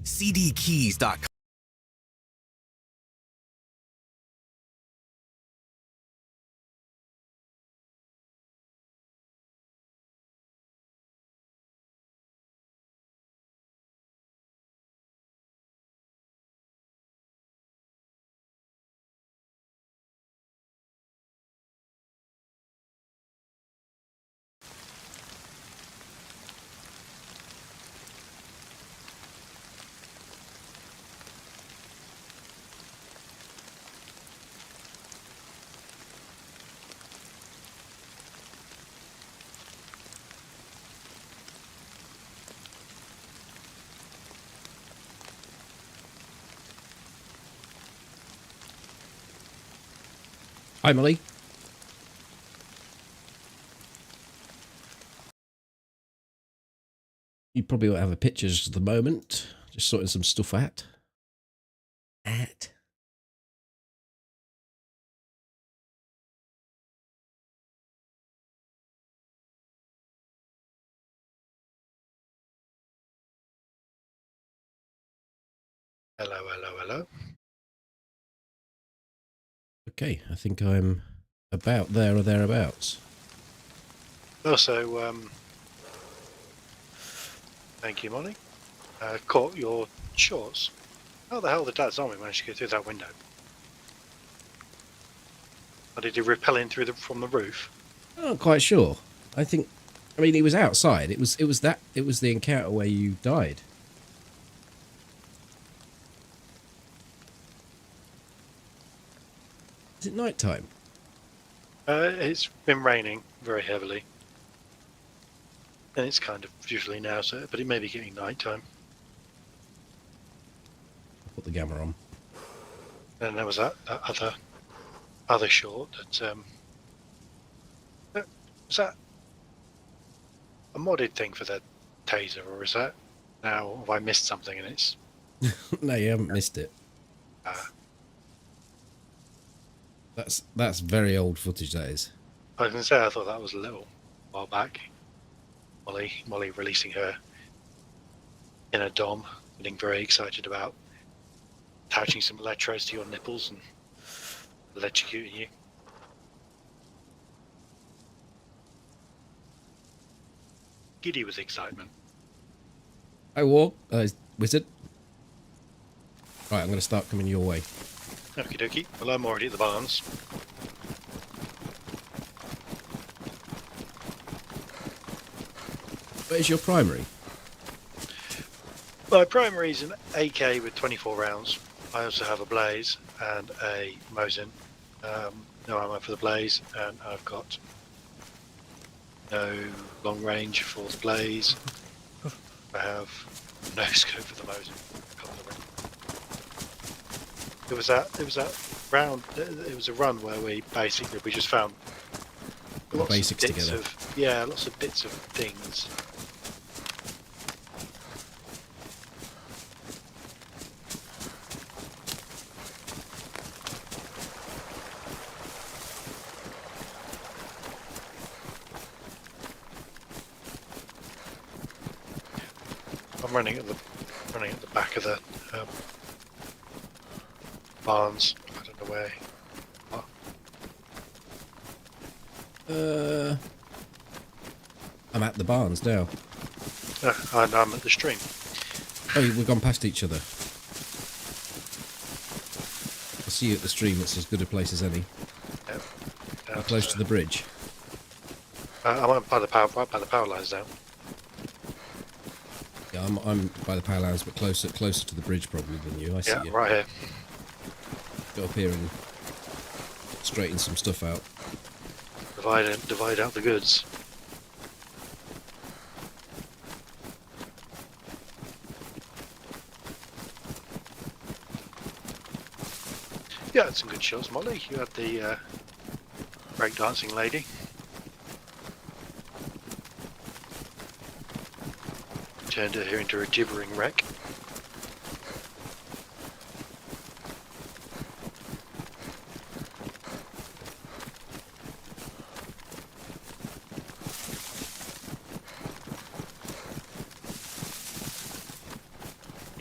cdkeys.com. Hi, Molly. You probably won't have a pictures at the moment. Just sorting some stuff out. Hello, hello, hello. Okay, I think I'm about there or thereabouts. Also, thank you, Molly. Caught your shorts. How the hell did that zombie manage to get through that window? Or did he rappel in from the roof? I'm not quite sure. I mean, he was outside. It was the encounter where you died. Is it night time? It's been raining very heavily. And it's kind of usually now, so but it may be getting night time. I'll put the gamma on. And there was that other short that was that a modded thing for the taser, or is that now have I missed something and it's No, you haven't missed it. That's very old footage, that is. I was going to say I thought that was a little while back. Molly releasing her inner dom, getting very excited about attaching some electrodes to your nipples and electrocuting you. Giddy with excitement. I walk, wizard. Right, I'm going to start coming your way. Okie dokie. Well, I'm already at the barns. Where's your primary? My primary is an AK with 24 rounds. I also have a blaze and a Mosin. No ammo for the blaze, and I've got no long range for the blaze. I have no scope for the Mosin. It was that round. It was a run where we just found lots of bits together. Lots of bits of things. I'm running at the back of the barns. I don't know where. I'm at the barns now. And I'm at the stream. Oh, we've gone past each other. I see you at the stream. It's as good a place as any. Yep. We're close to the bridge. I'm by the power lines now. Yeah, I'm by the power lines, but closer to the bridge probably than you. I see you. Right here. Go up here and straighten some stuff out. Divide out the goods. You had some good shots, Molly. You had the breakdancing lady. Turned her into a gibbering wreck.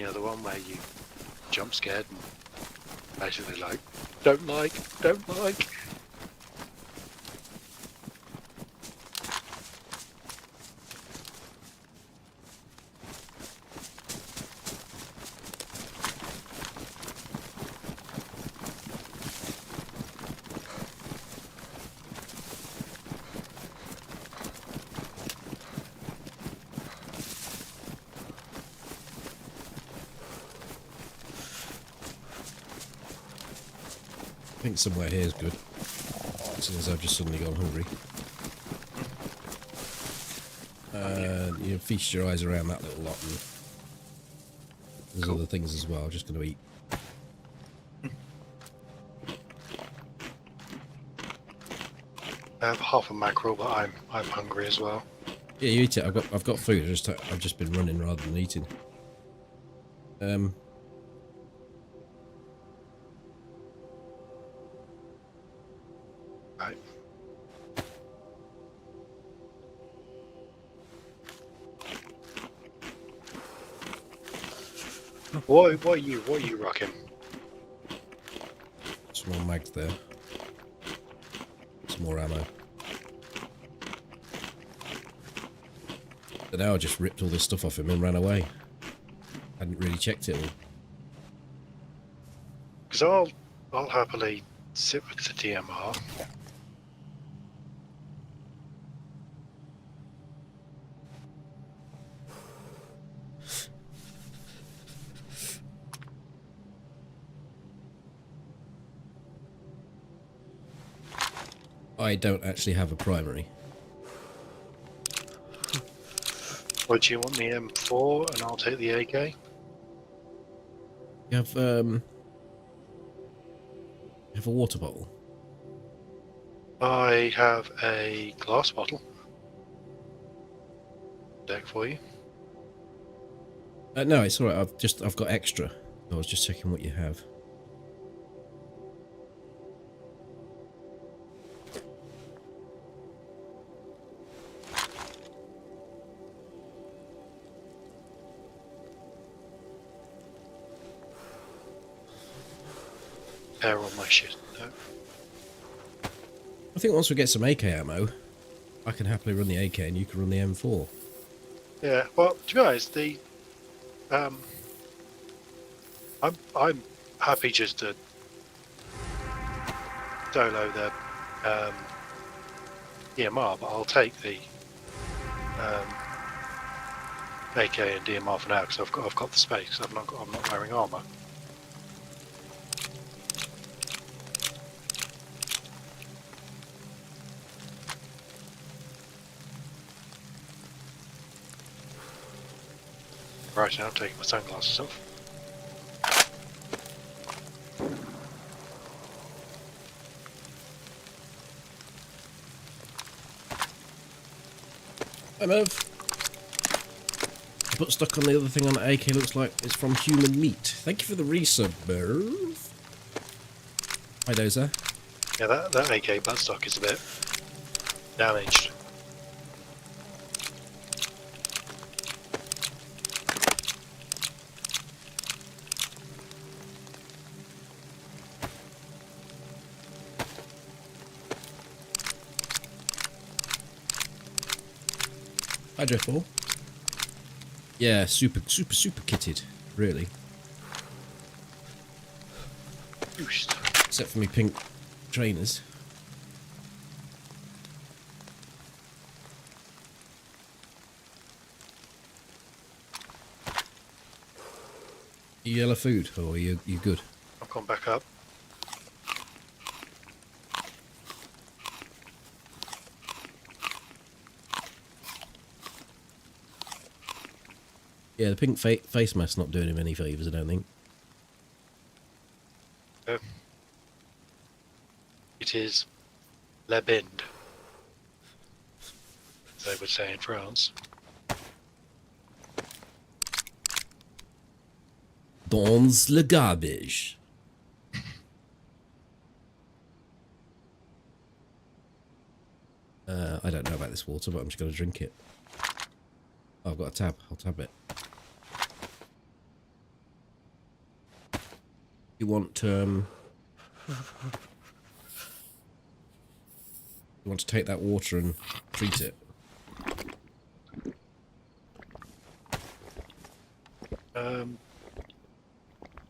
You know, the one where you jump scared and basically like, don't like. I think somewhere here is good. As soon as I've just suddenly gone hungry. You feast your eyes around that little lot, and there's Cool. other things as well. I'm just going to eat. I have half a mackerel, but I'm hungry as well. Yeah, you eat it. I've got food. I've just been running rather than eating. Right. What are you rocking? Some more mags there. Some more ammo. But now I just ripped all this stuff off him and ran away. Hadn't really checked it all. Because I'll happily sit with the DMR. I don't actually have a primary. Or do you want the M4 and I'll take the AK? You have a water bottle. I have a glass bottle. Deck for you. No, it's alright. I've got extra. I was just checking what you have. Pair on my shit. No. I think once we get some AK ammo, I can happily run the AK and you can run the M4. Yeah. Well, to be honest, I'm happy just to solo the DMR, but I'll take the AK and DMR for now because I've got the space. I'm not wearing armor. Right, now I'm taking my sunglasses off. Hi, Merv. I put stuck on the other thing on the AK. Looks like it's from human meat. Thank you for the resub, Merv. Hi, Dozer. Yeah, that AK buttstock is a bit damaged. Hi, Driftball. Yeah, super kitted, really. Boost. Except for me pink trainers. You yellow food, or are you good? I've gone back up. Yeah, the pink face mask's not doing him any favours, I don't think. It is Le Bind, as they would say in France. Dans le garbage. I don't know about this water, but I'm just going to drink it. Oh, I've got a tab. I'll tab it. You want to take that water and treat it.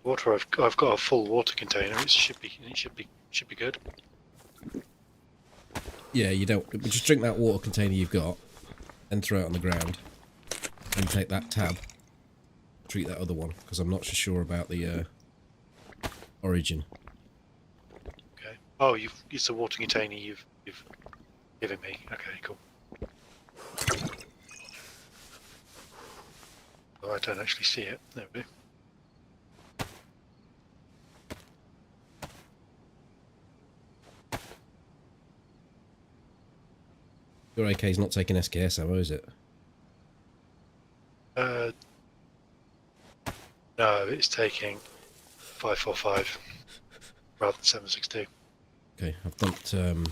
Water. I've got a full water container. It should be good. Yeah, you don't. Just drink that water container you've got, and throw it on the ground, and take that tab. Treat that other one because I'm not so sure about the origin. Okay. Oh, it's a water container you've given me. Okay, cool. Oh, I don't actually see it. There we go. Your AK's not taking SKS ammo, is it? No, it's taking 545 rather than 762. Okay, I've dumped some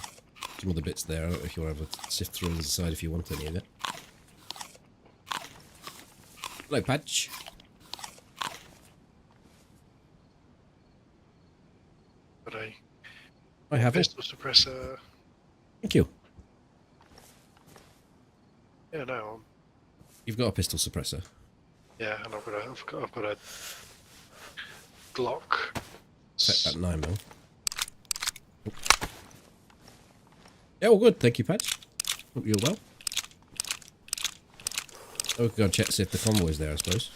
other bits there. I don't know if you want to have a sift through and decide if you want any of it. Hello, Patch. But I have it. pistol suppressor. Thank you. Yeah, no. You've got a pistol suppressor. Yeah, and I've got a Glock. Set that 9mm. Yeah, all good. Thank you, Patch. Hope you're well. Oh, we can go and check to see if the convoy's there, I suppose.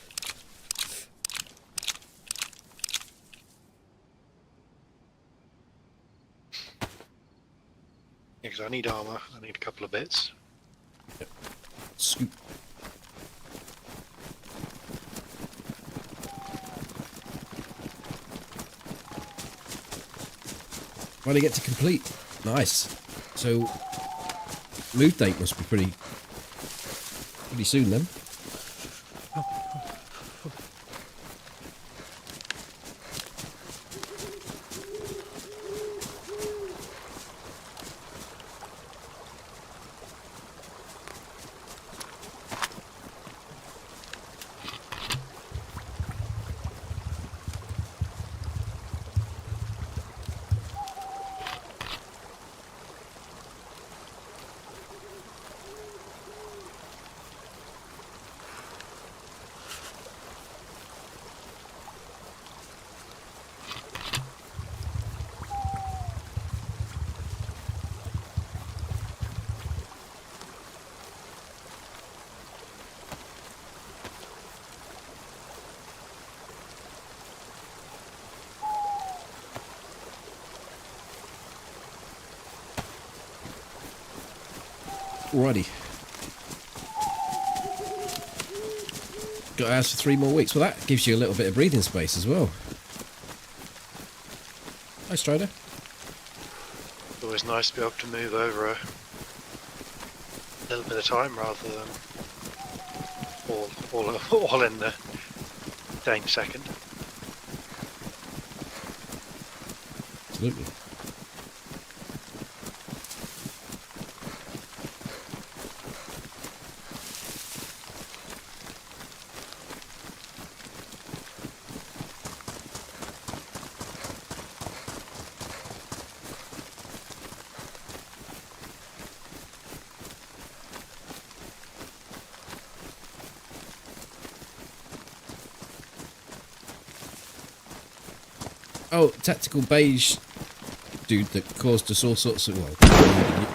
Yeah, because I need armor. I need a couple of bits. Yep. Scoop. Finally get to complete. Nice. So, move date must be pretty soon then. Alrighty. Got ours for 3 more weeks. Well, that gives you a little bit of breathing space as well. Hi, Strider. It's always nice to be able to move over a little bit of time rather than all in the same second. Absolutely. Oh, tactical beige dude that caused us all sorts of... Well,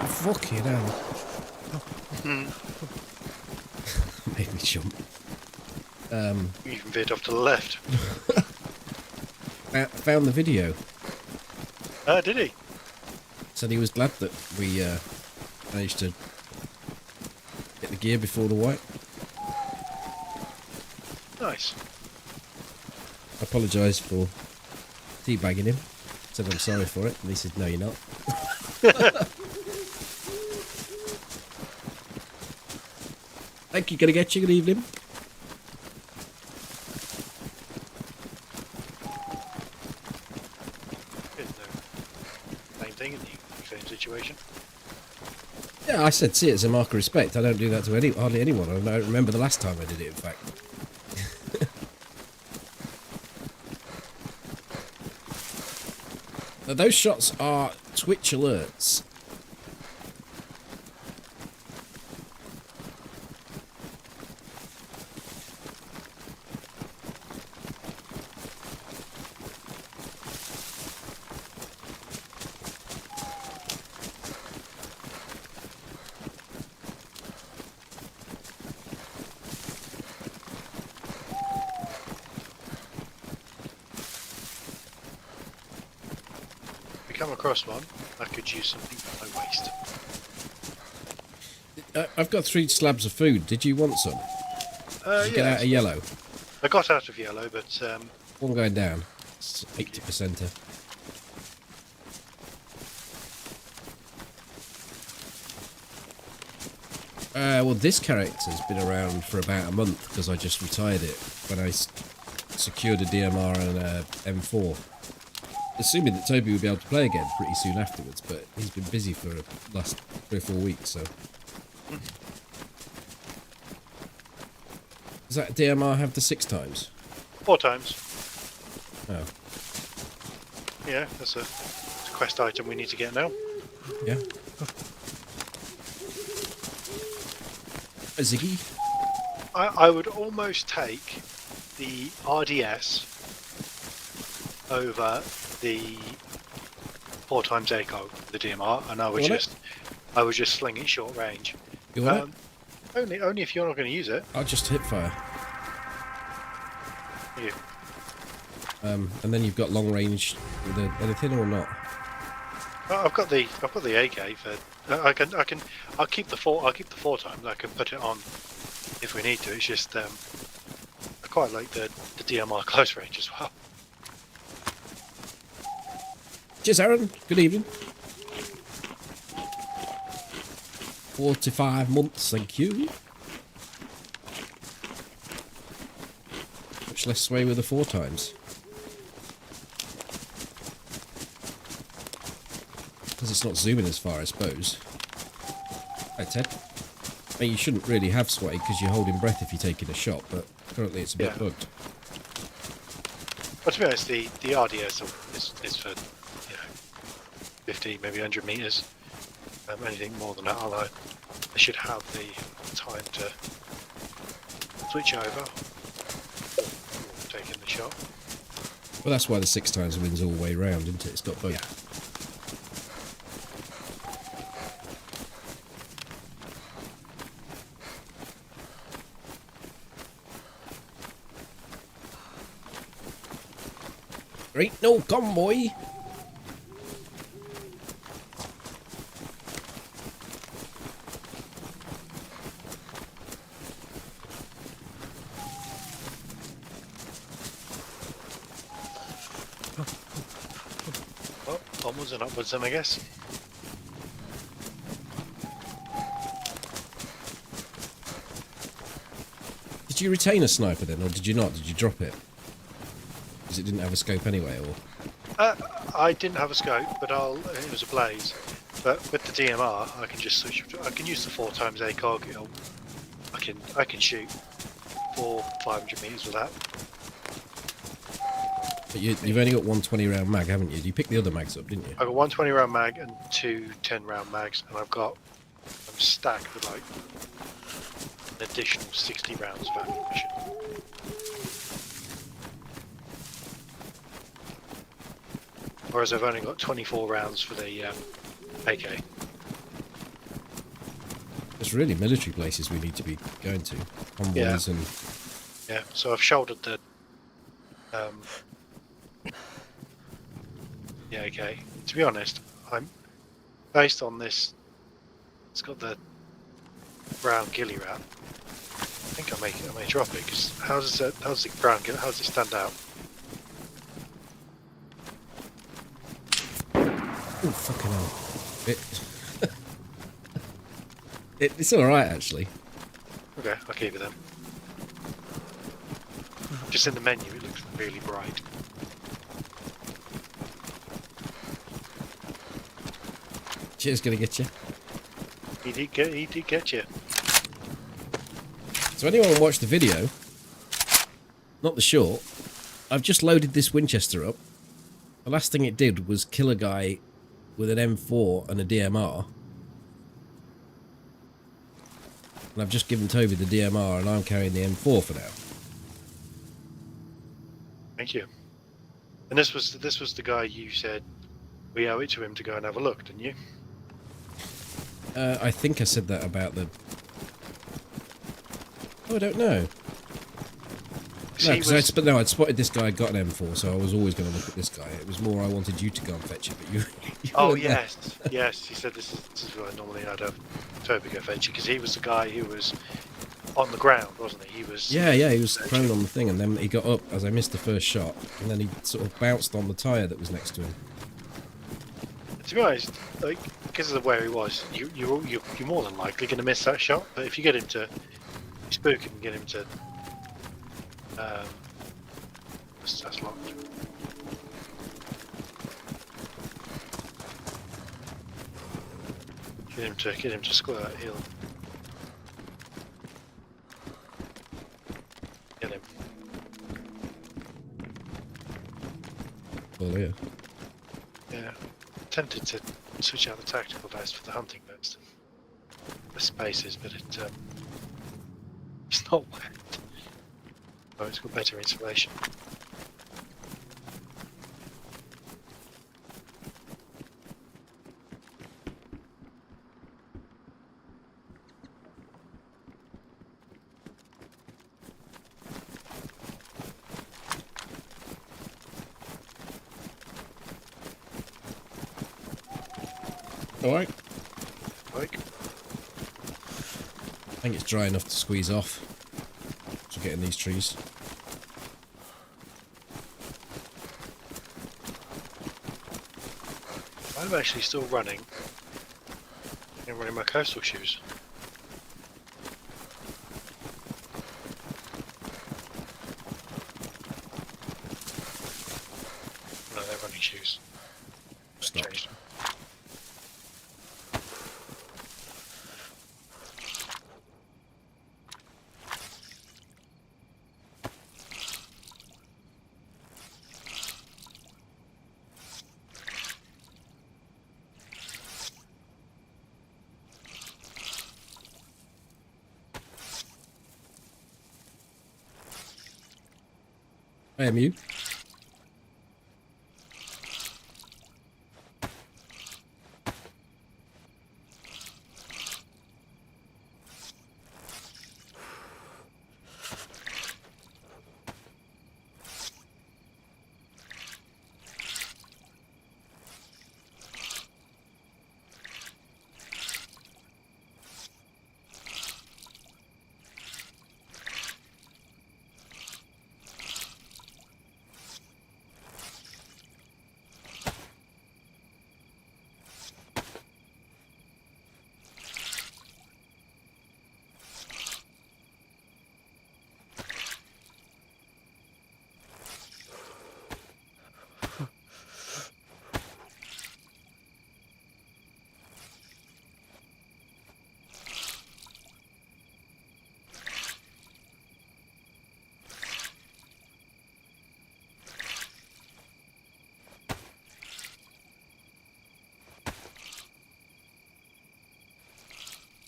fucking hell. Made me jump. You even veered off to the left. Found the video. Did he? Said he was glad that we managed to get the gear before the white. Nice. I apologised for teabagging him. Said I'm sorry for it, and he said, no, you're not. Thank you, gonna get you. Good evening. Same thing in the same situation. Yeah, I said see it as a mark of respect. I don't do that to hardly anyone. I don't remember the last time I did it, in fact. Now, those shots are Twitch alerts. Come across one, I could use something for my waste. I've got 3 slabs of food. Did you want some? Did you get out of yellow? I got out of yellow, but One going down. It's 80%er. Well, this character's been around for about a month because I just retired it when I secured a DMR and a M4. Assuming that Toby will be able to play again pretty soon afterwards, but he's been busy for the last 3 or 4 weeks, so. Does that DMR have the 6 times? 4 times. Oh. Yeah, that's a quest item we need to get now. Yeah. A Ziggy? I would almost take the RDS over the 4 times ACOG, the DMR, and I would just sling it short range. You want it? Only if you're not going to use it. I'll just hip fire. You. And then you've got long range with anything or not? I've got the AK for. I'll keep the 4 times. I can put it on if we need to. It's just I quite like the DMR close range as well. Cheers, Aaron. Good evening. 45 months, thank you. Much less sway with the 4 times. Because it's not zooming as far, I suppose. Hi, Ted. I mean, you shouldn't really have sway because you're holding breath if you're taking a shot, but currently it's a bit bugged. But to be honest, the RDS is for 50, maybe 100 meters. Anything more than that, I should have the time to switch over. Taking the shot. Well, that's why the 6 times wins all the way round, isn't it? It's got both. Yeah. There ain't no convoy. Well, onwards and upwards then, I guess. Did you retain a sniper then, or did you not? Did you drop it? Because it didn't have a scope anyway, or? I didn't have a scope, but it was a blaze. But with the DMR, I can just switch. I can use the 4 times ACOG. I can shoot 500 meters with that. But you've only got 120 round mag, haven't you? You picked the other mags up, didn't you? I've got 120 round mag and 2 10 round mags, and I'm stacked with like an additional 60 rounds of ammunition. Whereas I've only got 24 rounds for the AK. There's really military places we need to be going to. Convoys and... Yeah, so I've shouldered the AK. To be honest, I'm based on this. It's got the brown ghillie wrap. I think I may drop it because how does the brown ghillie, how does it stand out? Oh, fucking hell. It's alright, actually. Okay, I'll keep it then. Just in the menu, it looks really bright. Cheers, gonna get you. He did get you. So anyone watched the video, not the short, I've just loaded this Winchester up The last thing it did was kill a guy with an M4 and a DMR. And I've just given Toby the DMR and I'm carrying the M4 for now. Thank you. And this was the guy you said we owe it to him to go and have a look, didn't you? I think I said that about the... Oh, I don't know. No, because I'd spotted this guy got an M4, so I was always going to look at this guy. It was more I wanted you to go and fetch it, but you oh, yes. Yes, he said this is why normally I'd have Toby go fetch it, because he was the guy who was on the ground, wasn't he? He was... Yeah, he was prone on the thing, and then he got up as I missed the first shot, and then he sort of bounced on the tyre that was next to him. To be honest, like, because of where he was, you're more than likely going to miss that shot, but if you get him to spook him and get him to... that's locked. Get him to square that hill. Get him. Oh, yeah. Yeah. Tempted to switch out the tactical vest for the hunting vest. The spaces, but it's not wet. Oh, it's got better insulation. Alright. Like, I think it's dry enough to squeeze off. To get in these trees. I'm actually still running. I'm running my coastal shoes. No, they're running shoes. Stop. Changed them. I am you.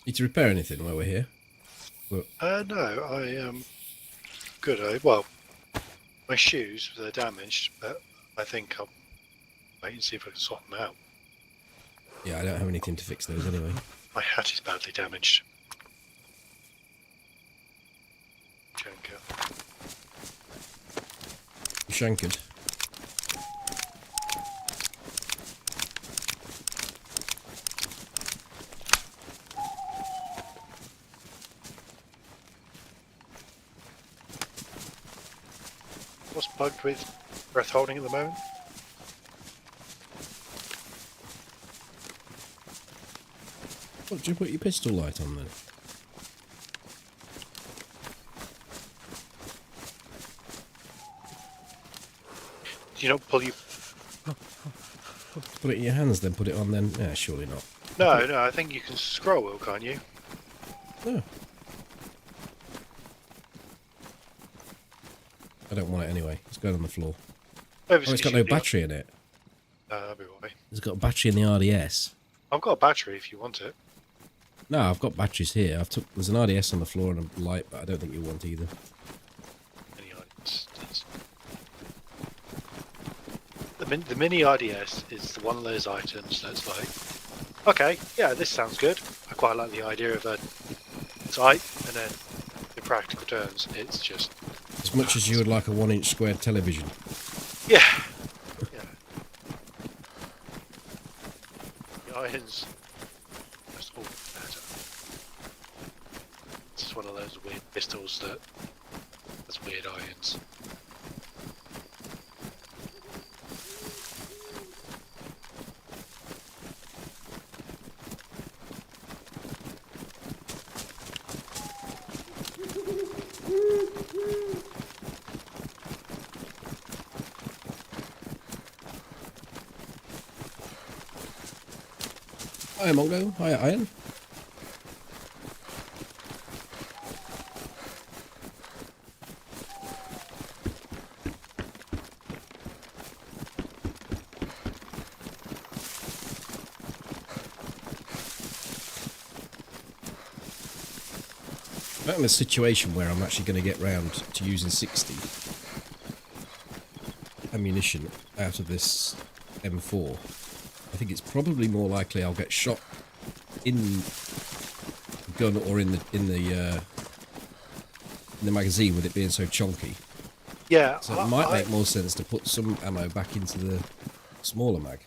Need to repair anything while we're here? No, I good. Well, my shoes, they're damaged, but I think I'll wait and see if I can swap them out. Yeah, I don't have anything to fix those anyway. My hat is badly damaged. Junker. You shankered. What's bugged with breath holding at the moment? What, did you put your pistol light on then? Do you not pull you? Put it in your hands, then put it on, then? Yeah, surely not. No, I think you can scroll wheel, can't you? Oh. I don't want it anyway. It's going on the floor. Oh, it's got no battery in it. be why. It's got a battery in the RDS. I've got a battery if you want it. No, I've got batteries here. There's an RDS on the floor and a light, but I don't think you want either. Mini RDS. The mini RDS is one of those items that's like, okay, yeah, this sounds good. I quite like the idea of a sight, and then in practical terms, it's just... As much as you would like a 1-inch square television. Yeah. Yeah. The irons just all better. It's just one of those weird pistols that's weird irons. Hi, Mongo. Hi, Iron. I'm in a situation where I'm actually going to get round to using 60 ammunition out of this M4. I think it's probably more likely I'll get shot in the gun or in the magazine with it being so chunky. Yeah. So it might make more sense to put some ammo back into the smaller mag.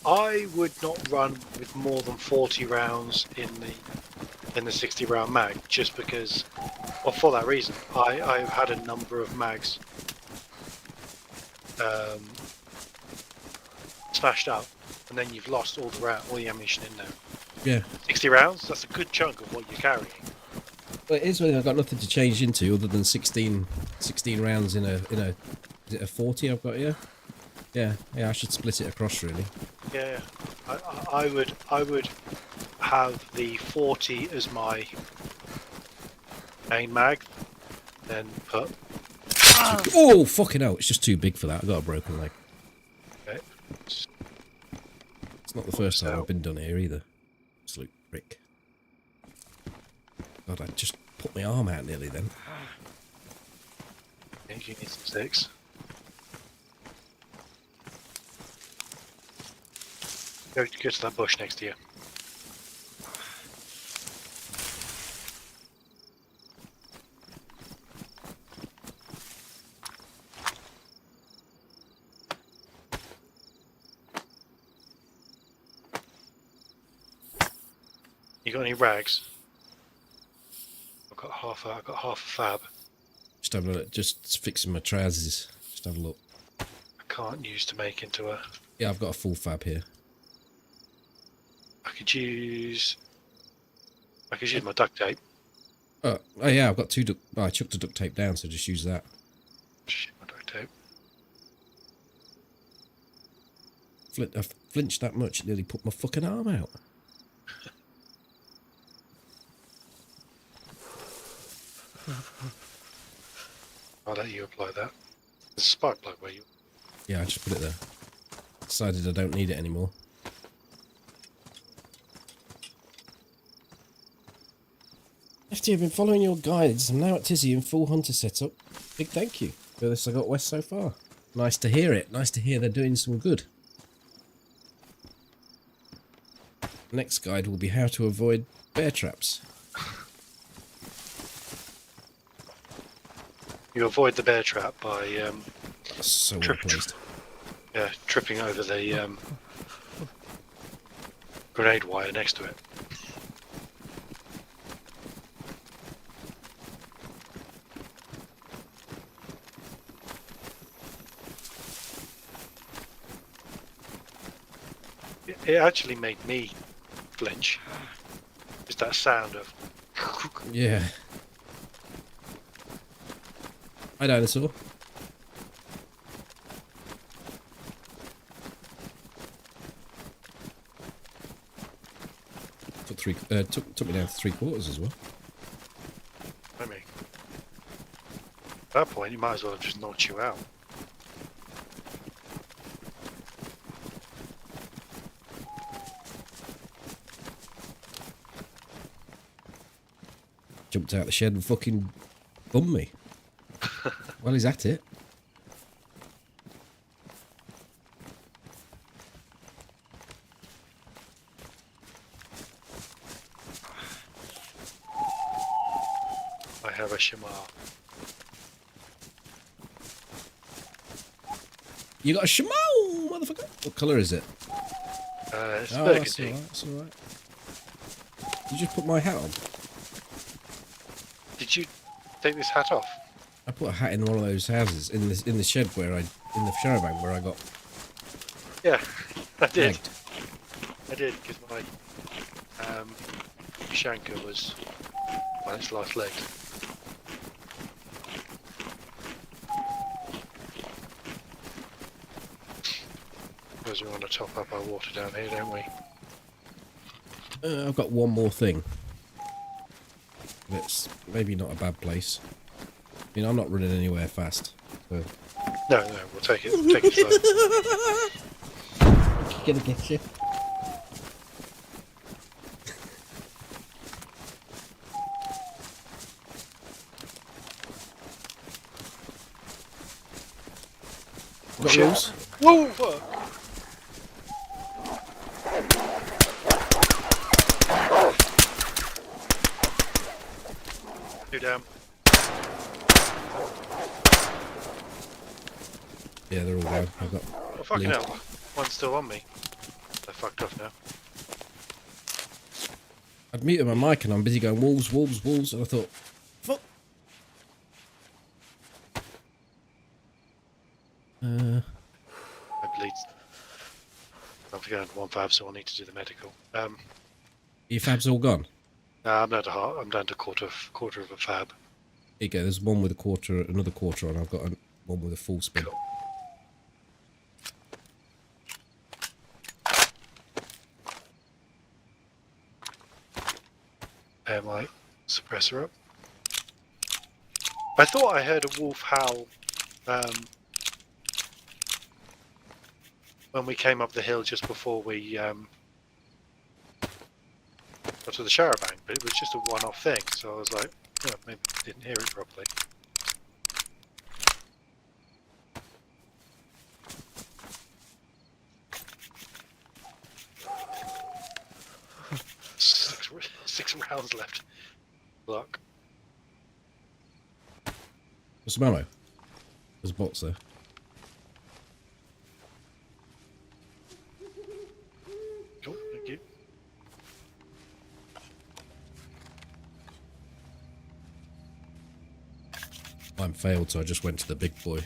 I would not run with more than 40 rounds in the 60 round mag, just because, well, for that reason. I've had a number of mags smashed up, and then you've lost all the ammunition in there. Yeah. 60 rounds, that's a good chunk of what you're carrying. Well, it is when I've got nothing to change into other than 16 rounds in a is it a 40 I've got here? Yeah, I should split it across really. Yeah, I would have the 40 as my main mag, then put... Oh, fucking hell, it's just too big for that. I've got a broken leg. Okay. It's not the first time I've been done here either. Absolute prick. God, I just put my arm out nearly then. I think you need some sticks. Go to that bush next to you. You got any rags? I've got half a fab. Just have a look, just fixing my trousers. Just have a look. I can't use to make into a... Yeah, I've got a full fab here. I could use my duct tape. Oh yeah, I've got two duct... Oh, I chucked the duct tape down, so just use that. Shit, my duct tape. I flinched that much, it nearly put my fucking arm out. I'll let you apply that. There's a spark plug where you... Yeah, I just put it there. Decided I don't need it anymore. FT, I've been following your guides. I'm now at Tizzy in full hunter setup. Big thank you. Furthest I got west so far. Nice to hear it. Nice to hear they're doing some good. Next guide will be how to avoid bear traps. You avoid the bear trap by So well placed. tripping over the grenade wire next to it. It actually made me flinch. Just that sound of... Yeah. Hi, dinosaur. Took me down to 3/4 as well. I mean, at that point, you might as well have just knocked you out. jumped out the shed and fucking bummed me. Well, he's at it. I have a Shamar. You got a Shamo, motherfucker. What colour is it? It's Oh, burgundy. that's alright, that's alright. You just put my hat on. Did you take this hat off? I put a hat in one of those houses in the shed where in the caravan where I got Yeah, I did. pegged. I did, because my Shanka was on its last legs. Because we want to top up our water down here, don't we? I've got one more thing. It's maybe not a bad place. I mean, I'm not running anywhere fast. So. No, we'll take it. Take it slow. Gonna get you. Got Shit. rules? Whoa! Fuck. Two down. Yeah, they're all down. I've got. Oh, fucking lead. hell. One's still on me. They're fucked off now. I'd muted my mic and I'm busy going wolves, wolves, wolves, and I thought, fuck. My bleed's. I'm going to 1-5, so I'll need to do the medical. Your fab's all gone. I'm down to half. I'm down to quarter of a fab. Here you go. There's one with a quarter, another quarter on. I've got one with a full spin. Cool. Pair my suppressor up. I thought I heard a wolf howl when we came up the hill just before we got to the Sharabang, but it was just a one-off thing, so I was like, oh, maybe I didn't hear it properly. Six rounds left. Luck. What's some ammo? There's bots there. Cool, thank you. I'm failed, so I just went to the big boy.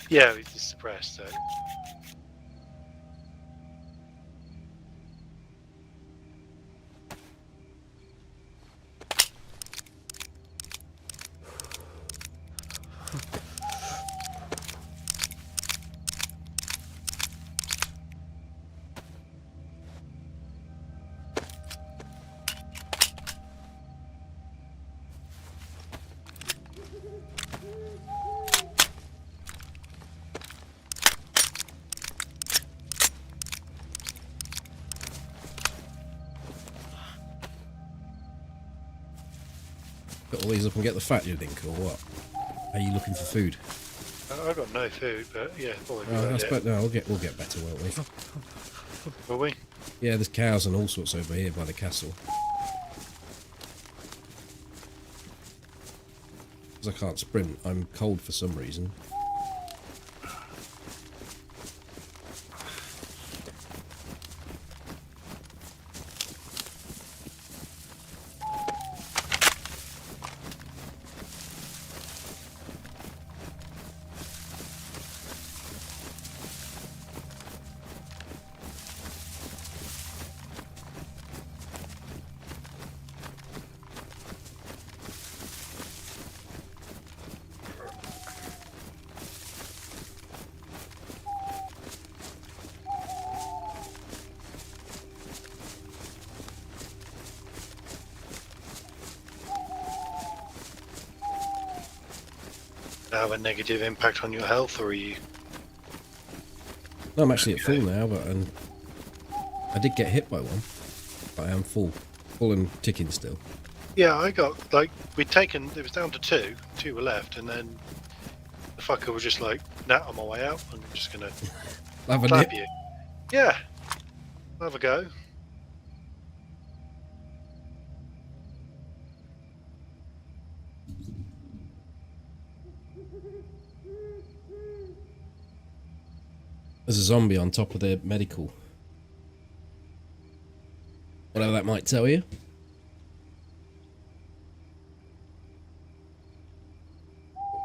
Yeah, he's just suppressed, so. Got all these up and get the fat, you think, or what? Are you looking for food? I've got no food, but yeah, probably. No, we'll get better, won't we? Will we? Yeah, there's cows and all sorts over here by the castle. Because I can't sprint, I'm cold for some reason. Have a negative impact on your health, or are you? No, I'm actually at full now, but I did get hit by one. But I am full and ticking still. Yeah, I got like we'd taken. It was down to two. Two were left, and then the fucker was just like, "Nah, on my way out. I'm just gonna Have a slap nip. you." Yeah, have a go. There's a zombie on top of the medical. Whatever that might tell you.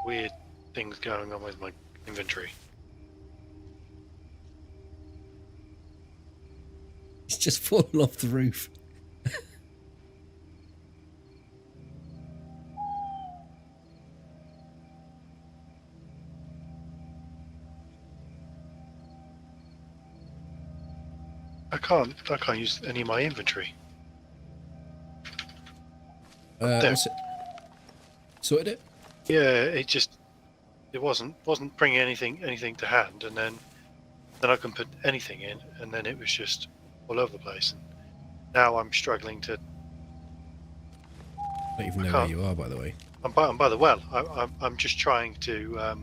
Weird things going on with my inventory. He's just fallen off the roof. I can't use any of my inventory. There. What's it? Sorted it? Yeah, it wasn't bringing anything to hand, and then I couldn't put anything in, and then it was just all over the place. And now I'm struggling to. I don't even know where you are, by the way. I'm by the well. I'm just trying to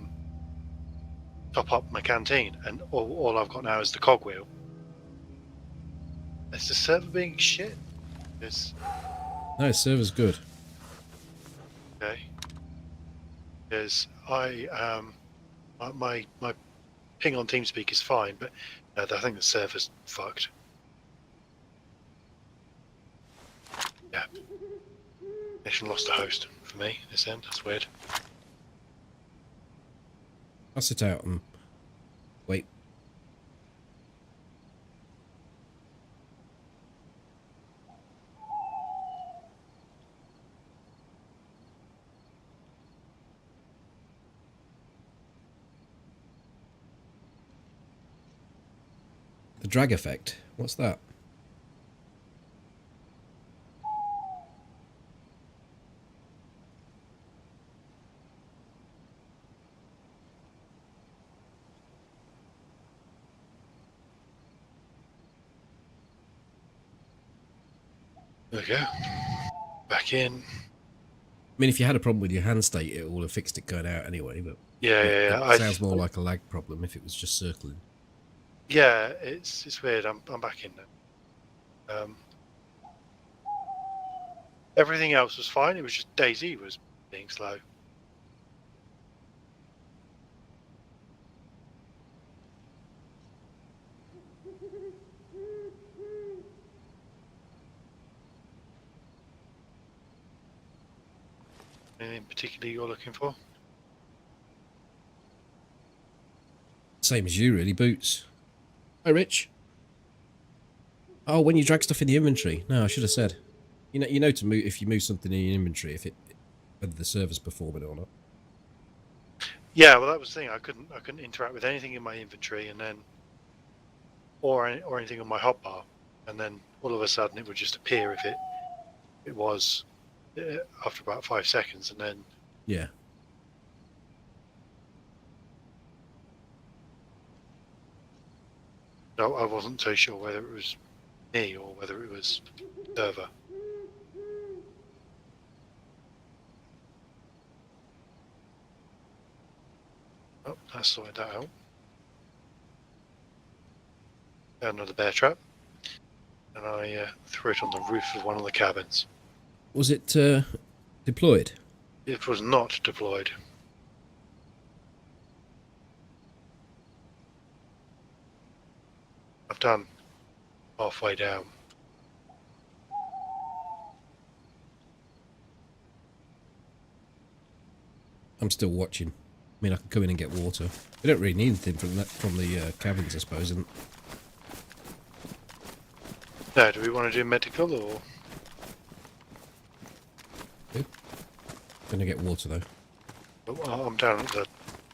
top up my canteen, and all I've got now is the cogwheel. Is the server being shit? No, server's good. Okay. Because my ping on TeamSpeak is fine, but I think the server's fucked. Yeah. Nation lost a host for me this end. That's weird. I'll sit out and wait. The drag effect. What's that? There we go. Back in. I mean, if you had a problem with your hand state, it would have fixed it going out anyway, but Yeah. it sounds more like a lag problem if it was just circling. Yeah, it's weird. I'm back in now. Everything else was fine. It was just DayZ was being slow. Anything particularly you're looking for? Same as you, really. Boots. Hi, Rich. Oh, when you drag stuff in the inventory. No, I should have said. You know to move if you move something in your inventory, whether the server's performing or not. Yeah, well, that was the thing. I couldn't interact with anything in my inventory, and then or anything on my hotbar, and then all of a sudden it would just appear if it was after about 5 seconds, and then Yeah. no, I wasn't so sure whether it was me or whether it was server. Oh, I sorted that out. Found another bear trap, and I threw it on the roof of one of the cabins. Was it deployed? It was not deployed. I've done halfway down. I'm still watching. I mean, I can come in and get water. We don't really need anything from the cabins, I suppose. And No, do we want to do medical or? gonna get water though. Oh, I'm down at the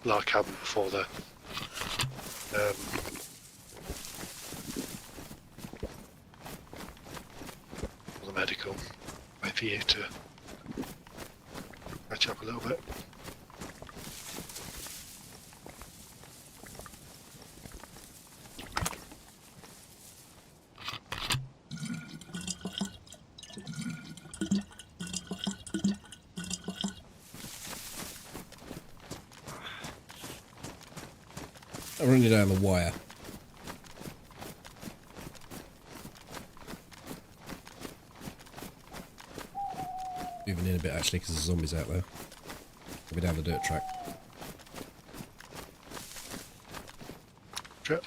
last cabin before the medical. Wait for you to catch up a little bit. I'll run you down the wire. Moving in a bit actually because there's zombies out there. I'll be down the dirt track. Trip.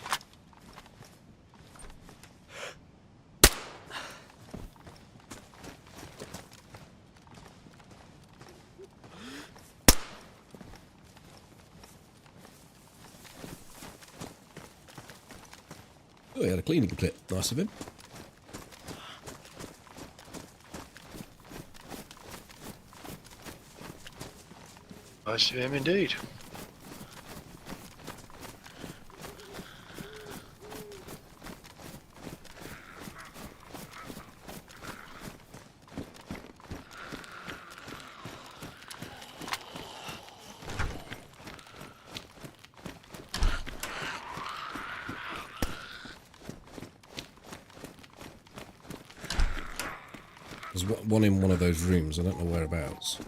Oh, he had a cleaning kit. Nice of him. Nice of him indeed. There's one in one of those rooms. I don't know whereabouts.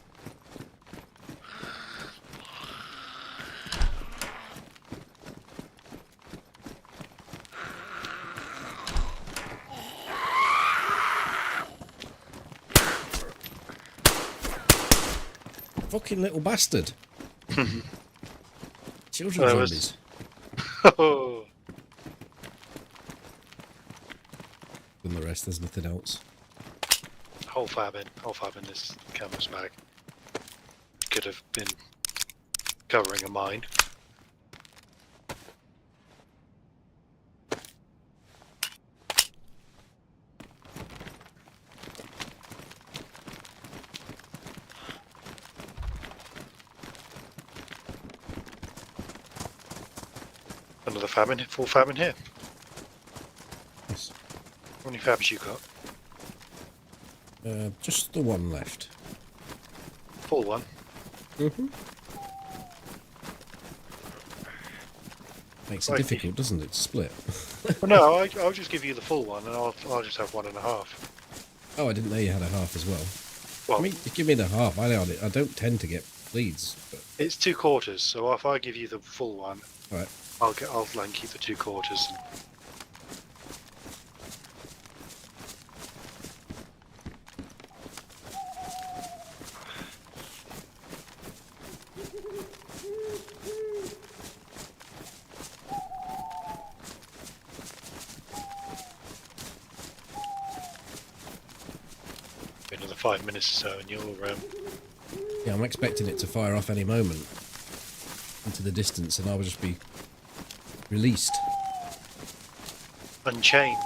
Fucking little bastard. Children zombies. Oh. And the rest, there's nothing else. Whole fab in this canvas bag. Could have been covering a mine. Another fab in, full fab in here. Yes. How many fabs you got? Just the one left. Full one. Mm-hmm. Makes it difficult, doesn't it, to split? Well, no, I'll just give you the full one, and I'll just have 1.5. Oh, I didn't know you had a half as well. Well, I mean, give me the half. I don't tend to get bleeds. But... it's 2/4, so if I give you the full one, Right. I'll like keep the 2/4. Another 5 minutes or so, and you'll Yeah, I'm expecting it to fire off any moment into the distance, and I will just be released. unchained.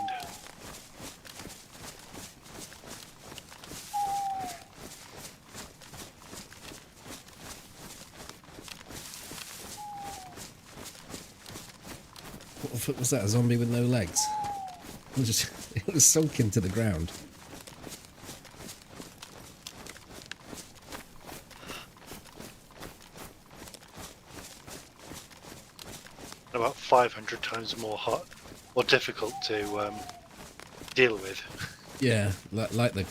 What the fuck was that? A zombie with no legs? It was sunk into the ground. About 500 times more difficult to deal with. Yeah, like the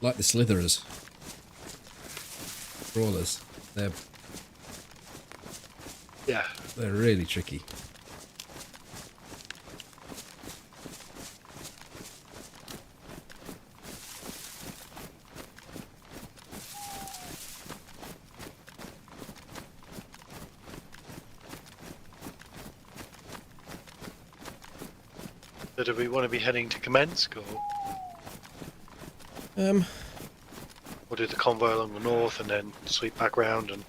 slitherers, brawlers. They're really tricky. So do we want to be heading to Kamensk, or do the convoy along the north and then sweep back round and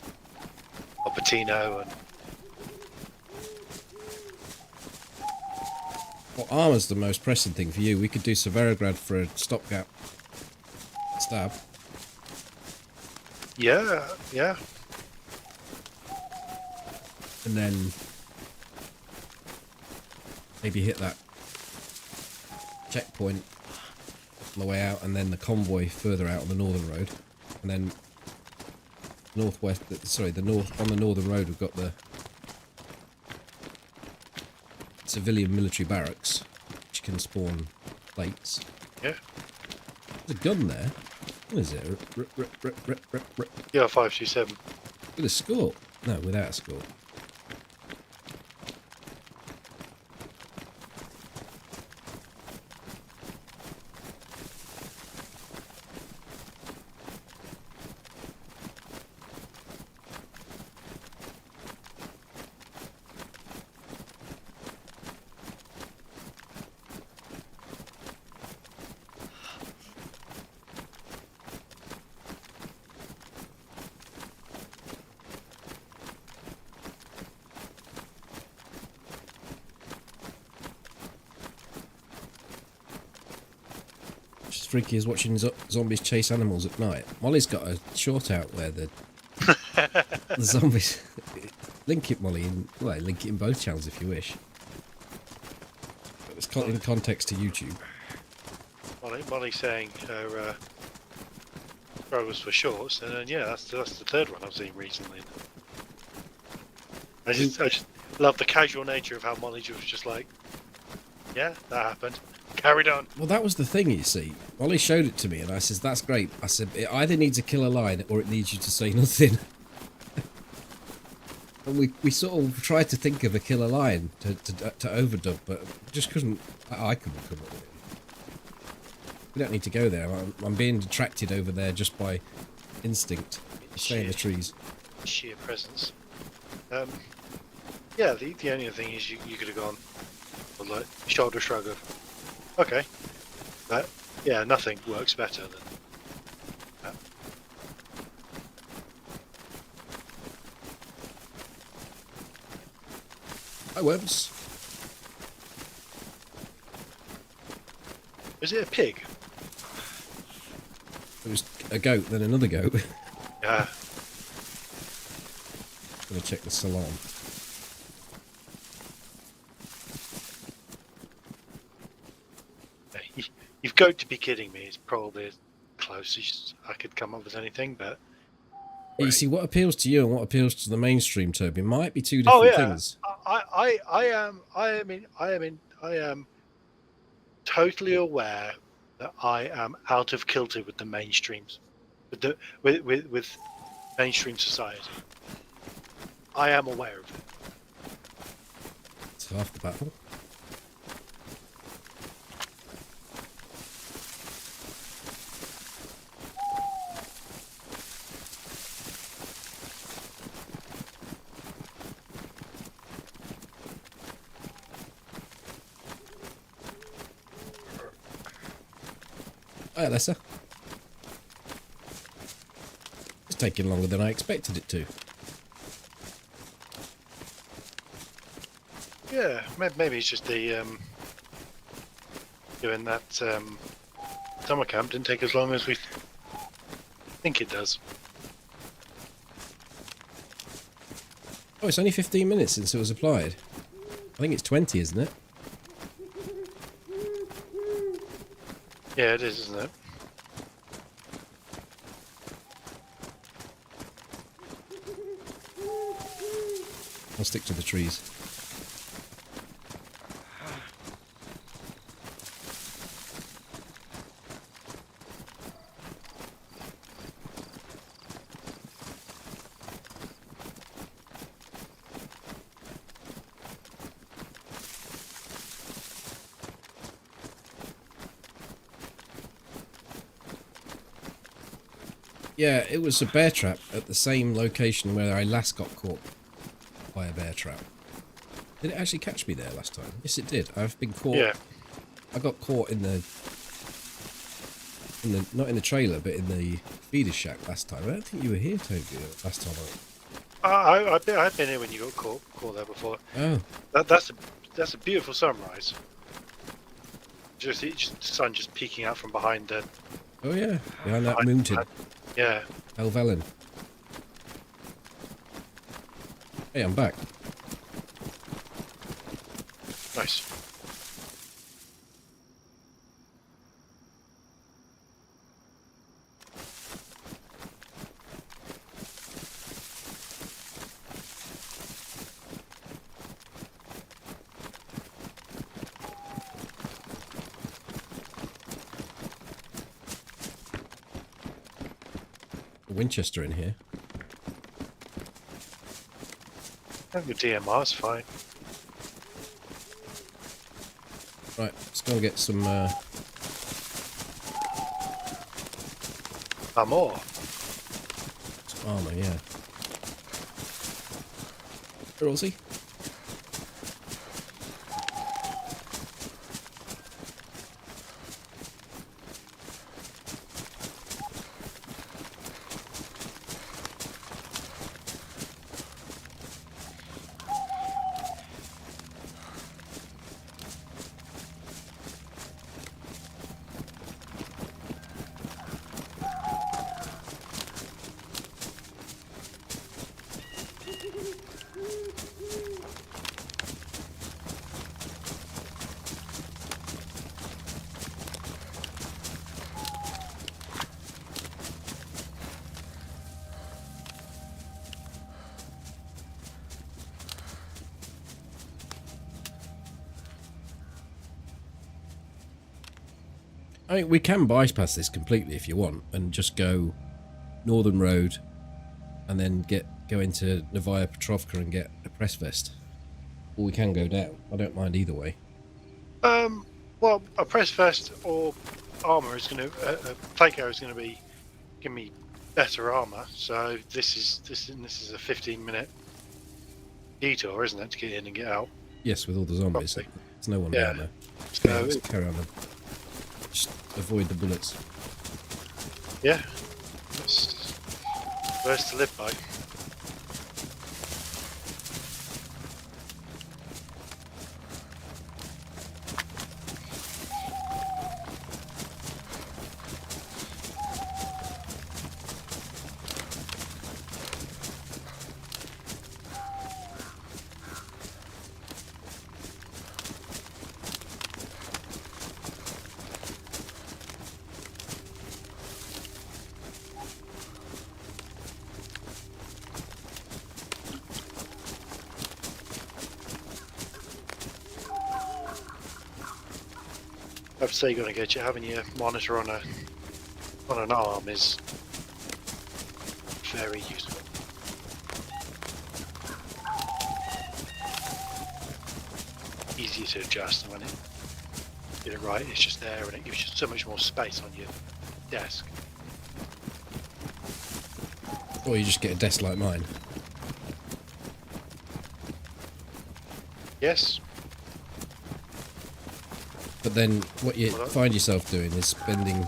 Opatino and... Well, armour's the most pressing thing for you. We could do Severograd for a stopgap stab. Yeah, yeah. And then maybe hit that checkpoint on the way out, and then the convoy further out on the northern road, and then on the northern road we've got the civilian military barracks, which can spawn plates. Yeah. There's a gun there. What is it? Yeah, 527. With a score? No, without a score. freaky as watching zombies chase animals at night. Molly's got a short out where the zombies... Link it, Molly, well, link it in both channels if you wish. But it's in context to YouTube. Molly's saying her struggles for shorts, and then, yeah, that's the third one I've seen recently. I just love the casual nature of how Molly was just like, yeah, that happened. Carried on. Well, that was the thing, you see. Molly showed it to me, and I said, that's great. I said, it either needs a killer line, or it needs you to say nothing. And we sort of tried to think of a killer line to overdub, but just couldn't. I couldn't come up with it. We don't need to go there. I'm being detracted over there just by instinct. Stay in the trees. Sheer presence. Yeah, the only thing is you could have gone with like shoulder shrug of, okay, but yeah, nothing works better than that. Hi, Webs. Is it a pig? It was a goat, then another goat. Yeah. Gonna check the salon. You've got to be kidding me. It's probably as close as I could come up with anything, but... You see, what appeals to you and what appeals to the mainstream, Toby, might be two different things. I am totally aware that I am out of kilter with the mainstreams, with mainstream society. I am aware of it. It's half the battle. Hi, Alessa. It's taking longer than I expected it to. Yeah, maybe it's just the doing that summer camp didn't take as long as we think it does. Oh, it's only 15 minutes since it was applied. I think it's 20, isn't it? Yeah, it is, isn't it? I'll stick to the trees. Yeah, it was a bear trap at the same location where I last got caught by a bear trap. Did it actually catch me there last time? Yes, it did. I've been caught. Yeah. I got caught in the not in the trailer, but in the feeder shack last time. I don't think you were here, Toby, last time. I've been here when you got caught there before. Oh. That's a beautiful sunrise. Just the sun just peeking out from behind the. Oh yeah, behind that mountain. Yeah. Helvellyn. Hey, I'm back. Nice. Winchester in here. I think the DMR's fine. Right, let's go and get some more. Some armour, yeah. Where was he? I mean, we can bypass this completely if you want, and just go Northern Road, and then go into Novaya Petrovka and get a press vest. Or we can go down. I don't mind either way. Well, a press vest or armor is going to Faker is going to be give me better armor. So this is a 15-minute detour, isn't it, to get in and get out? Yes, with all the zombies. Probably. There's no one Yeah. down there. So Let's carry on then. Just avoid the bullets. yeah, that's words to live by. I have to say, you're going to get you having your monitor on an arm is very useful. Easy to adjust, and when it get it right, it's just there, and it gives you so much more space on your desk. Or you just get a desk like mine. Yes. But then what you find yourself doing is spending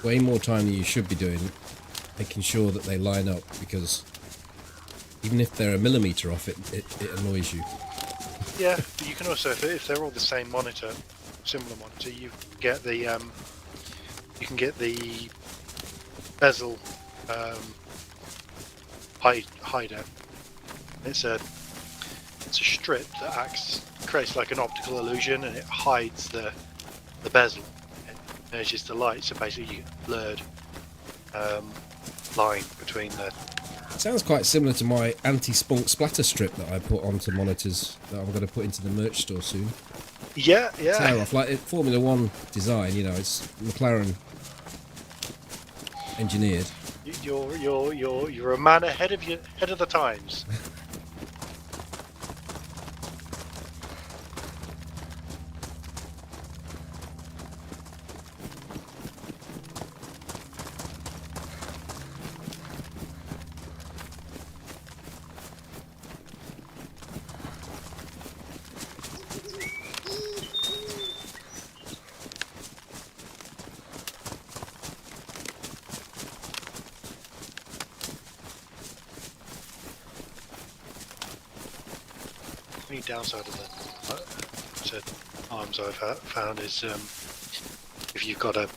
way more time than you should be doing making sure that they line up, because even if they're a millimetre off, it annoys you. Yeah, but you can also, if they're all the same monitor, similar monitor, you get the bezel hider. It's a strip that creates like an optical illusion, and it hides the bezel. It merges the light, so basically you get a blurred line between the. Sounds quite similar to my anti-spunk splatter strip that I put onto monitors that I'm going to put into the merch store soon. Yeah. Tear off, like Formula 1 design, you know, it's McLaren engineered. You're a man ahead of the times. The only downside of the arms I've found is if you've got a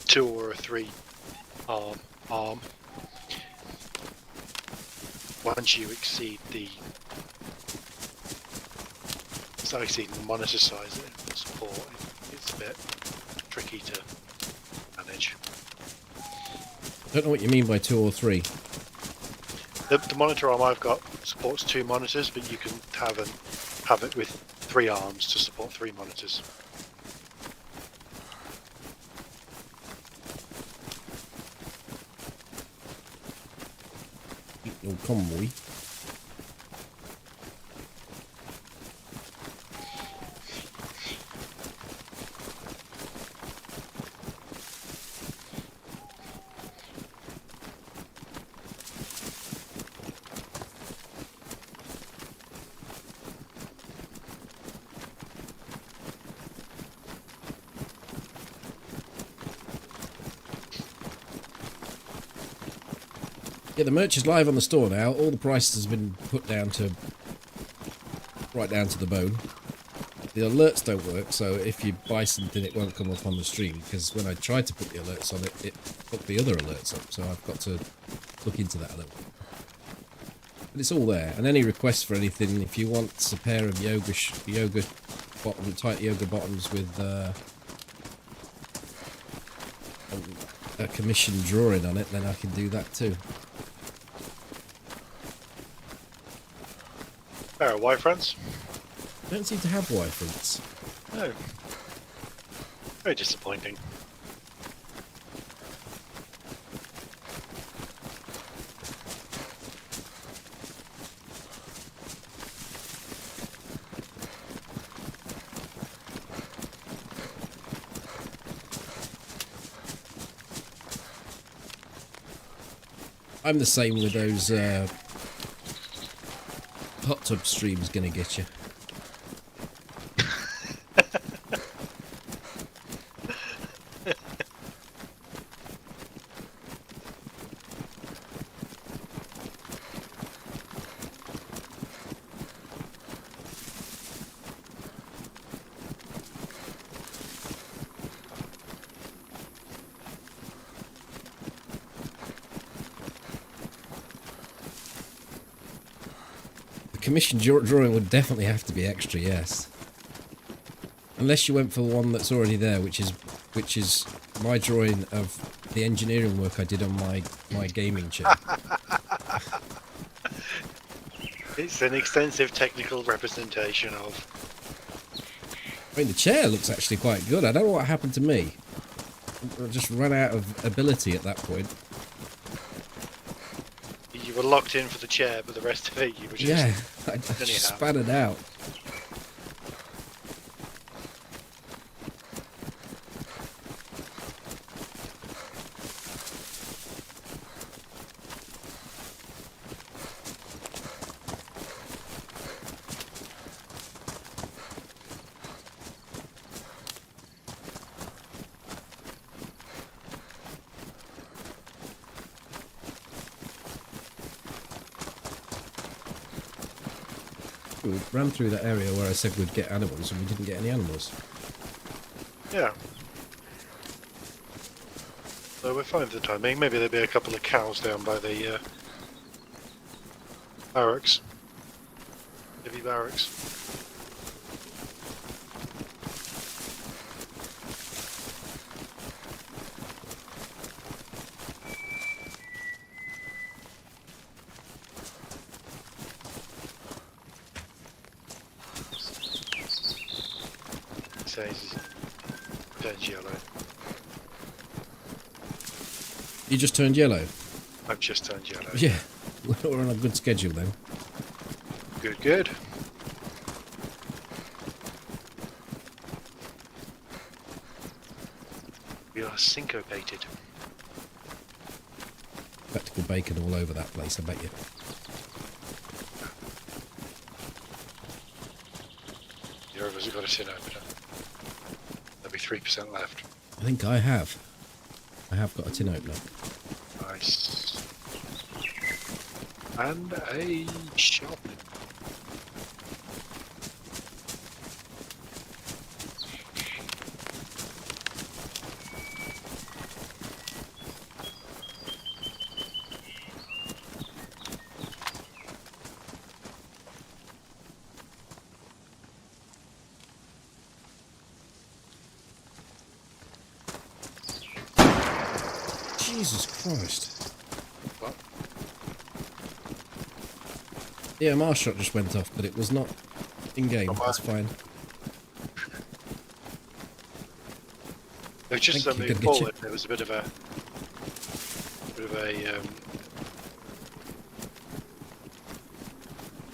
2 or a 3 arm, once you start exceeding the monitor size of support, it's a bit tricky to manage. I don't know what you mean by 2 or 3. The monitor arm I've got supports 2 monitors, but you can have it with 3 arms to support 3 monitors. No convoy. Yeah, the merch is live on the store now. All the prices have been put down to right down to the bone. The alerts don't work, so if you buy something, it won't come up on the stream, because when I tried to put the alerts on it, it put the other alerts up. So I've got to look into that a little. But it's all there. And any requests for anything, if you want a pair of tight yoga bottoms with a commissioned drawing on it, then I can do that too. Pair of Y-fronts? I don't seem to have Y-fronts. No. Very disappointing. I'm the same with those hot tub streams gonna get you. Commission drawing would definitely have to be extra, yes. Unless you went for the one that's already there, which is my drawing of the engineering work I did on my gaming chair. It's an extensive technical representation of. I mean, the chair looks actually quite good. I don't know what happened to me. I just ran out of ability at that point. You were locked in for the chair, but the rest of it you were just. I just spat it out. We ran through that area where I said we'd get animals and we didn't get any animals. Yeah. So we're fine for the time being. Maybe there'll be a couple of cows down by the barracks. Heavy barracks. Says turns yellow. You just turned yellow? I've just turned yellow. Yeah, we're on a good schedule then. Good, good. We are syncopated. Practical bacon all over that place, I bet you. The others have got a tin opener. There'll be 3% left. I think I have. I have got a tin opener. Nice. And a shop. Jesus Christ. What? The EMR shot just went off, but it was not in-game. Oh, That's fine. There was just Thank you, something good get you. forward. There was a bit of a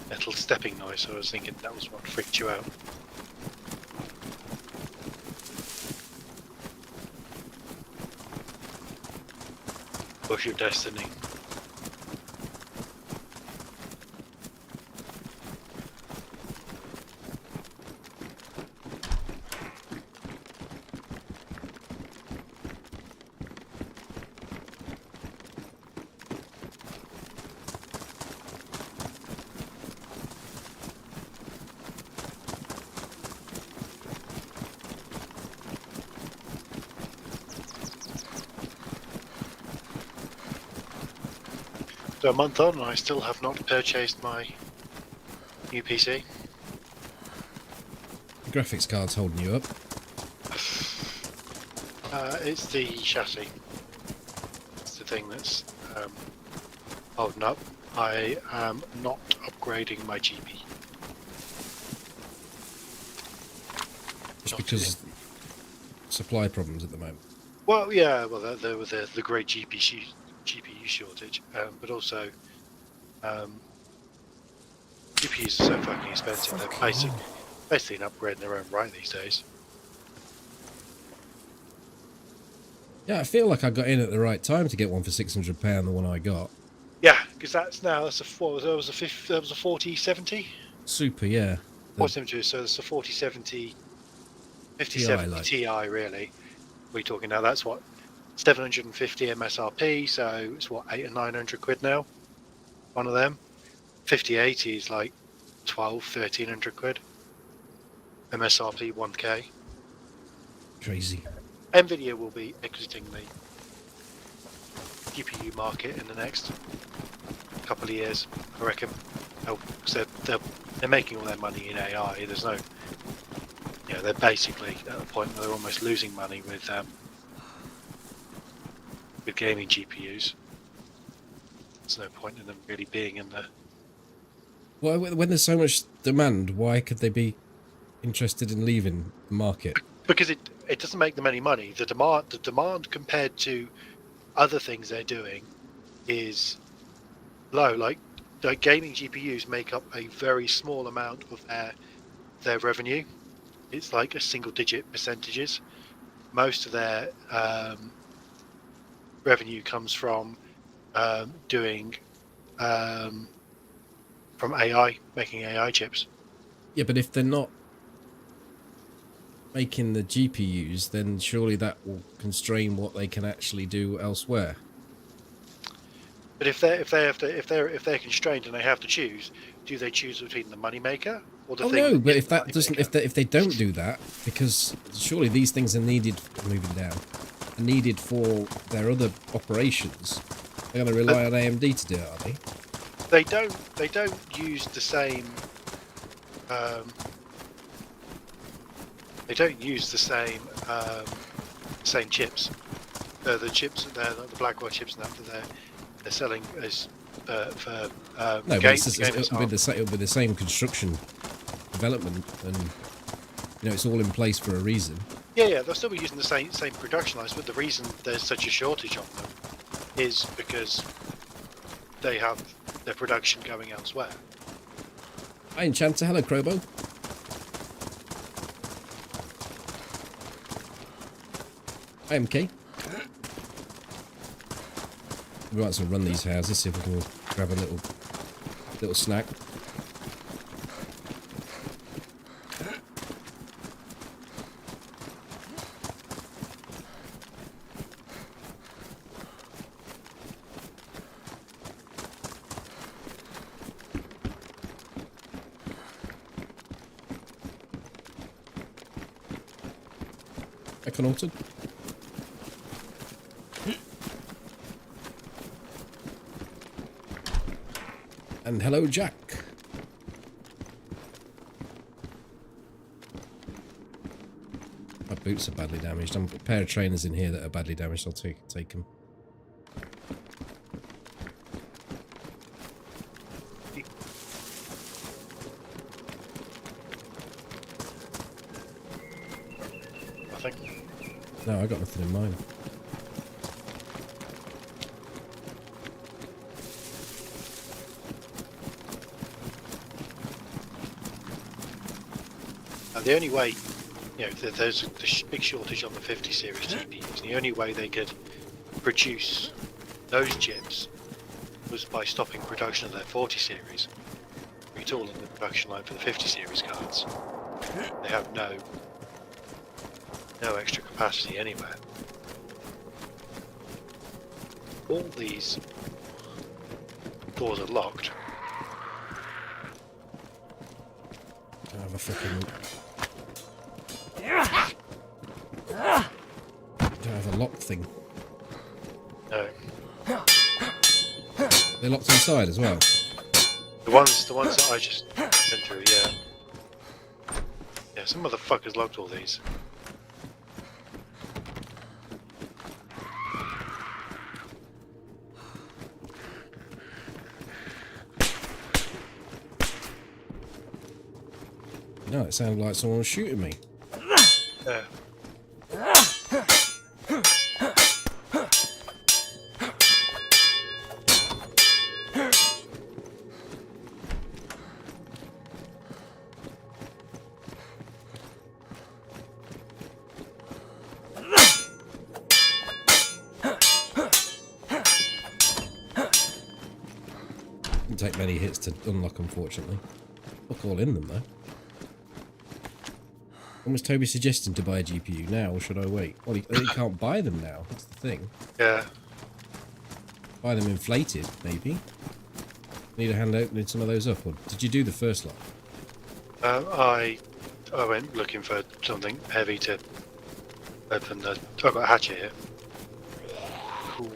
metal stepping noise, so I was thinking that was what freaked you out. Push your destiny. So a month on, and I still have not purchased my new PC. The graphics card's holding you up. It's the chassis. It's the thing that's holding up. I am not upgrading my GP. Just because supply problems at the moment. Well, yeah, well, there were the great GPU shortage, but also GPUs are so fucking expensive. They're basically an upgrade in their own right these days. Yeah, I feel like I got in at the right time to get one for £600, the one I got. because that's a what, that was a 4070. Super, yeah. What's them to? So it's a 4070, 5070 like. Ti really. We're talking now. That's what 750 MSRP. So it's what 800 or 900 quid now. One of them. 5080 is like 1300 quid. MSRP 1K. Crazy. Nvidia will be exiting the GPU market in the next couple of years, I reckon. They're making all their money in AI. There's no, they're basically at a point where they're almost losing money with gaming GPUs. There's no point in them really being in the. Well, when there's so much demand, why could they be interested in leaving the market? Because it doesn't make them any money. The demand compared to other things they're doing is low. Like gaming GPUs make up a very small amount of their revenue. It's like a single-digit percentages. Most of their revenue comes from from AI, making AI chips. Yeah, but if they're not making the GPUs, then surely that will constrain what they can actually do elsewhere. But if they're constrained and they have to choose, do they choose between the moneymaker or the thing? No, but if that doesn't, if they don't do that, because surely these things are needed. Moving down, are needed for their other operations. They're going to rely on AMD to do it, are they? They don't use the same. They don't use the same chips. The chips, the Blackwell chips that they're selling as for no, but it'll be the same construction development, and it's all in place for a reason. Yeah, they'll still be using the same production lines, but the reason there's such a shortage of them is because they have their production going elsewhere. Hi, Enchanter. Hello, Crobo. Hi, MK. We might as well run these houses, see if we can grab a little snack. Icon altered. And hello, Jack. My boots are badly damaged. I'm a pair of trainers in here that are badly damaged. I'll take them. Nothing. No, I got nothing in mine. The only way, there's a big shortage on the 50 series GPUs. The only way they could produce those chips was by stopping production of their 40 series, retooling the production line for the 50 series cards. They have no extra capacity anywhere. All these doors are locked. I have a freaking. Don't have a lock thing. No. They're locked inside as well. The ones that I just went through, yeah. Yeah, some motherfuckers locked all these. No, it sounded like someone was shooting me. Yeah. Didn't take many hits to unlock, unfortunately. Look all in them, though. When was Toby suggesting to buy a GPU now, or should I wait? Well, he can't buy them now. That's the thing. Yeah. Buy them inflated, maybe. Need a hand opening some of those up, or did you do the first lot? I went looking for something heavy to open the. I've got a hatchet here. Cool.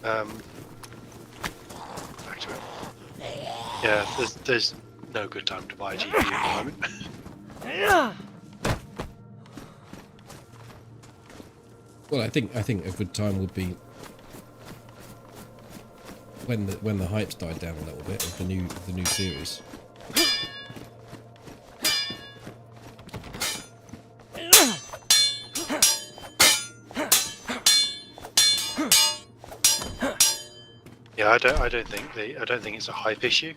Back to it. Yeah, there's no good time to buy a GPU at the moment. Well, I think a good time would be when the hype's died down a little bit of the new series. Yeah, I don't think it's a hype issue.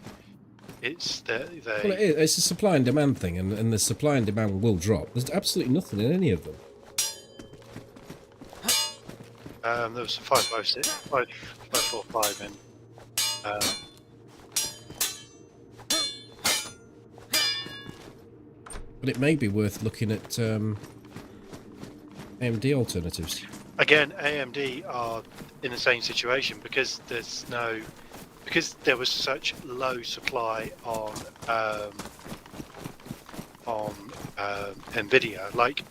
It's that they. Well, it's a supply and demand thing, and the supply and demand will drop. There's absolutely nothing in any of them. There was 556, 545 in. But it may be worth looking at AMD alternatives. Again, AMD are in the same situation because there was such low supply on Nvidia. Like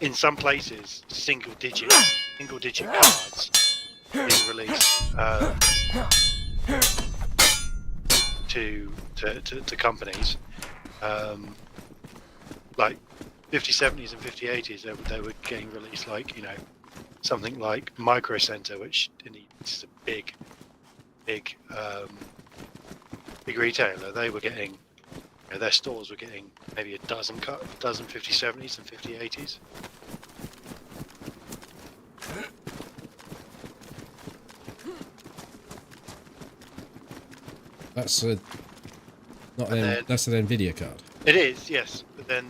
in some places, single digit cards being released to companies. Like 5070s and 5080s, they were getting released, like, you know, something like Micro Center, which is a big retailer. They were getting, you know, their stores were getting maybe a dozen 5070s and 5080s. That's that's an Nvidia card. It is, yes. But then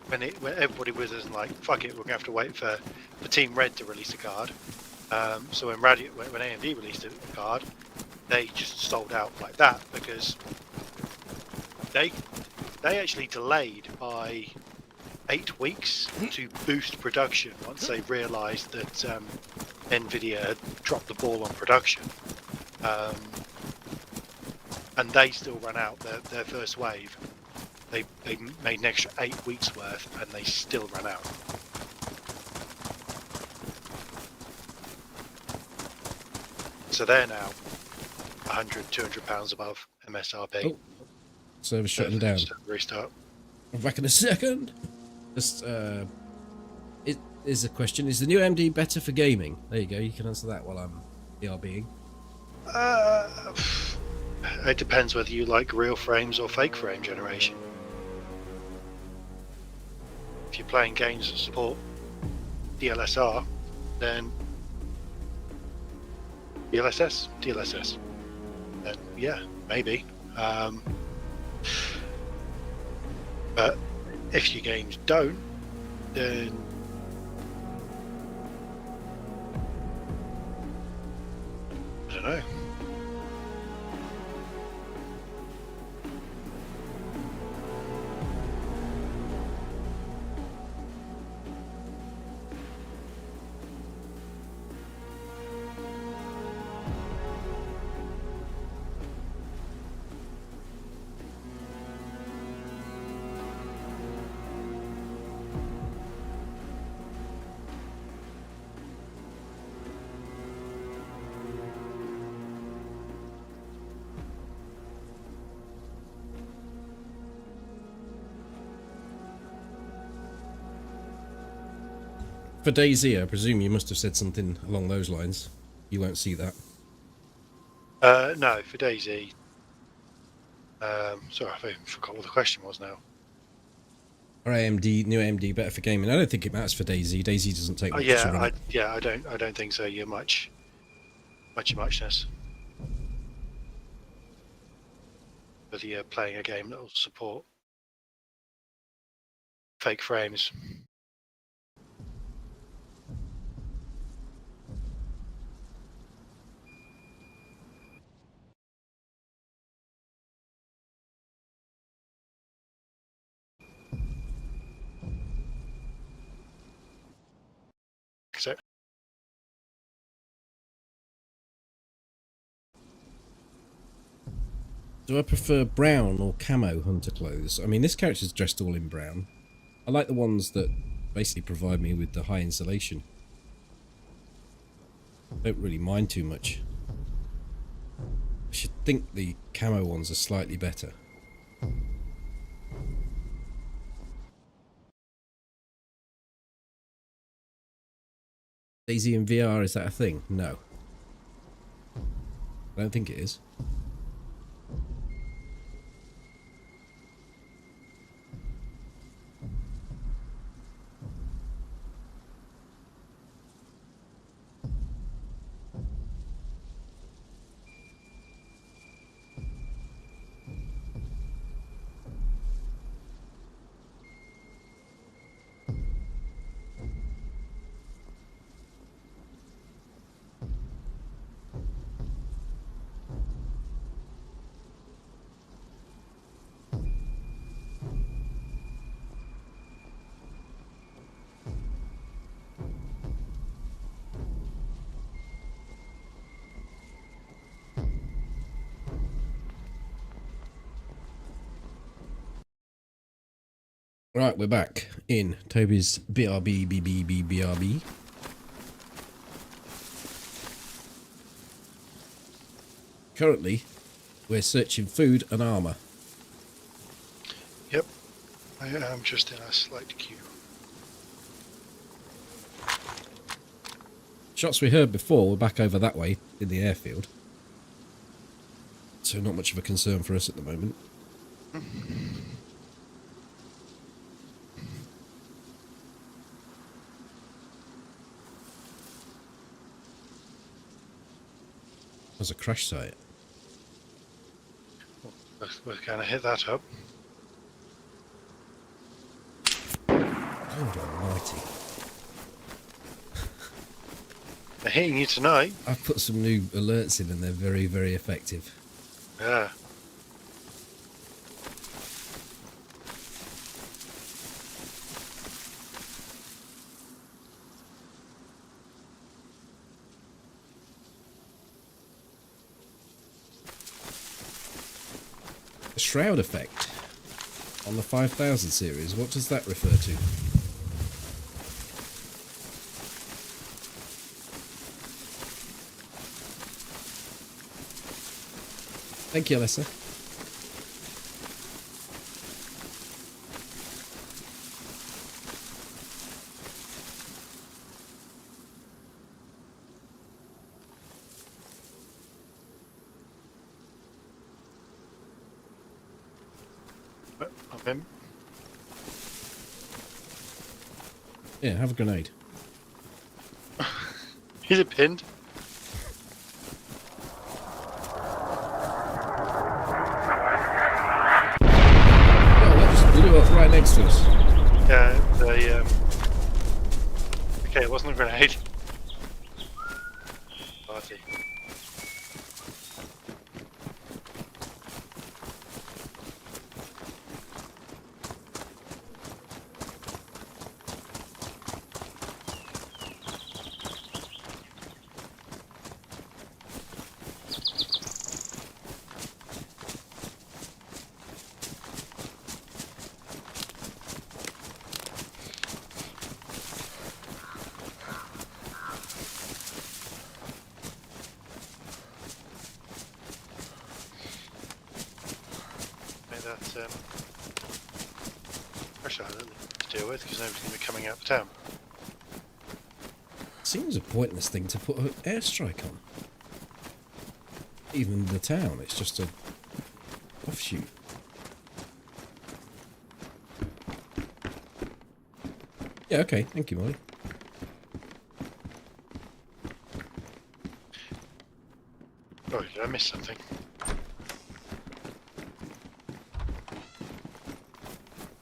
when everybody was like, fuck it, we're gonna have to wait for Team Red to release a card. So when AMD released a card, they just sold out like that because they actually delayed by 8 weeks to boost production once they realised that Nvidia had dropped the ball on production. And they still ran out their first wave. They made an extra 8 weeks worth, and they still ran out. So they're now 100, 200 pounds above MSRP. Oh, server's shutting down. Restart. I'm back in a second. Just it is a question: is the new MD better for gaming? There you go. You can answer that while I'm BRBing. It depends whether you like real frames or fake frame generation. If you're playing games that support DLSR, then DLSS. Then yeah, maybe. But if your games don't, then I don't know. For DayZ, I presume you must have said something along those lines. You won't see that. No, for DayZ. Sorry, I forgot what the question was now. Or new AMD better for gaming? I don't think it matters for DayZ. DayZ doesn't take much to run. I don't think so. You're muchness. Whether you're playing a game that will support fake frames. Do I prefer brown or camo hunter clothes? I mean, this character's dressed all in brown. I like the ones that basically provide me with the high insulation. I don't really mind too much. I should think the camo ones are slightly better. DayZ in VR, is that a thing? No. I don't think it is. Right, we're back in Toby's BRB. Currently, we're searching food and armour. Yep. I am just in a slight queue. Shots we heard before were back over that way in the airfield. So not much of a concern for us at the moment. There's a crash site. We're going to hit that up. God almighty. They're hitting you tonight. I've put some new alerts in and they're very, very effective. Yeah. The shroud effect on the 5000 series, what does that refer to? Thank you, Alyssa. I'm in. Yeah, have a grenade. Is it pinned? Oh, that just blew up right next to us. Yeah, okay, it wasn't a grenade. Party. That pressure island to deal with because nobody's going to be coming out of town. Seems a pointless thing to put an airstrike on. Even the town, it's just a offshoot. Yeah, okay, thank you, Molly. Sorry, did I miss something?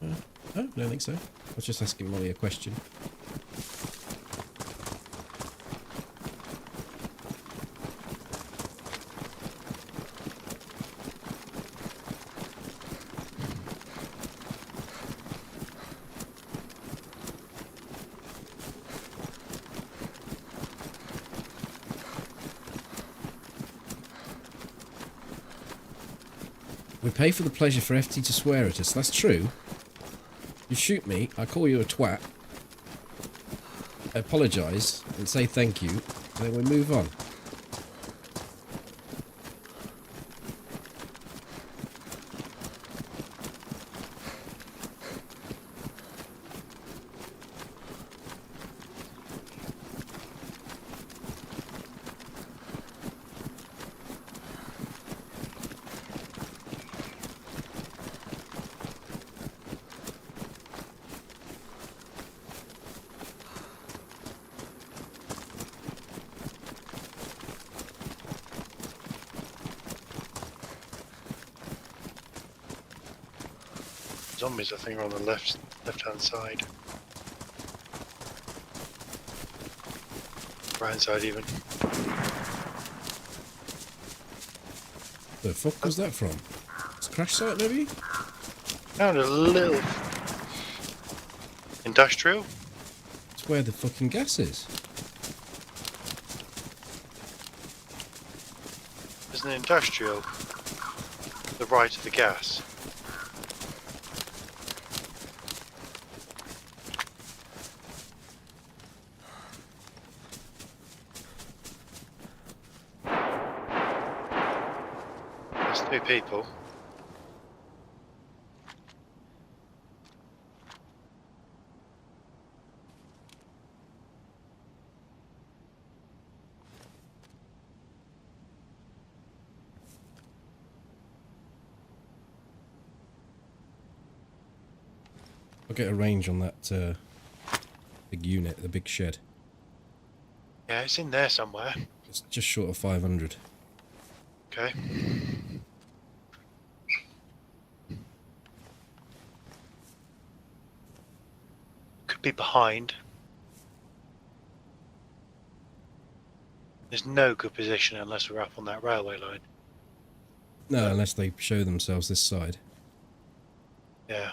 Oh, I don't think so. I was just asking Molly a question. We pay for the pleasure for FT to swear at us. That's true. You shoot me, I call you a twat. I apologise and say thank you, and then we move on. Zombies, I think, are on the left-hand side. Right-hand side, even. The fuck was that from? It's a crash site, maybe? Found a little industrial. It's where the fucking gas is. There's an industrial to the right of the gas. There's 2 people. I'll get a range on that big unit, the big shed. Yeah, it's in there somewhere. It's just short of 500. Okay. Could be behind. There's no good position unless we're up on that railway line. No, unless they show themselves this side. Yeah.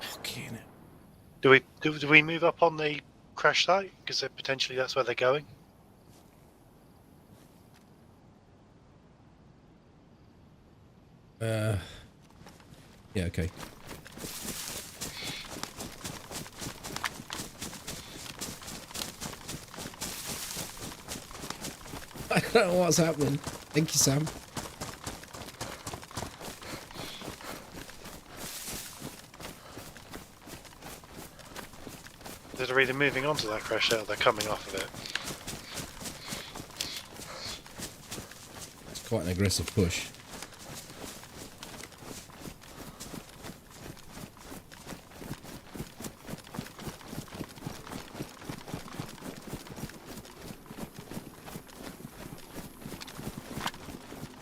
Fucking it. Do we move up on the crash site? Because potentially that's where they're going. Yeah, okay. I don't know what's happening. Thank you, Sam. They're either moving onto that crash site or they're coming off of it. It's quite an aggressive push.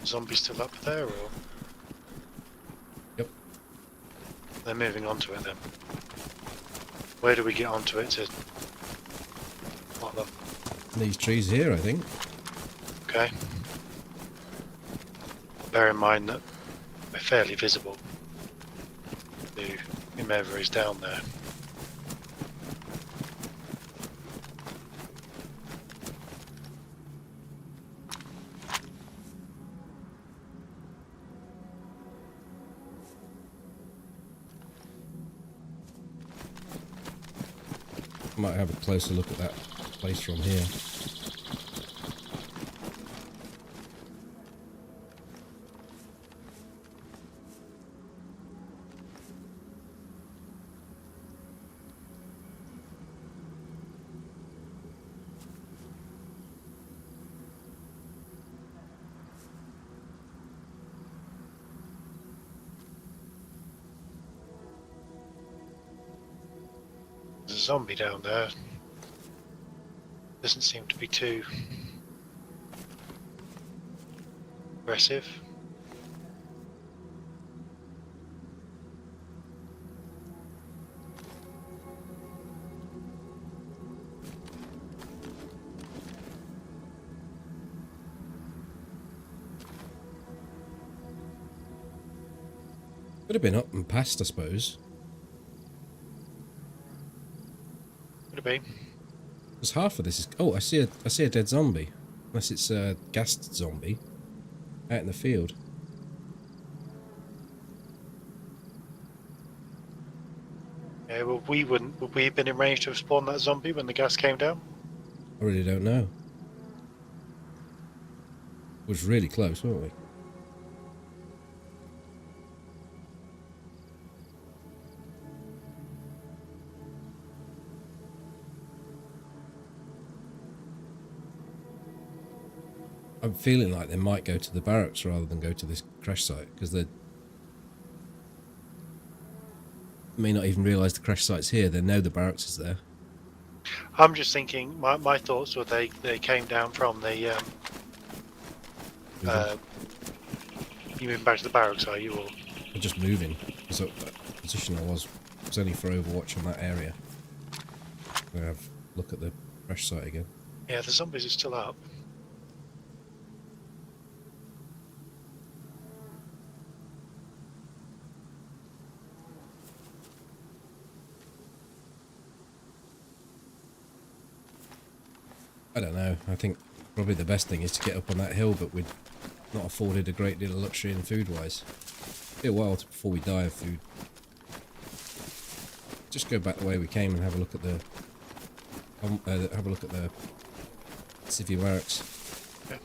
Zombies still up there, or Yep. they're moving onto it then? Where do we get onto it to plot them? These trees here, I think. Okay. Bear in mind that we're fairly visible to whomever is down there. Might have a closer look at that place from here. There's a zombie down there. Doesn't seem to be too aggressive. Could have been up and past, I suppose. Could have been. Because half of this is... Oh, I see a dead zombie. Unless it's a gassed zombie. Out in the field. Yeah, well, would we have been in range to have spawned that zombie when the gas came down? I really don't know. It was really close, weren't we? I'm feeling like they might go to the barracks rather than go to this crash site, because they may not even realise the crash site's here. They know the barracks is there. I'm just thinking, my thoughts were they came down from the... you moving back to the barracks, are you? Or? I'm just moving, because that position I was only for Overwatch on that area. I'm going to have a look at the crash site again. Yeah, the zombies are still up. I don't know. I think probably the best thing is to get up on that hill, but we'd not afforded a great deal of luxury in food-wise. It'll be a while before we die of food. Just go back the way we came and have a look at the civvy barracks. Yeah.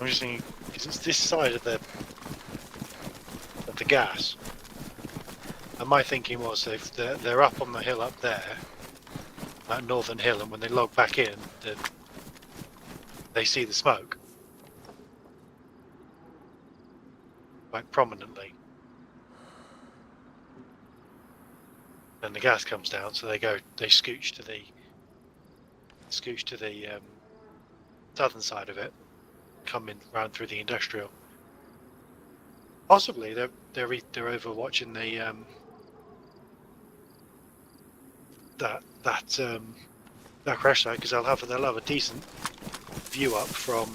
I'm just thinking, because it's this side of the gas, and my thinking was if they're up on the hill up there, that northern hill, and when they log back in, they see the smoke quite prominently. Then the gas comes down, so they scooch to the southern side of it, come in round through the industrial. Possibly they're overwatching the that crash site, because they'll have a decent view up from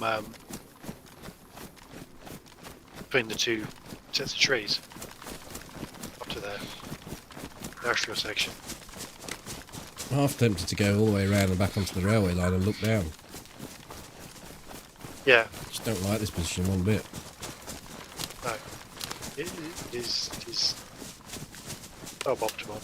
between the two sets of trees up to the industrial section. I'm half tempted to go all the way around and back onto the railway line and look down. Yeah. Just don't like this position one bit. No. It is suboptimal.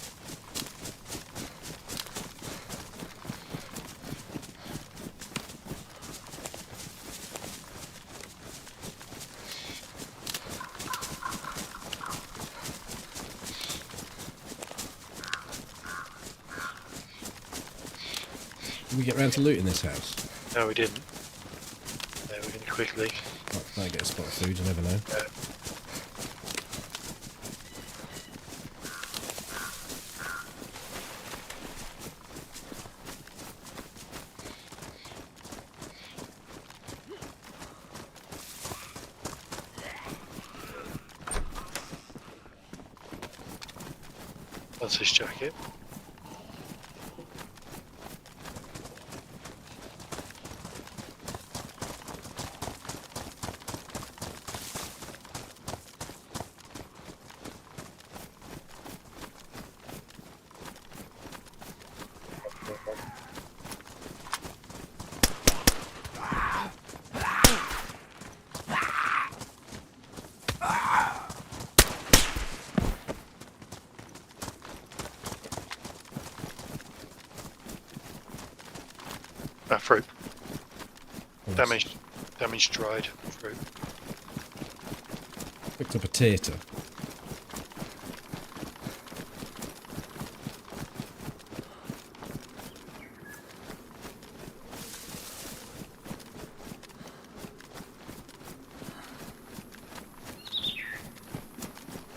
Did we get round to looting this house? No, we didn't. No, we're going to quickly. Might get a spot of food, you never know. That's his jacket. Fruit. Nice. Damaged dried fruit. Picked up a tater.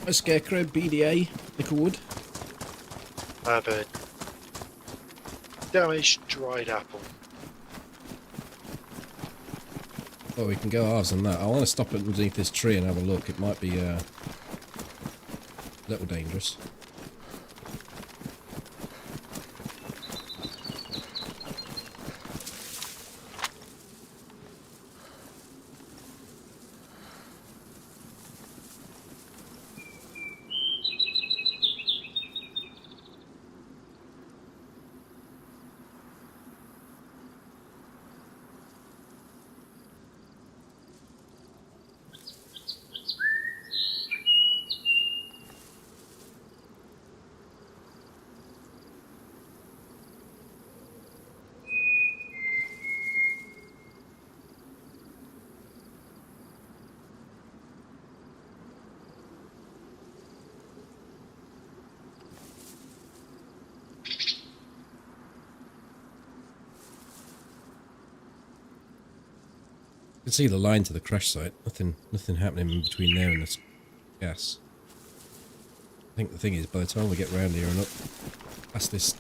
A scarecrow, BDA, nickel wood. I have a damaged dried apple. Well, we can go ours on that. I want to stop underneath this tree and have a look. It might be a little dangerous. You can see the line to the crash site. Nothing happening in between there and the gas. I think the thing is, by the time we get round here and up past this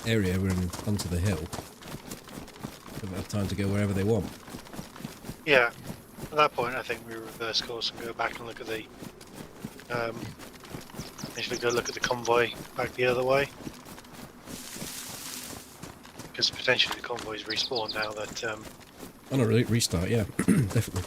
area, we're onto the hill. We'll have time to go wherever they want. Yeah, at that point I think we reverse course and go back and look at the actually go look at the convoy back the other way, because potentially the convoys respawn now that On a restart, yeah, definitely.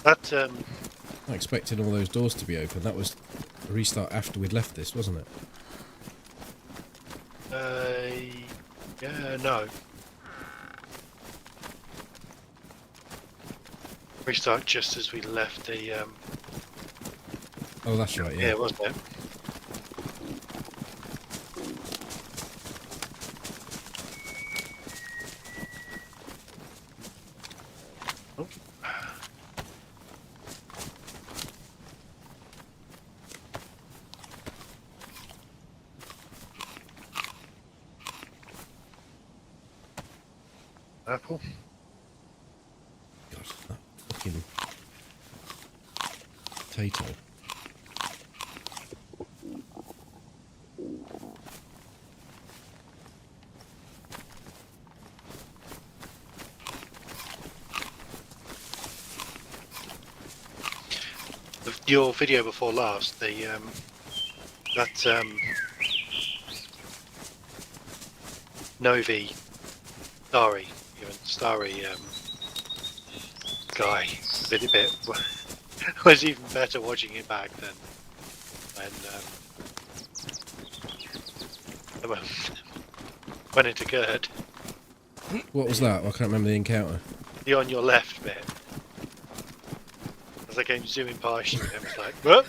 that I expected all those doors to be open. That was a restart after we'd left this, wasn't it? yeah, no. Restart just as we left the Oh, that's right, yeah. yeah, wasn't it? Oh. Apple. God, that fucking potato. Your video before last, the that Novi Starry guy, a bit was even better watching it back than when it occurred. What was that? I can't remember the encounter. The on your left bit. As I came zooming past you, and it was like, what?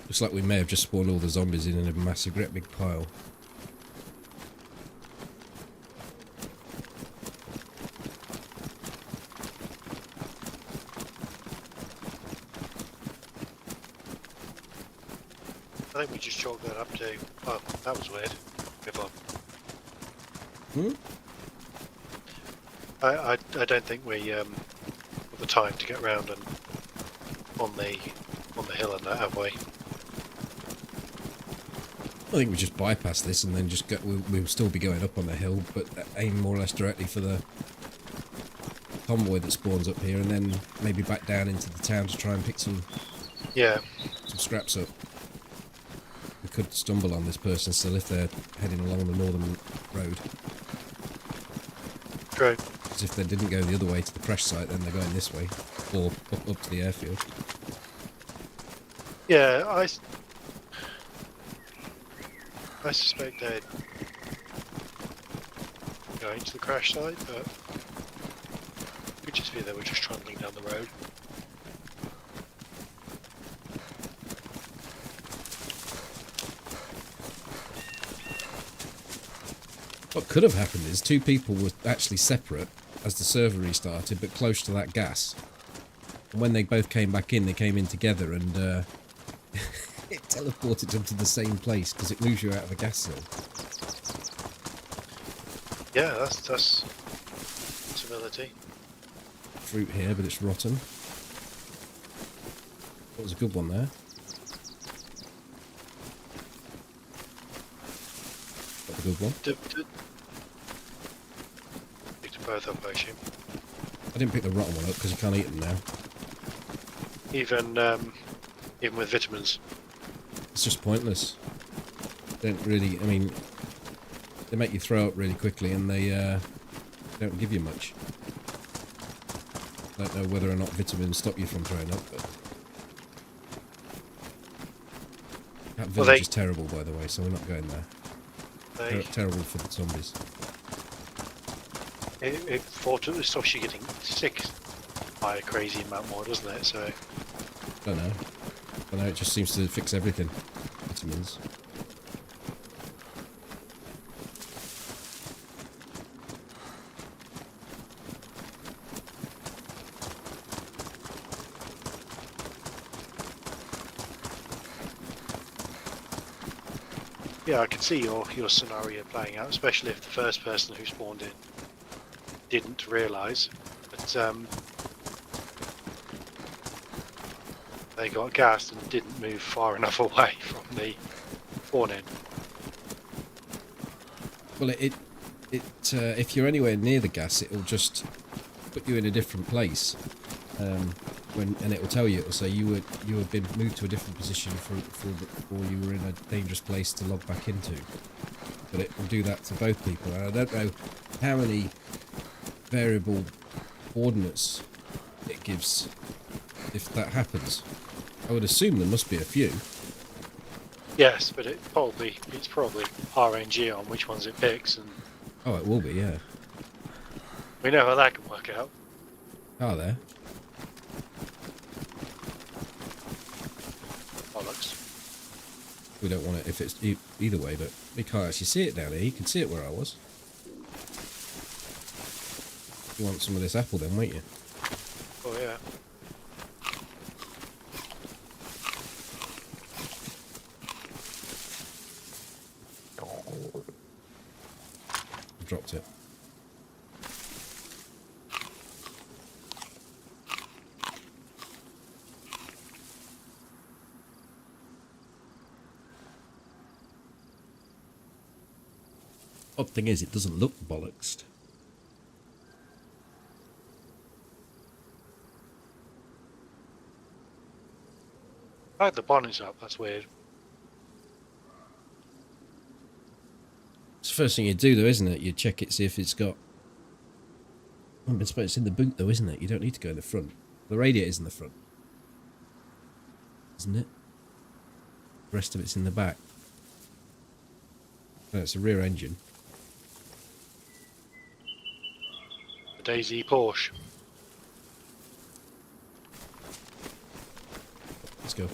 Looks like we may have just spawned all the zombies in a massive, great big pile. I think we just chalked that up to, oh, that was weird. Move on. I don't think we have the time to get round and on the hill and that, have we? I think we just bypass this and then just go. We'll still be going up on the hill, but aim more or less directly for the convoy that spawns up here, and then maybe back down into the town to try and pick some scraps up. We could stumble on this person still if they're heading along the northern road. True. Because if they didn't go the other way to the crash site, then they're going this way, or up to the airfield. Yeah, I suspect they're going to the crash site, but could just be they were just trundling down the road. What could have happened is 2 people were actually separate as the server restarted, but close to that gas. And when they both came back in, they came in together, and it teleported them to the same place because it moves you out of a gas zone. Yeah, that's a possibility. Fruit here, but it's rotten. That was a good one there. Got a good one. Picked them both up, I assume. I didn't pick the rotten one up because you can't eat them now. Even with vitamins. It's just pointless. They don't really, I mean, they make you throw up really quickly and they don't give you much. I don't know whether or not vitamins stop you from throwing up, but... That village is terrible, by the way, so we're not going there. They're terrible for the zombies. It stops you getting sick by a crazy amount more, doesn't it? So... Don't know, it just seems to fix everything. Vitamins. Yeah, I can see your scenario playing out, especially if the first person who spawned in didn't realise that they got gassed and didn't move far enough away from the spawn in. Well, if you're anywhere near the gas, it'll just put you in a different place. And it will tell you, it will say you have been moved to a different position or you were in a dangerous place to log back into. But it will do that to both people. And I don't know how many variable coordinates it gives if that happens. I would assume there must be a few. Yes, but it's probably RNG on which ones it picks, and Oh, it will be, yeah. we know how that can work out. Are there? Bollocks. We don't want it if it's either way, but we can't actually see it down here. You can see it where I was. You want some of this apple then, won't you? Oh yeah. I dropped it. Odd thing is, it doesn't look bollocksed. I had the bonnets up, that's weird. It's the first thing you do, though, isn't it? You check it, see if it's got... Oh, but it's in the boot, though, isn't it? You don't need to go in the front. The radiator's in the front. Isn't it? The rest of it's in the back. No, it's a rear engine. The DayZ Porsche. Let's go.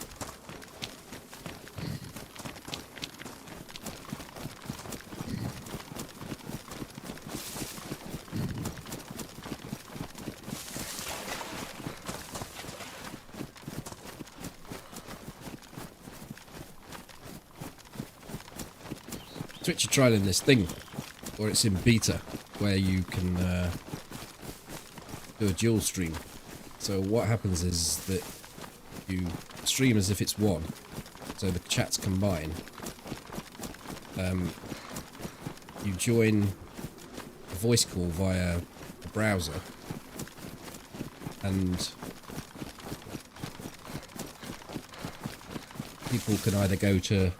Twitch are trialing this thing, or it's in beta, where you can do a dual stream. So what happens is that you stream as if it's one, so the chats combine. You join a voice call via a browser, and people can either go to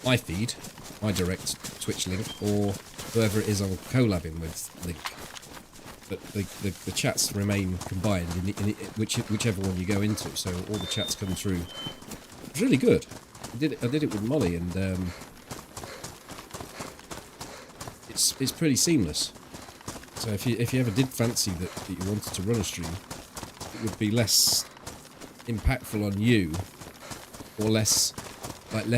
my feed, my direct Twitch link, or whoever it is I'm collabing with link. But the chats remain combined in whichever one you go into, so all the chats come through. It's really good. I did it with Molly, and it's pretty seamless. So if you ever did fancy that you wanted to run a stream, it would be less impactful on you, or less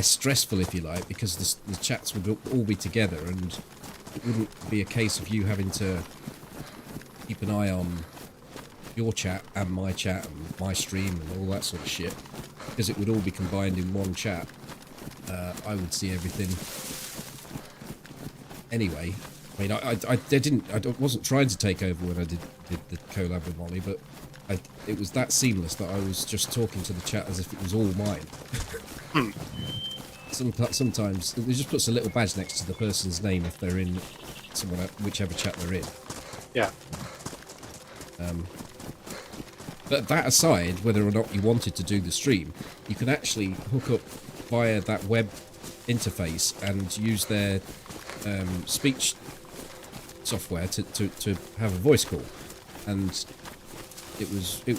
stressful, if you like, because the chats would all be together, and it wouldn't be a case of you having to keep an eye on your chat and my stream and all that sort of shit, because it would all be combined in one chat. I would see everything anyway. I mean, I wasn't trying to take over when I did the collab with Molly, but it was that seamless that I was just talking to the chat as if it was all mine. Sometimes it just puts a little badge next to the person's name if they're in whichever chat they're in. Yeah. But that aside, whether or not you wanted to do the stream, you can actually hook up via that web interface and use their speech software to have a voice call, and it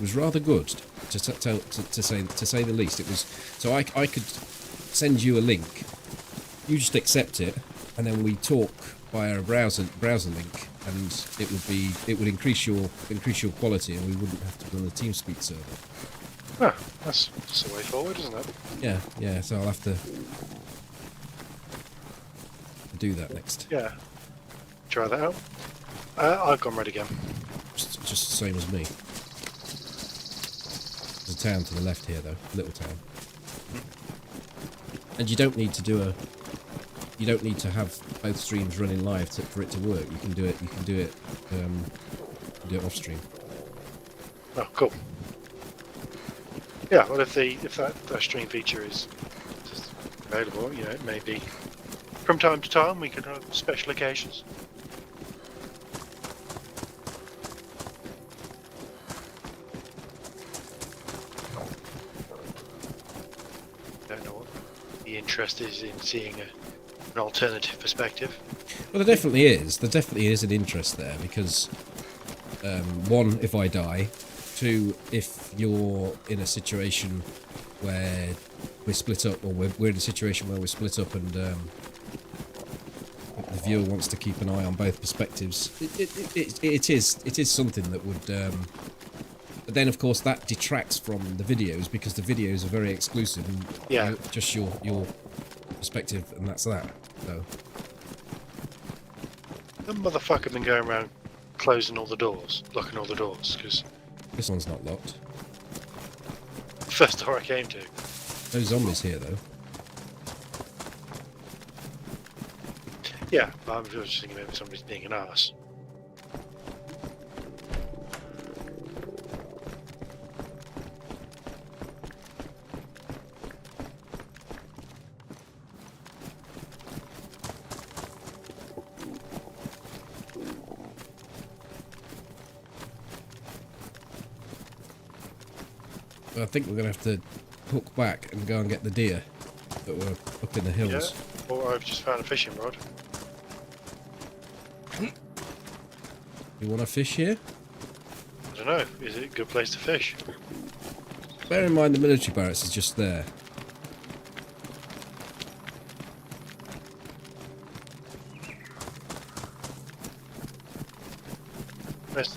was rather good to say the least. It was so I could send you a link, you just accept it, and then we talk via a browser link, and it would increase your quality, and we wouldn't have to run a TeamSpeak server. Oh, that's a way forward, isn't it? Yeah. So I'll have to do that next. Yeah. Try that out. I've gone red again. Just the same as me. There's a town to the left here, though, little town. And you don't need to you don't need to have both streams running live for it to work. You can do it. You can do it off stream. Oh, cool. Yeah. Well, if that stream feature is just available, you know, it may be from time to time we could have special occasions. Don't know what the interest is in seeing an alternative perspective. Well, there definitely is. There definitely is an interest there because, one, if I die, two, if you're in a situation where we're split up, or we're in a situation where we're split up, and the viewer wants to keep an eye on both perspectives, it is something that would. But then, of course, that detracts from the videos because the videos are very exclusive and just your perspective, and that's that. So. That motherfucker been going around closing all the doors, locking all the doors, because This one's not locked. first door I came to. No zombies here, though. Yeah, but I'm just thinking maybe somebody's being an arse. But I think we're going to have to hook back and go and get the deer that were up in the hills. Yeah, or I've just found a fishing rod. You want to fish here? I don't know, is it a good place to fish? Bear in mind the military barracks is just there.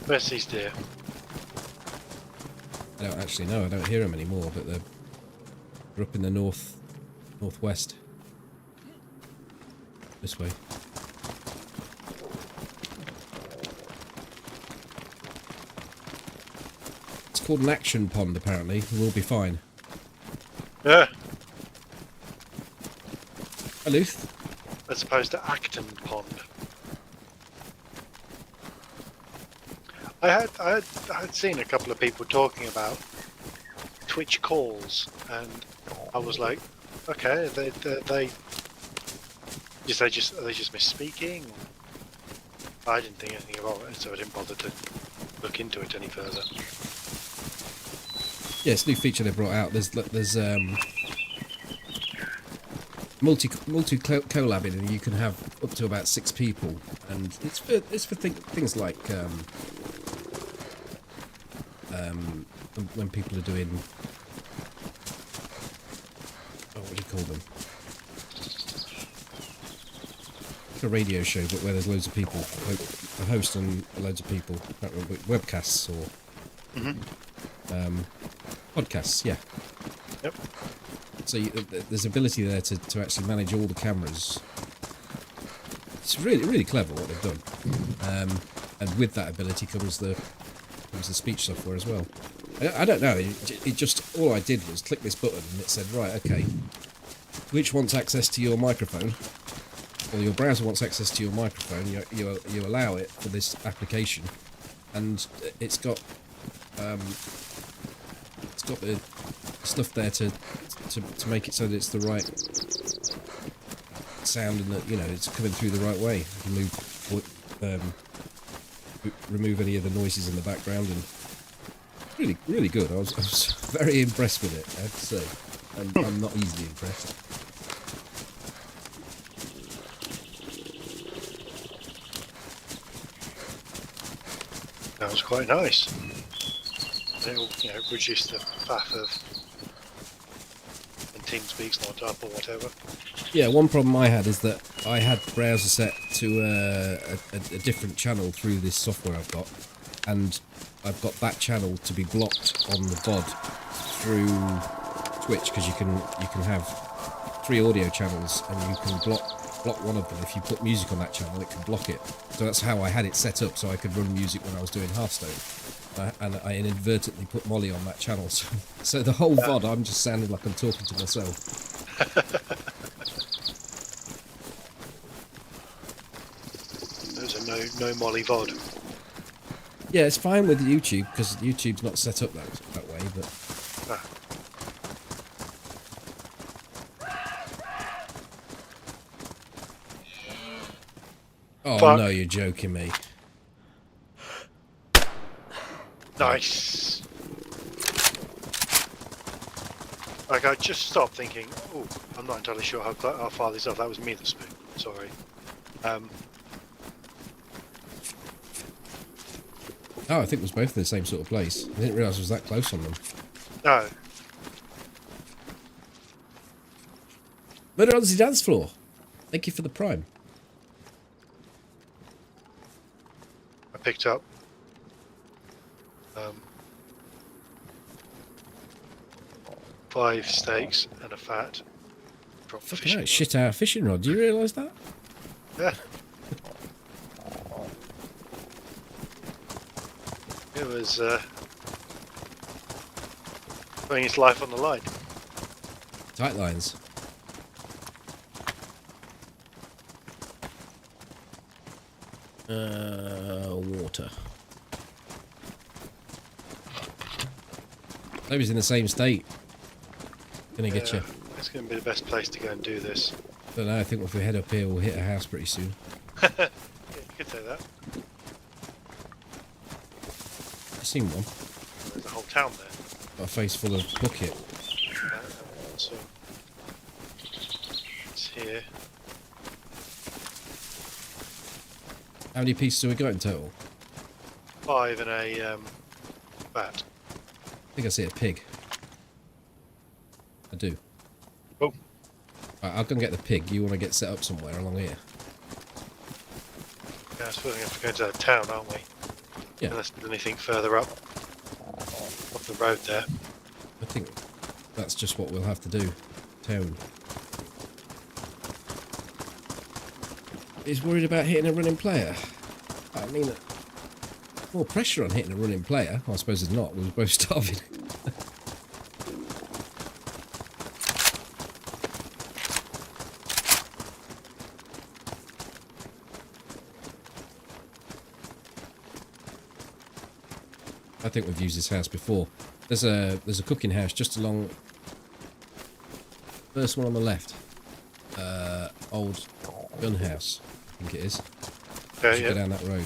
Where's these deer? I don't actually know. I don't hear them anymore, but they're up in the northwest. This way. It's called an action pond, apparently. We'll be fine. Yeah, Aluth? as opposed to Acton Pond. I had seen a couple of people talking about Twitch calls, and I was like, okay, are they just misspeaking? I didn't think anything about it, so I didn't bother to look into it any further. Yeah, it's a new feature they brought out. There's multi collabing, and you can have up to about 6 people, and it's for things like when people are doing, what do you call them? a radio show, but where there's loads of people, a host and loads of people, webcasts or podcasts, yeah. Yep. So there's ability there to actually manage all the cameras. It's really, really clever what they've done. And with that ability comes the speech software as well. I don't know, it just, all I did was click this button and it said, right, okay, which wants access to your microphone? Or your browser wants access to your microphone, you allow it for this application, and it's got the stuff there to make it so that it's the right sound and that, you know, it's coming through the right way. You can remove any of the noises in the background, and really, really good. I was very impressed with it, I have to say. I'm not easily impressed. That was quite nice. It'll, you know, reduce the faff of when TeamSpeak's not up or whatever. Yeah, one problem I had is that I had browser set to a different channel through this software I've got, and I've got that channel to be blocked on the VOD through Twitch, because you can have 3 audio channels and you can block one of them. If you put music on that channel, it can block it. So that's how I had it set up, so I could run music when I was doing Hearthstone. And I inadvertently put Molly on that channel, so the whole VOD I'm just sounding like I'm talking to myself. There's a no Molly VOD. Yeah, it's fine with YouTube because YouTube's not set up that way, but. Oh Fuck. no, you're joking me. Nice. Like, I just stopped thinking, oh, I'm not entirely sure how far this is. That was me that spoke. Sorry. Oh, I think it was both in the same sort of place. I didn't realise it was that close on them. No. Murder on the dance floor. Thank you for the prime. I picked up 5 steaks and a fat. From Fucking hell, shit out fishing rod. Do you realise that? Yeah. It was putting his life on the line. Tight lines. Water. Nobody's in the same state. Gonna get you. It's going to be the best place to go and do this. Don't know, I think if we head up here, we'll hit a house pretty soon. Yeah, you could say that. I've seen one. There's a whole town there. Got a face full of bucket. So it's here. How many pieces have we got in total? 5 and a bat. I think I see a pig. I do. Oh. Right, I'll go and get the pig. You want to get set up somewhere along here? Yeah, I suppose we have to go to that town, aren't we? Yeah. Unless there's anything further up the road there. I think that's just what we'll have to do. Town. He's worried about hitting a running player. I mean, more pressure on hitting a running player. Well, I suppose it's not. We're both starving. I think we've used this house before. There's a cooking house just along. First one on the left. Old gun house, I think it is. Okay, Go down that road.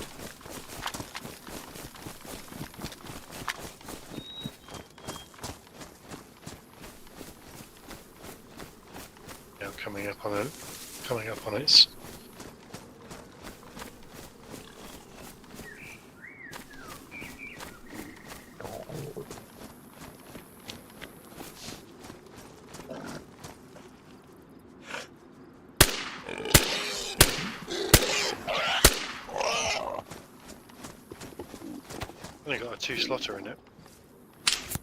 Yeah, coming up on it. Only got a 2 slotter in it.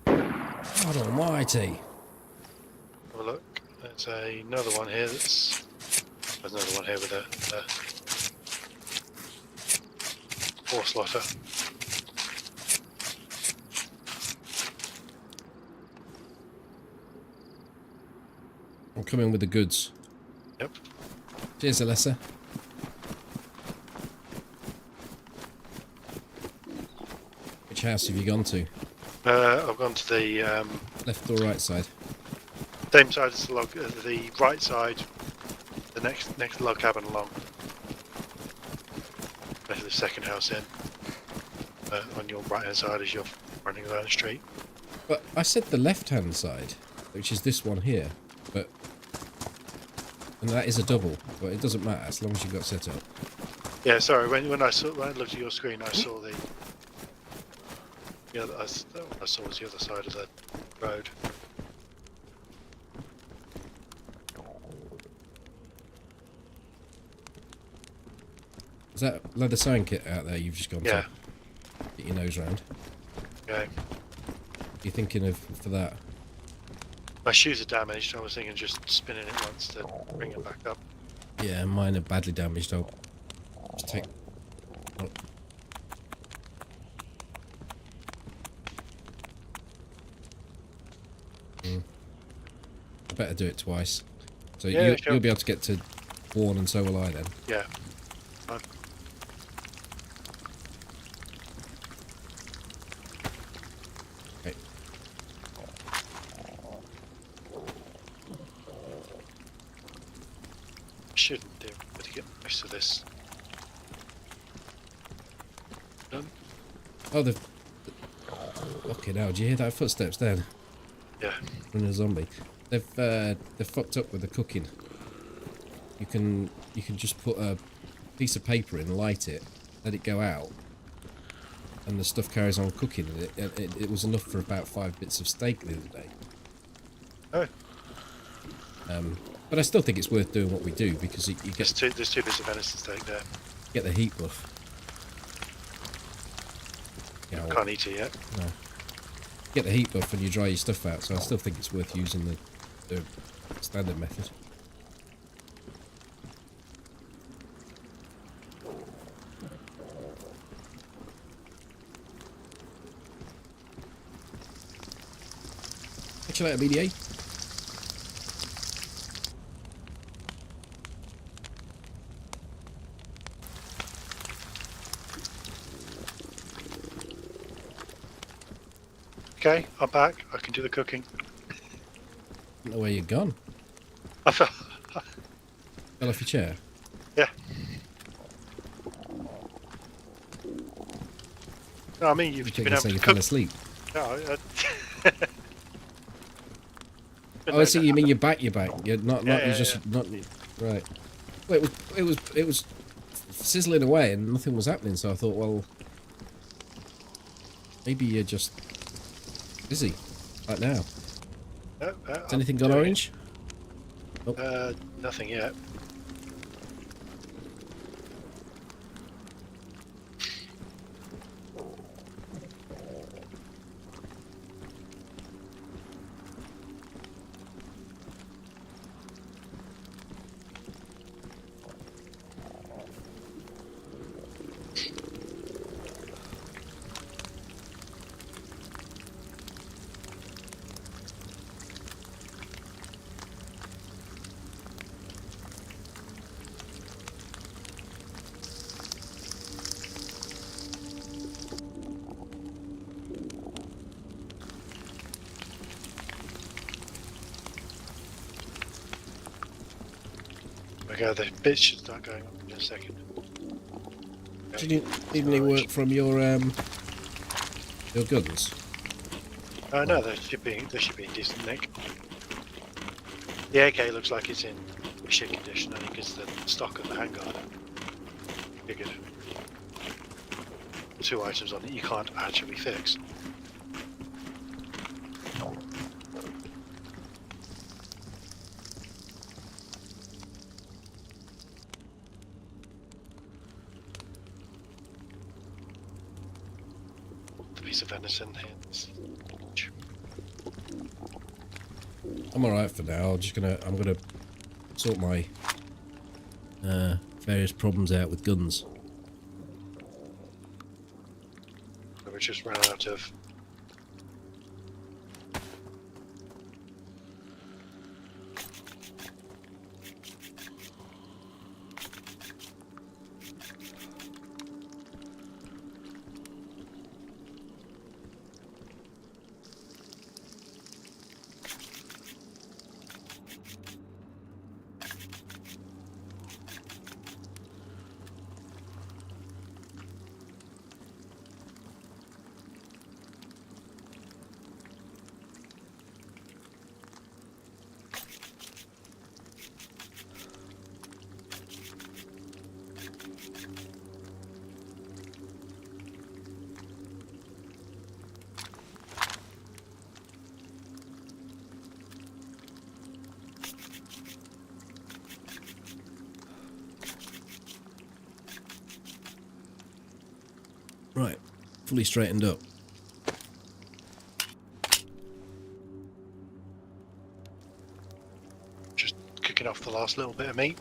God almighty. Have a look. There's another one here there's another one here with a 4 slotter. I'm coming with the goods. Yep. Cheers, Alessa. Which house have you gone to? I've gone to the Left or right side? same side as the log, the right side, the next log cabin along. That's the second house in. On your right hand side as you're running down the street. But I said the left-hand side, which is this one here. And that is a double, but it doesn't matter as long as you've got set up. Yeah, sorry. When I looked at your screen, I saw the other. I saw was the other side of the road. Is that leather sewing kit out there you've just gone Yeah. to? Get your nose round. Okay. You thinking of for that? My shoes are damaged. I was thinking just spinning it once to bring it back up. Yeah, mine are badly damaged. I'll just take... Oh. I better do it twice. So Yeah, sure. you'll be able to get to Bourne and so will I then. Yeah. Fine. Okay. Shouldn't do. But to get most of this done. Oh, the... Okay, now, do you hear that footsteps then? Yeah. From a zombie. They've fucked up with the cooking. You can just put a piece of paper in, light it, let it go out, and the stuff carries on cooking. And it was enough for about 5 bits of steak the other day. Oh. But I still think it's worth doing what we do because you get There's 2 bits of venison steak there. get the heat buff. Yeah, Can't eat it yet. no. Get the heat buff and you dry your stuff out. So I still think it's worth using the standard method. Catch you later, BDA. Okay, I'm back. I can do the cooking. Don't know where you've gone. I felt. Fell off your chair. Yeah. No, I mean you've You been able say to you cook. fell asleep. No, Oh, I see. You mean you're back? You're back. You're not. Yeah, Not. You're just not. Right. Well, it was sizzling away and nothing was happening. So I thought, well, maybe you're just busy, like now. Has anything gone orange? Oh. Nothing yet. Okay, the bits should start going up in a second. Do you need any work from your guns? No, they should be in decent nick. The AK looks like it's in shit condition only because the stock of the handguard figured 2 items on it you can't actually fix. piece of venison. I'm alright for now. I'm gonna sort my various problems out with guns. We just ran out of. Right, fully straightened up. Just cooking off the last little bit of meat.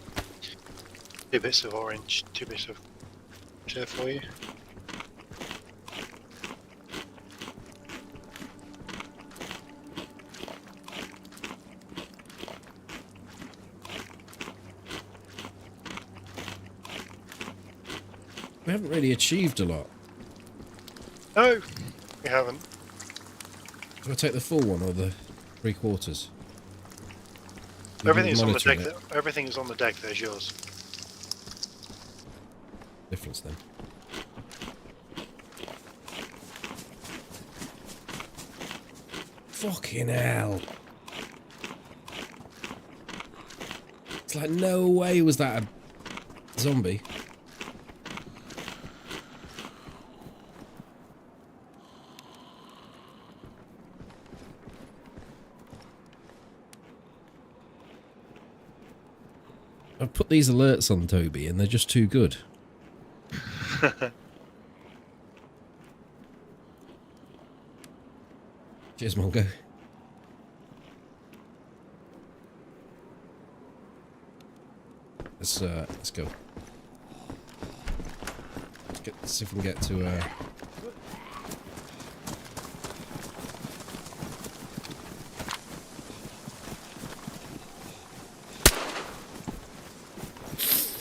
2 bits of orange, 2 bits of there for you. We haven't really achieved a lot. No, we haven't. Do I take the full one or the 3/4? Everything is on the deck. Everything is on the deck. There's yours. Difference then. Fucking hell. It's like, no way was that a zombie. I've put these alerts on Toby and they're just too good. Cheers, Mongo. Let's go. Let's see if we can get to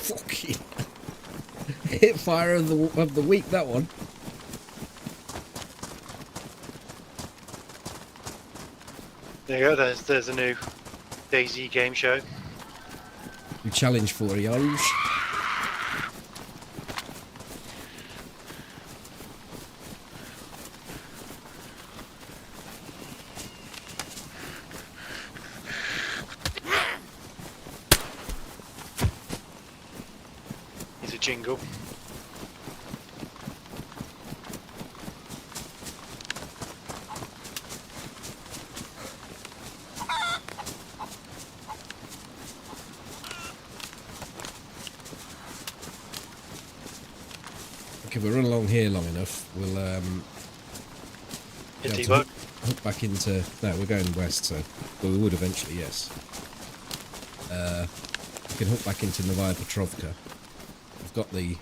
fucking hit fire of the week, that one. There you go. There's a new DayZ game show. You challenge for yours. Here's a jingle. Okay, we'll run along here long enough. We'll Hit be able to debug. hook back into. No, we're going west, so well, we would eventually, yes. We can hook back into Novaya Petrovka. I've got the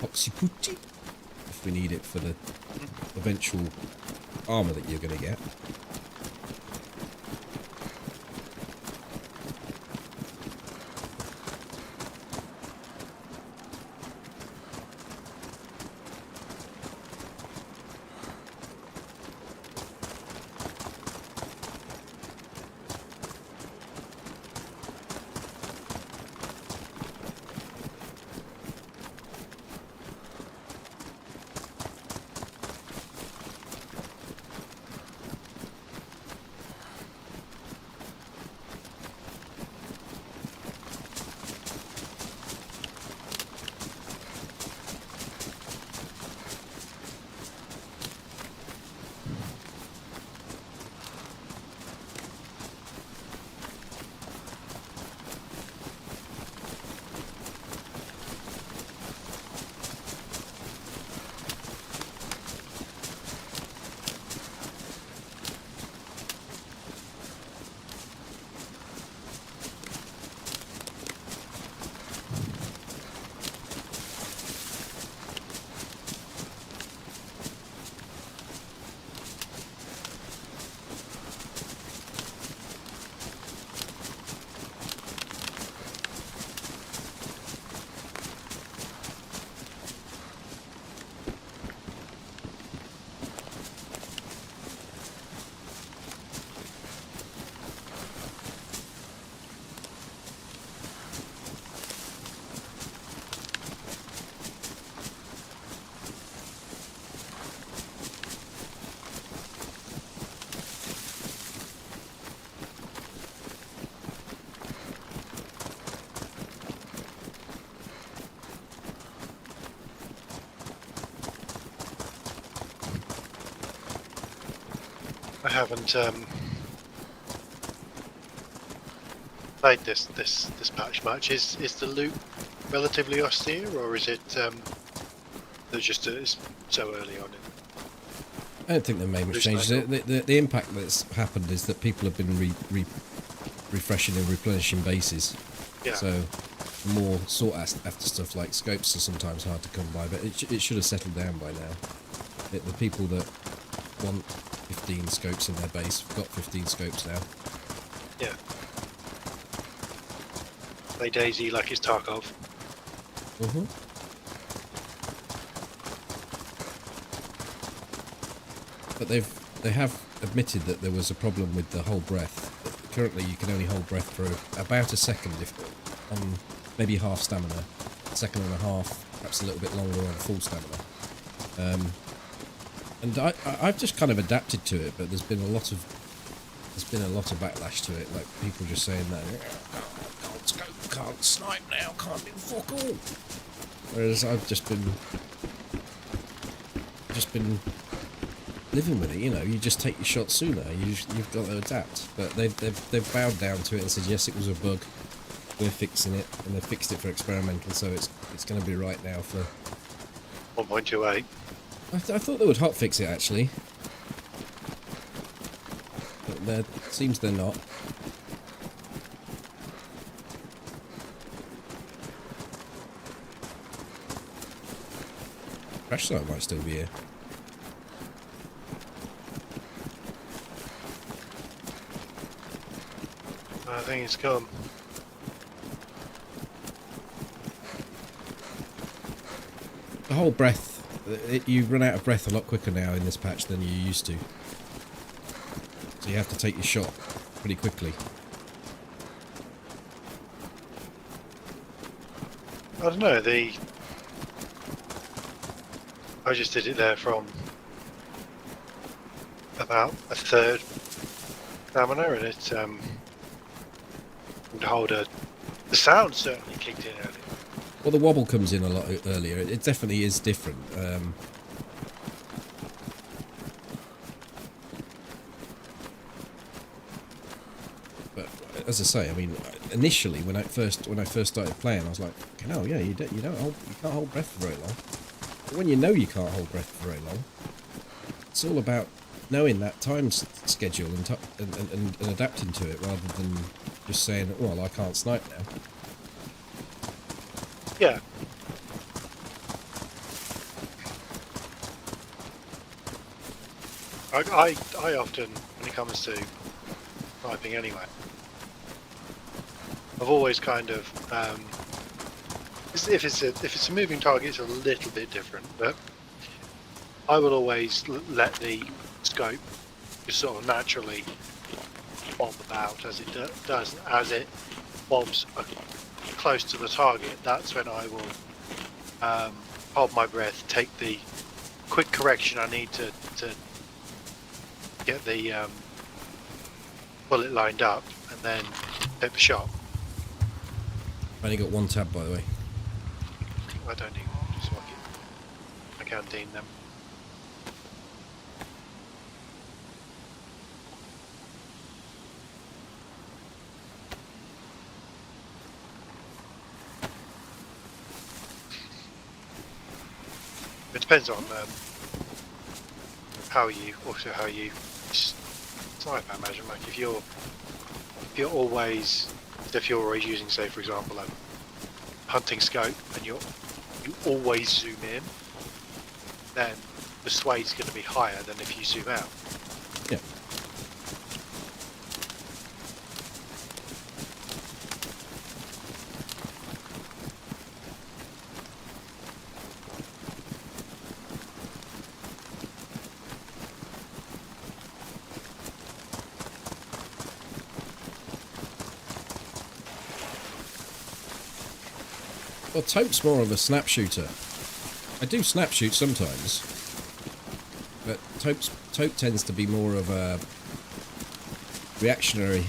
Oxyputi if we need it for the eventual armour that you're going to get. I haven't played this patch much. Is the loot relatively austere, or is it just it's so early on? I don't think they've made much changes. The impact that's happened is that people have been refreshing and replenishing bases. Yeah. So more sought after stuff like scopes are sometimes hard to come by, but it should have settled down by now. The people that want 15 scopes in their base have got 15 scopes now. Yeah. Play DayZ like it's Tarkov. Mm-hmm. But they have admitted that there was a problem with the whole breath. Currently, you can only hold breath for about a second if on maybe half stamina, a second and a half, perhaps a little bit longer on full stamina. And I've just kind of adapted to it, but there's been a lot of backlash to it. Like people just saying that can't scope, can't snipe now, can't do fuck all. Whereas I've just been living with it, you know. You just take your shot sooner. You've got to adapt. But they've bowed down to it and said yes, it was a bug. We're fixing it, and they fixed it for experimental, so it's going to be right now for 1.28. I thought they would hotfix it actually, but it seems they're not. Crash site might still be here. I think it's come. The whole breath, you run out of breath a lot quicker now in this patch than you used to. So you have to take your shot pretty quickly. I don't know, I just did it there from about a third stamina, and it would hold the sound certainly kicked in early. Well, the wobble comes in a lot earlier. It definitely is different. But as I say, I mean, initially when I first started playing, I was like, "Oh yeah, you can't hold breath for very long." But when you know you can't hold breath for very long, it's all about knowing that time schedule and adapting to it rather than just saying, "Well, I can't snipe now." Yeah. I often, when it comes to sniping anyway, I've always kind of, if it's a moving target, it's a little bit different, but I will always let the scope just sort of naturally bob about as it does, as it bobs close to the target. That's when I will hold my breath, take the quick correction I need to get the bullet lined up, and then take the shot. I've only got one tab, by the way. I don't need one, just so I can deem them. It depends on how you snipe, I imagine. Like if you're always using, say for example, a hunting scope, and you always zoom in, then the sway's going to be higher than if you zoom out. Yeah. Well, Tope's more of a snap shooter. I do snap shoot sometimes, but Tope tends to be more of a reactionary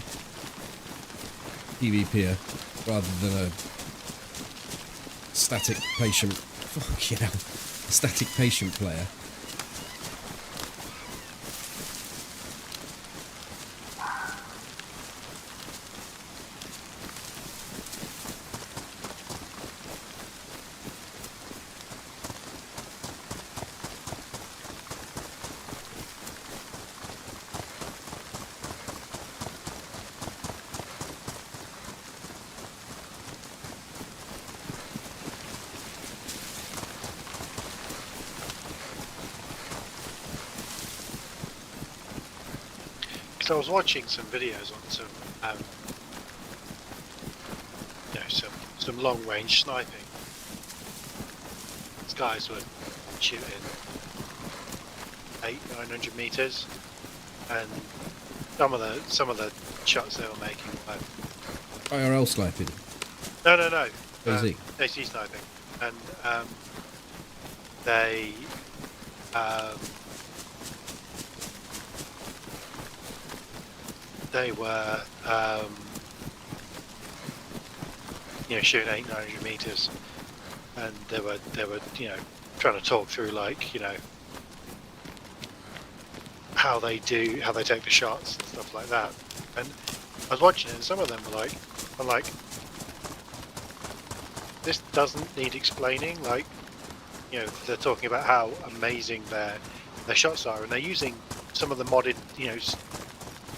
PvPer rather than a static patient. A static patient player. because I was watching some videos on some, some long range sniping. These guys were shooting 800-900 meters, and some of the shots they were making were IRL sniping. no, DayZ. DayZ sniping, and they were shooting 800-900 meters, and they were trying to talk through how they take the shots and stuff like that. And I was watching it, and some of them were I'm like, this doesn't need explaining. They're talking about how amazing their shots are, and they're using some of the modded,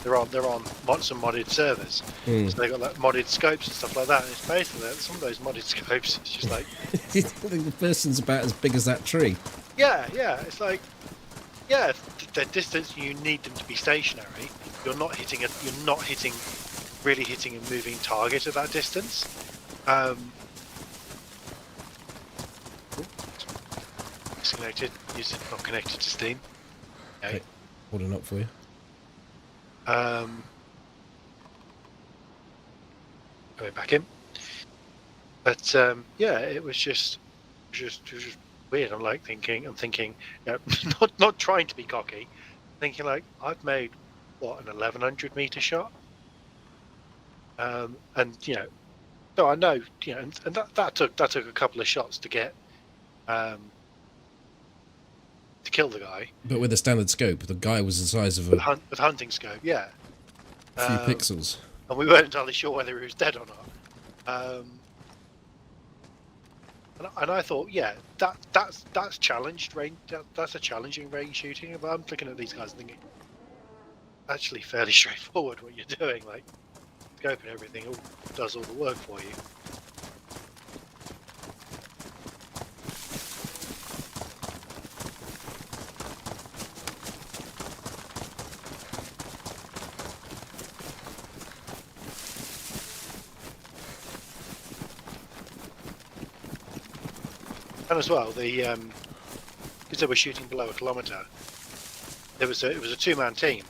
they're on some modded servers, so they got modded scopes and stuff like that. And it's basically some of those modded scopes. It's just like the person's about as big as that tree. Yeah. It's like, the distance you need them to be stationary. You're not really hitting a moving target at that distance. Disconnected. Is it not connected to Steam? Okay. Holding up for you. Going back in. But it was just weird. I'm thinking, not trying to be cocky, thinking I've made what, an 1100 meter shot, and so I know, and that took a couple of shots to get to kill the guy. But with a standard scope, the guy was the size of a with hunting scope, few pixels, and we weren't entirely sure whether he was dead or not. And I thought, that's challenged range. That's a challenging range shooting. But I'm looking at these guys and thinking, actually, fairly straightforward what you're doing. Scope and everything does all the work for you. And as well, because they were shooting below a kilometre, it was a two-man team,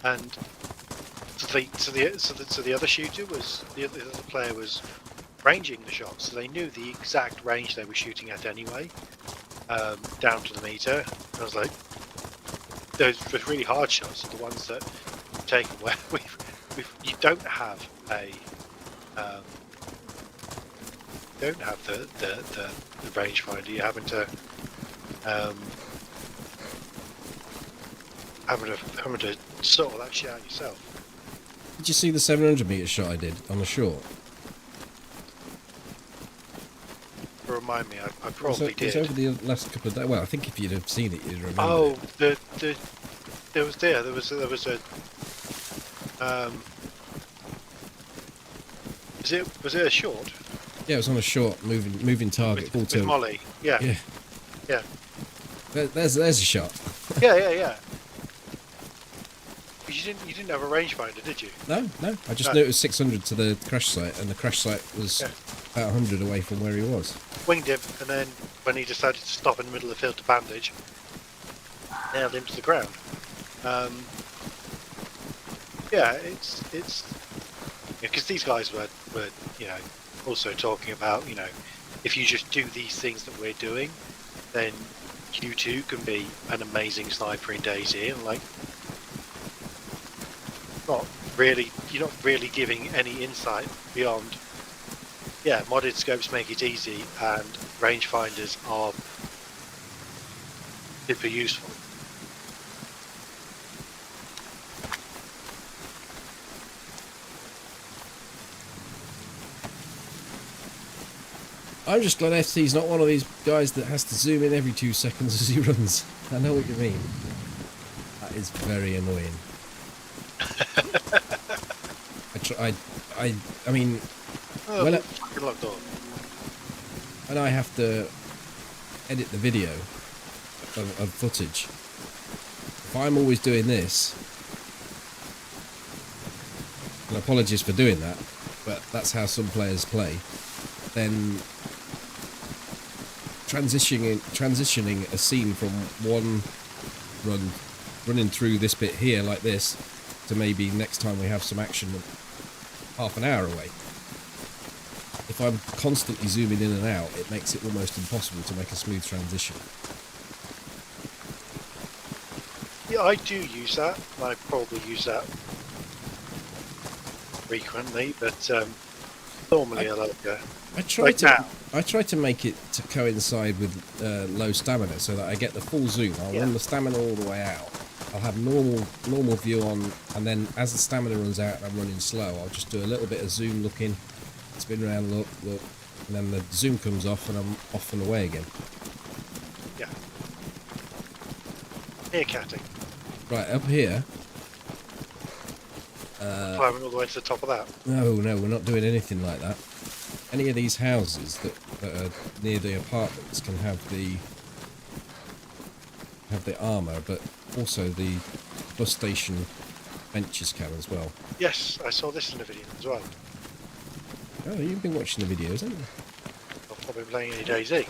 and so the other shooter was the other player was ranging the shots, so they knew the exact range they were shooting at anyway, down to the meter. I was like, those really hard shots are the ones that we've taken where you don't have a the rangefinder. You're having to sort all that shit out yourself. Did you see the 700 meter shot I did on the short? Remind me, I probably did. It was over the last couple of days. Well, I think if you'd have seen it, you'd remember. Oh, there was a was it a short? Yeah, it was on a short moving target. With Molly, yeah. There's a shot. Yeah. You didn't have a rangefinder, did you? No. I just knew it was 600 to the crash site, and the crash site was about 100 away from where he was. Winged him, and then when he decided to stop in the middle of the field to bandage, nailed him to the ground. It's because these guys were also talking about, if you just do these things that we're doing, then you too can be an amazing sniper in DayZ. And you're not really giving any insight beyond, modded scopes make it easy, and rangefinders are super useful. I'm just glad FT's not one of these guys that has to zoom in every 2 seconds as he runs. I know what you mean. That is very annoying. I mean, when I have to edit the video of footage, if I'm always doing this, and apologies for doing that, but that's how some players play, then transitioning a scene from one running through this bit here like this, to maybe next time we have some action half an hour away. If I'm constantly zooming in and out, it makes it almost impossible to make a smooth transition. Yeah, I do use that. I probably use that frequently, but normally I like I try to make it to coincide with low stamina, so that I get the full zoom. I'll run the stamina all the way out. I'll have normal view on, and then as the stamina runs out and I'm running slow, I'll just do a little bit of zoom looking, spin around, look, and then the zoom comes off and I'm off and away again. Yeah. Meerkatting. Right, up here. Climbing all the way to the top of that. No, we're not doing anything like that. Any of these houses that are near the apartments can have the armour, but also the bus station benches can as well. Yes, I saw this in the video as well. Oh, you've been watching the videos, haven't you? I've probably been playing any DayZ.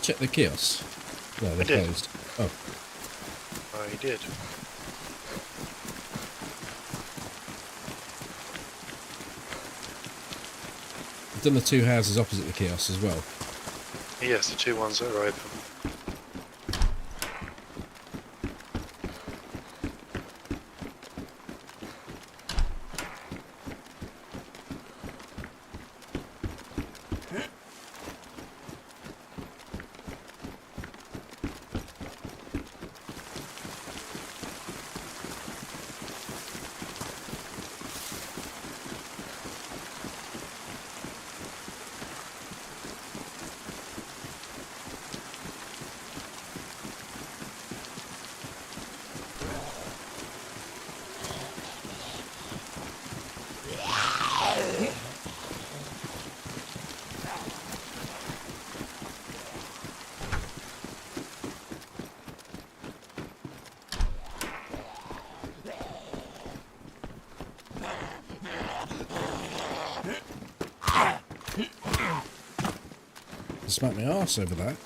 Check the kiosks. No, they're closed. Oh. Oh, you did. I've done the two houses opposite the kiosks as well. Yes, the two ones that are open. Smack my arse over that.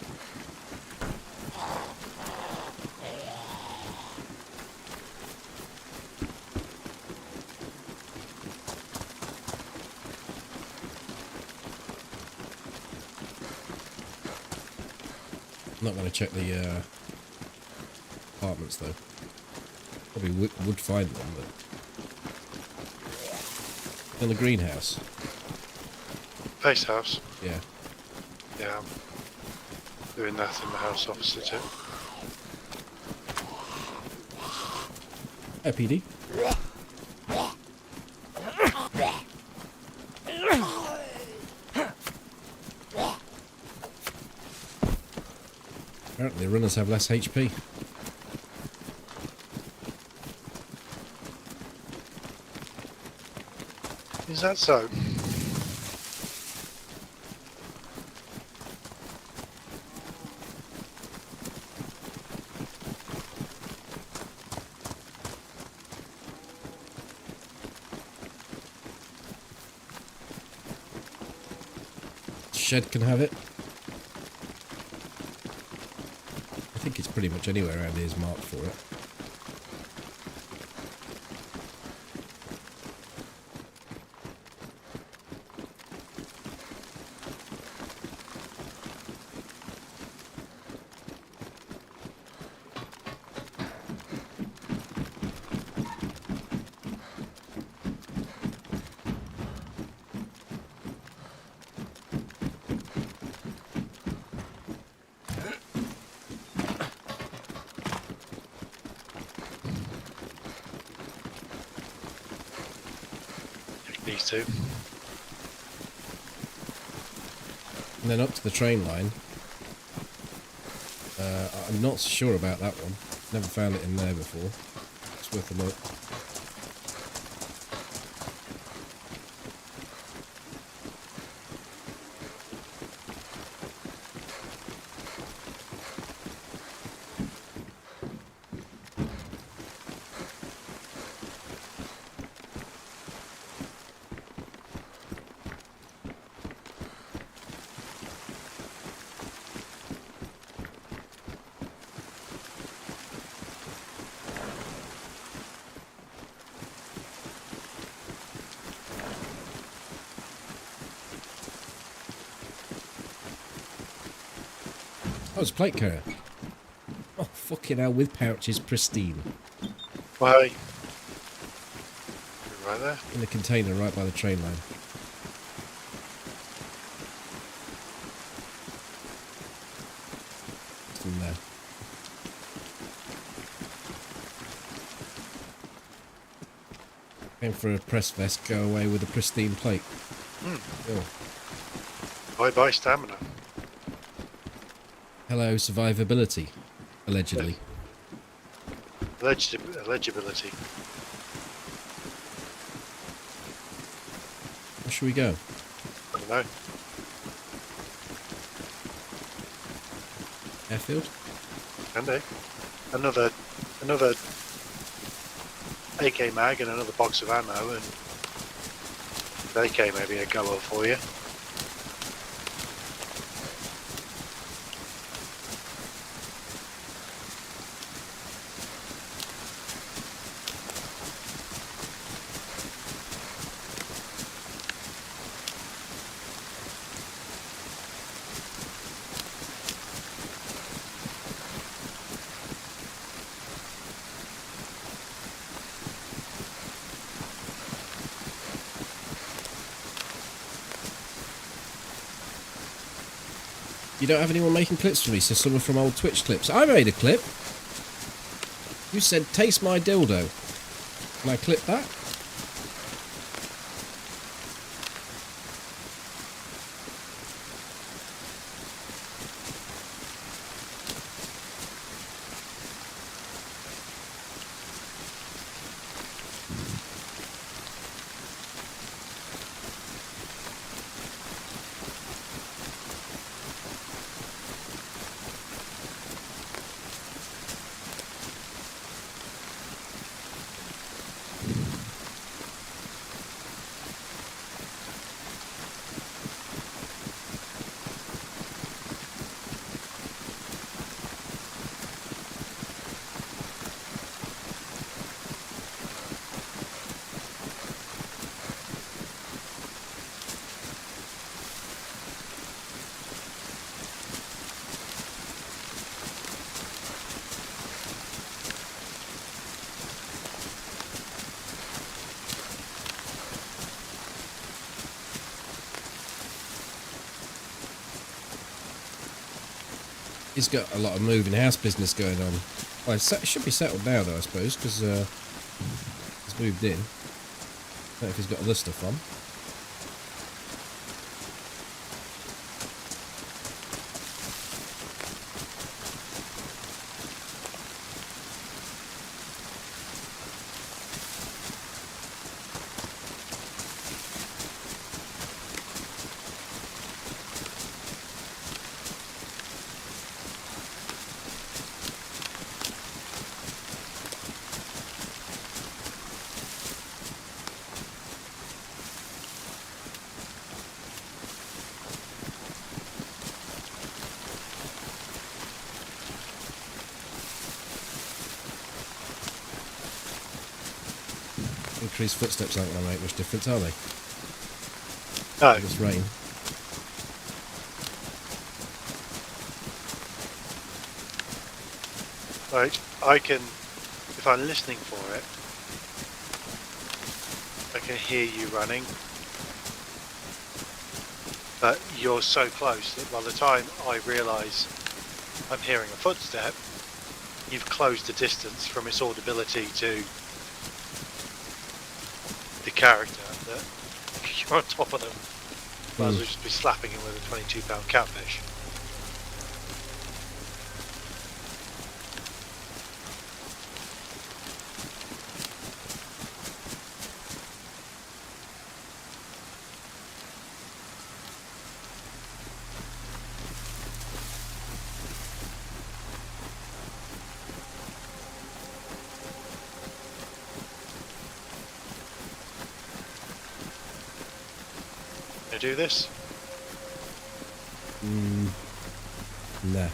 I'm not going to check the apartments though. Probably would find them, but in the greenhouse. Face house. Yeah. Yeah, I'm doing that in the house opposite it. Hi, PD. Apparently runners have less HP. Is that so? shed can have it. I think it's pretty much anywhere around here is marked for it. These two. And then up to the train line. I'm not sure about that one. Never found it in there before. It's worth a look. Oh, it's a plate carrier. Oh, fucking hell, with pouches, pristine. Why? Right there. In the container right by the train line. It's in there. Came for a press vest, go away with a pristine plate. Oh. Bye-bye stamina. Hello, survivability. Allegedly. Legibility. Where should we go? I don't know. Airfield? Can do. Another AK mag and another box of ammo, and AK may be a goer for you. You don't have anyone making clips for me, so someone from old Twitch clips. I made a clip. You said, taste my dildo. Can I clip that? He's got a lot of moving house business going on. Well, it should be settled now, though, I suppose, because he's moved in. I don't know if he's got other stuff on. Victory's footsteps aren't going to make much difference, are they? No. Just rain. Right, I can, if I'm listening for it, I can hear you running. But you're so close that by the time I realise I'm hearing a footstep, you've closed the distance from its audibility to the character that you're on top of them. Might as well just be slapping him with a 22-pound catfish. Can I do this? Nah.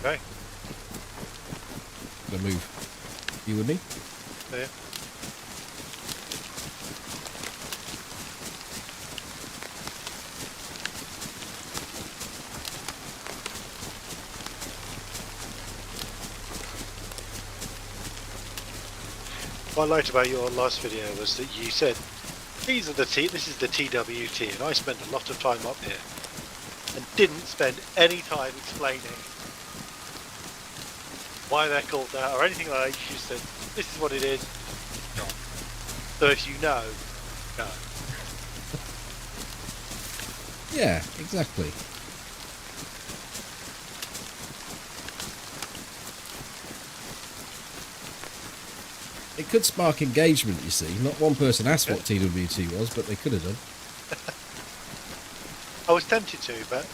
Okay. Gotta move. You with me? There. What I liked about your last video was that you said this is the TWT, and I spent a lot of time up here and didn't spend any time explaining why they're called that or anything like that. You just said this is what it is. So if you know. Yeah, exactly. It could spark engagement, you see. Not one person asked what TWT was, but they could have done. I was tempted to, but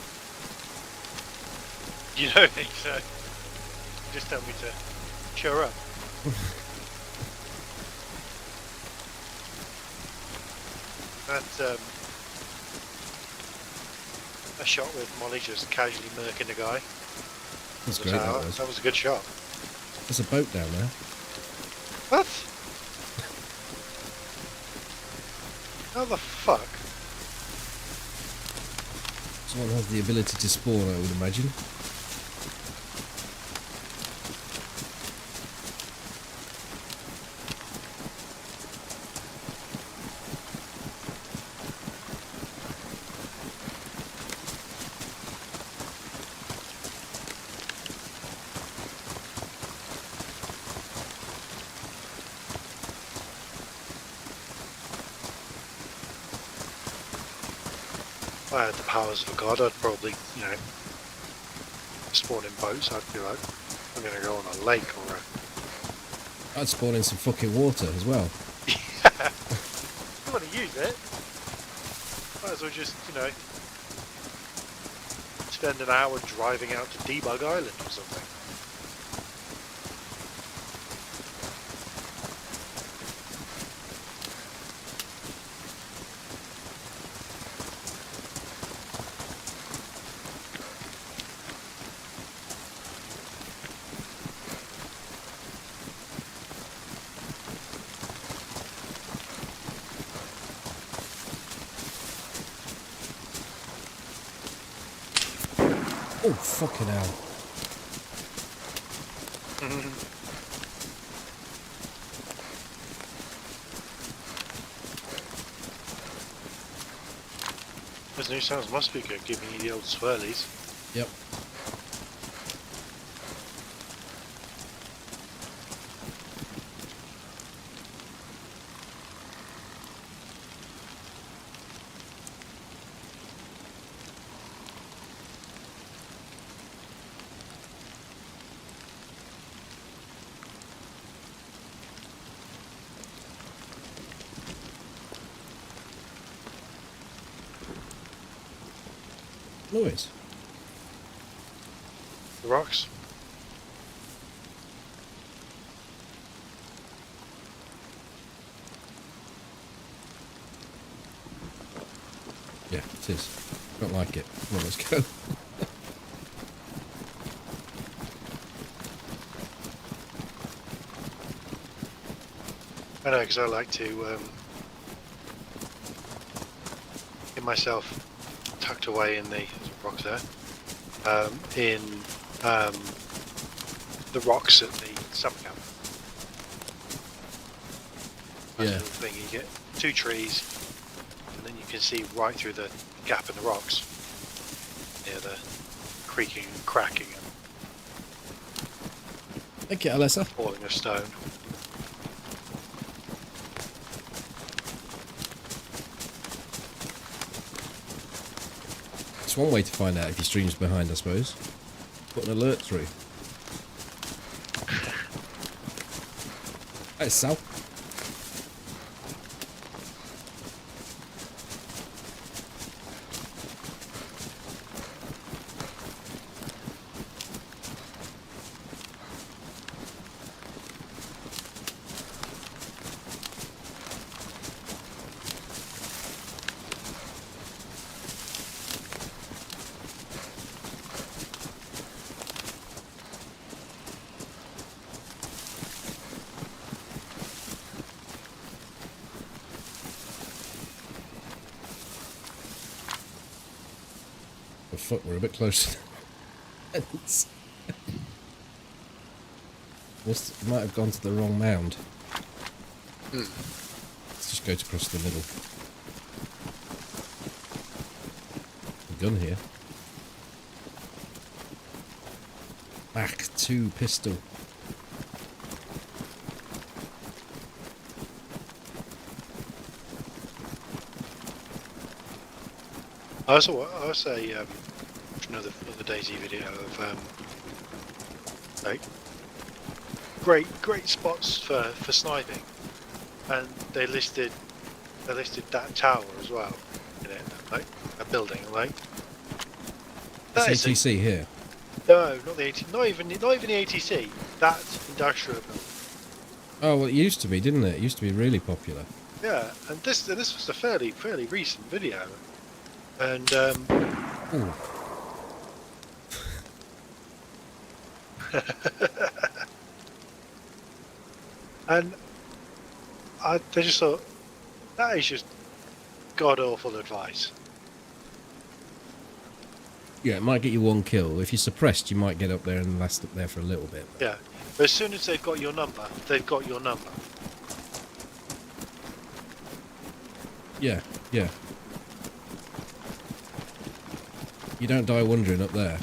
you know me, so you just tell me to cheer up. A shot with Molly just casually murking the guy. That's great, that was. That was a good shot. There's a boat down there. What? How the fuck? Someone has the ability to spawn, I would imagine. If I had the powers of a god, I'd probably, spawn in boats. I'd be like, I'm gonna go on a lake or a... I'd spawn in some fucking water as well. If you want to use it, might as well just, spend an hour driving out to Debug Island or something. Oh, fucking hell. Those new sounds must be good, giving you the old swirlies. Yep. Noise. The rocks. Yeah, it is. Don't like it. Come on, let's go. I know, because I like to get myself tucked away in the rock there, in the rocks at the summer camp. Nice Yeah. little thing. You get 2 trees, and then you can see right through the gap in the rocks. Near the creaking and cracking and Thank you, Alessa. falling of stone. It's one way to find out if your stream's behind, I suppose. Put an alert through. Hey, Sal. Oh, fuck, we're a bit close. We might have gone to the wrong mound. Let's just go to across the middle. A gun here. Back 2 pistol. I also watched another DayZ video of like great spots for sniping, and they listed that tower as well in it, like a building, like that is ATC here. no, not the AT, not even the ATC, that industrial building. Oh, well, it used to be, didn't it? It used to be really popular. Yeah, and this was a fairly recent video, and Ooh. and they just thought that is just god awful advice. Yeah, it might get you 1 kill. If you're suppressed, you might get up there and last up there for a little bit. Yeah, but as soon as they've got your number, they've got your number. Yeah, yeah. You don't die wondering up there.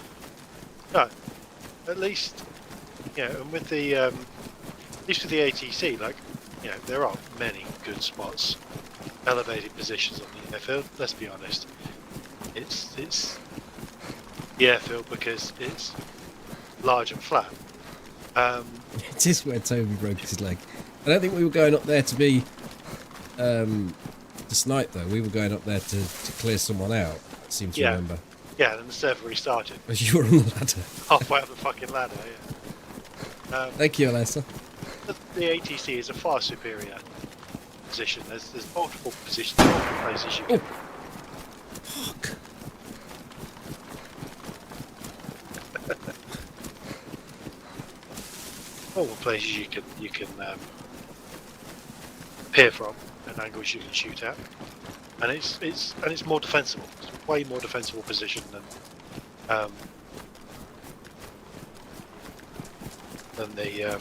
No, at least, and with the at least with the ATC, like, there are many good spots, elevated positions on the airfield. Let's be honest, it's the airfield because it's large and flat. It is where Toby broke his leg. I don't think we were going up there to be to snipe though. We were going up there to clear someone out. I seem to remember. Yeah, and the server restarted. As you were on the ladder. Halfway up the fucking ladder, yeah. Thank you, Alessa. The ATC is a far superior position. There's multiple positions, multiple places you can... Fuck. multiple places you can peer from, and angles you can shoot at, and it's more defensible. It's way more defensible position than the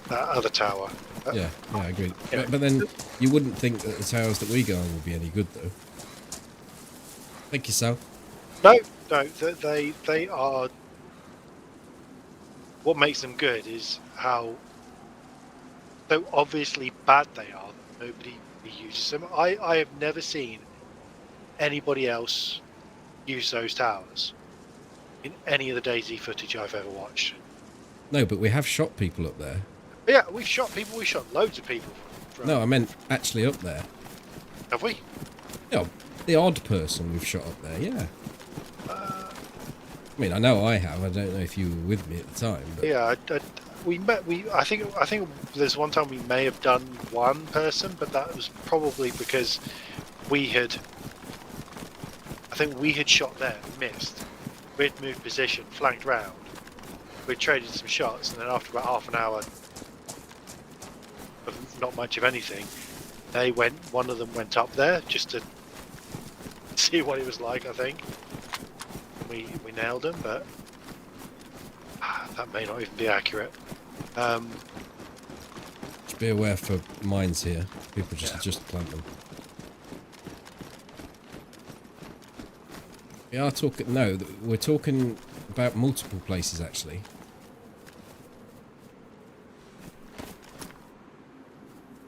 that other tower. Yeah, I agree. Yeah. But then you wouldn't think that the towers that we go on would be any good though. Thank you, Sal. No, they are. What makes them good is how, though obviously bad they are, that nobody uses them. I have never seen anybody else use those towers in any of the DayZ footage I've ever watched. No, but we have shot people up there. But yeah, we've shot people. We shot loads of people. No, I meant actually up there. Have we? Yeah, the odd person we've shot up there, yeah. I mean, I know I have. I don't know if you were with me at the time. But... Yeah, we met. I think there's one time we may have done one person, but that was probably because we had. I think we had shot there, missed. We'd moved position, flanked round. We'd traded some shots, and then after about half an hour, not much of anything. One of them went up there just to see what it was like, I think. We nailed them, but that may not even be accurate. Just be aware for mines here. People just plant them. We are talking. No, we're talking about multiple places actually.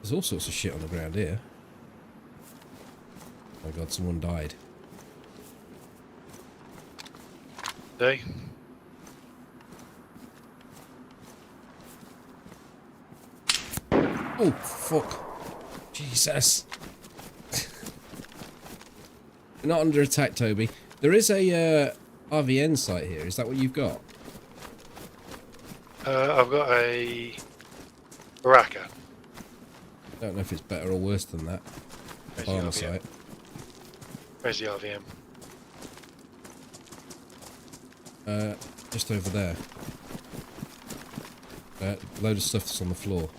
There's all sorts of shit on the ground here. Oh my god, someone died. They? Oh, fuck. Jesus. We're not under attack, Toby. There is a RVN site here. Is that what you've got? I've got a Baraka. I don't know if it's better or worse than that. Farmer site. Where's the RVM? Just over there. Load of stuff that's on the floor.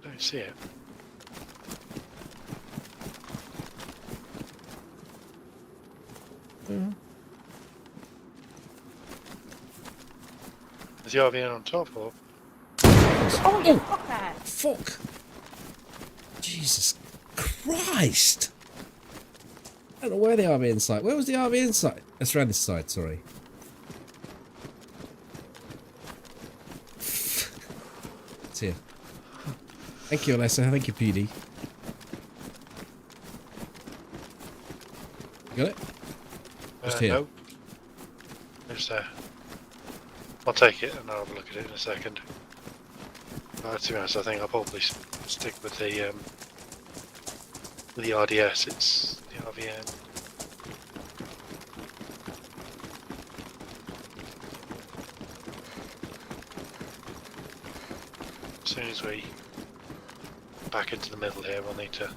Don't see it. Mm. Is the RVN on top or? Oh, fucker! Fuck! Jesus Christ! I don't know where the RVN site. Where was the RVN site? Let's around this side, sorry. It's here. Thank you, Alessa. Thank you, PD. You got it? Just here. No. Just there. I'll take it and I'll have a look at it in a second. To be honest, I think I'll probably stick with the RDS. It's the RVN. As soon as we back into the middle here, we'll need to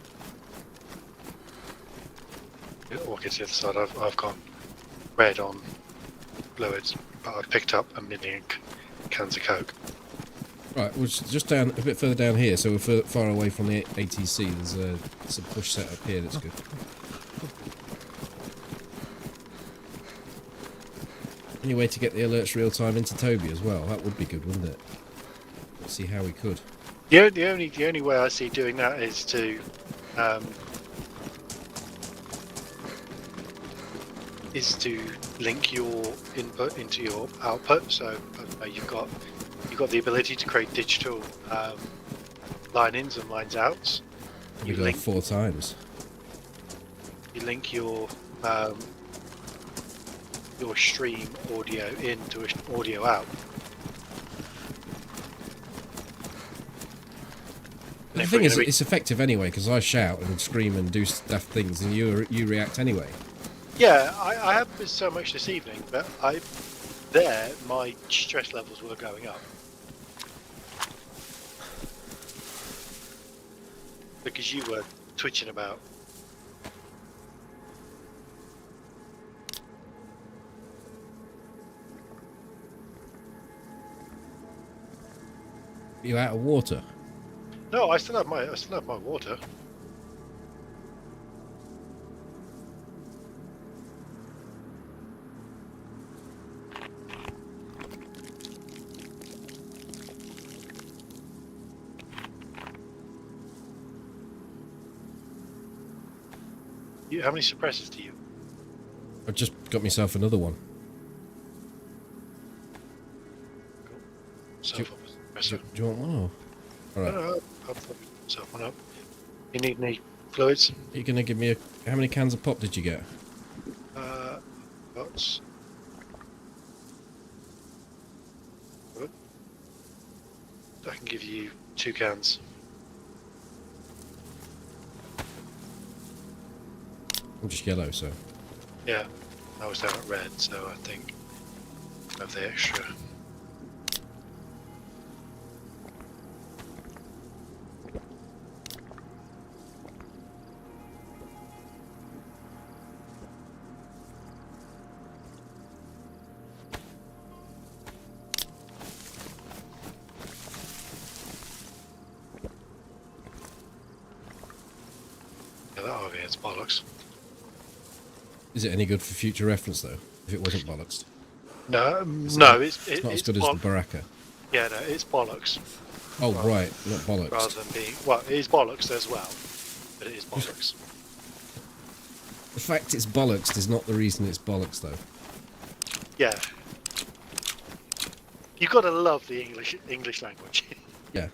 walk into the other side. I've got red on fluids, but I've picked up 1 million cans of Coke. Right, well, just down a bit further down here, so we're far away from the ATC. There's some push set up here that's good. Any way to get the alerts real time into Toby as well? That would be good, wouldn't it? Let's see how we could. The only way I see doing that is to link your input into your output. So you've got the ability to create digital line-ins and lines-outs. You go 4 times. You link your stream audio into an audio out. The thing is, it's effective anyway, because I shout and scream and do stuff things, and you react anyway. Yeah, I have been so much this evening, but my stress levels were going up. Because you were twitching about. You out of water? No, I still have my water. How many suppressors do you? I've just got myself another one. Cool. Do you want one? Or? All right. No, I'll put myself one up. You need any fluids? You're gonna give me how many cans of pop did you get? Lots. Good. I can give you 2 cans. I'm just yellow, so. Yeah, I was down at red, so I think I have the extra. Yeah, that RV, it's bollocks. Is it any good for future reference though? If it wasn't bollocks, No, it's no, not, it's it's not as good as the Baraka. Yeah, no, it's bollocks. Oh right, not bollocks. Rather than being it is bollocks as well, but it is bollocks. The fact it's bollocks is not the reason it's bollocks though. Yeah, you've got to love the English language. Yeah.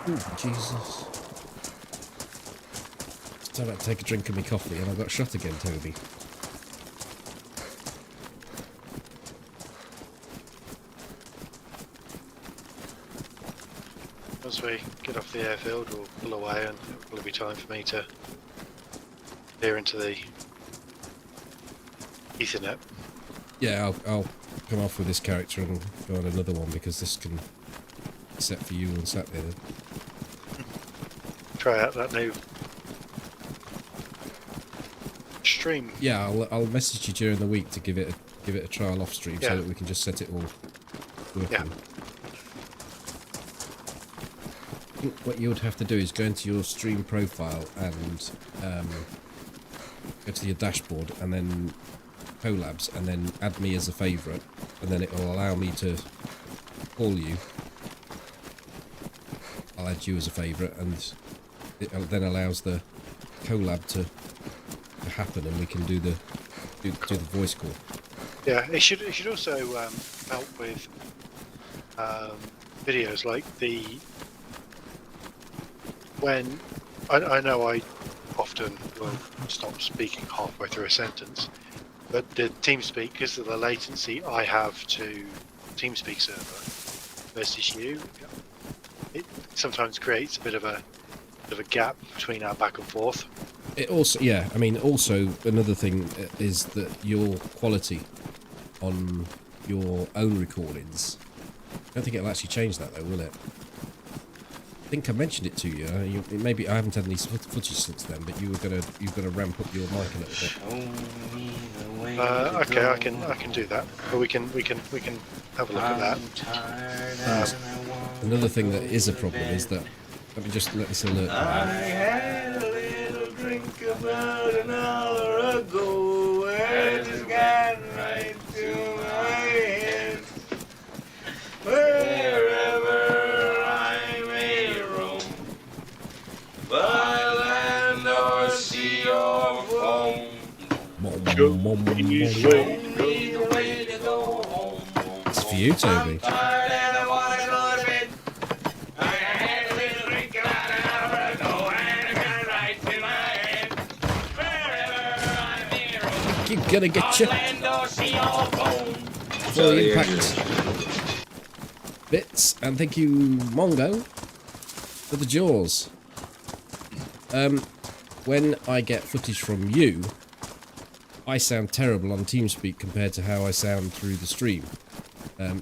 Ooh, Jesus. Just about to take a drink of my coffee and I got shot again, Toby. Once we get off the airfield, we'll pull away, and it'll probably be time for me to peer into the Ethernet. Yeah, I'll come off with this character and go on another one because this can set for you on Saturday then. Try out that new stream. Yeah, I'll message you during the week to give it a trial off stream so that we can just set it all working. Yeah. I think what you would have to do is go into your stream profile and go to your dashboard and then collabs and then add me as a favourite, and then it will allow me to call you. I'll add you as a favourite, and it then allows the collab to happen, and we can do the voice call. Yeah, it should also help with videos like when I know I often will stop speaking halfway through a sentence, but the TeamSpeak, because of the latency I have to TeamSpeak server versus you, it sometimes creates a bit of a gap between our back and forth. It also, yeah, I mean, also another thing is that your quality on your own recordings, I don't think it'll actually change that though, will it? I think I mentioned it to you. Maybe I haven't had any footage since then, but you've got to ramp up your mic a little bit. Okay, I can do that. But we can have a look at that. Another thing that is a problem is that, let me just let this alert. I had a little drink about an hour ago, and it got right to my head. Wherever I may roam, by land or sea or foam, show me the way to go home. It's for you, Toby. I'm tired and I wanna go to bed. I had a little drink about an hour ago, and it got right to my head. Wherever I may roam, You're gonna get you land or sea or foam. for the impact bits, and thank you, Mongo, for the jaws. When I get footage from you, I sound terrible on TeamSpeak compared to how I sound through the stream.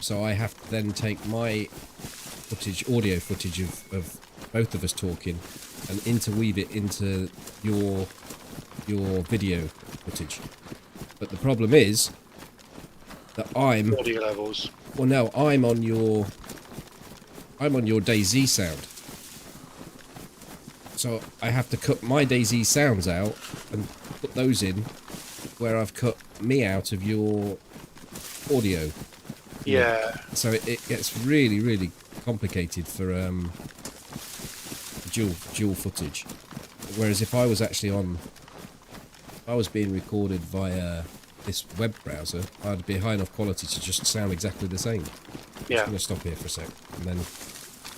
So I have to then take my footage, audio footage of both of us talking, and interweave it into your video footage. But the problem is that I'm Audio levels. well, no, I'm on your DayZ sound. So I have to cut my DayZ sounds out and put those in where I've cut me out of your audio. Yeah. So it gets really, really complicated for dual footage. Whereas if I was actually if I was being recorded via this web browser, I'd be high enough quality to just sound exactly the same. Yeah. I'm going to stop here for a sec, and then.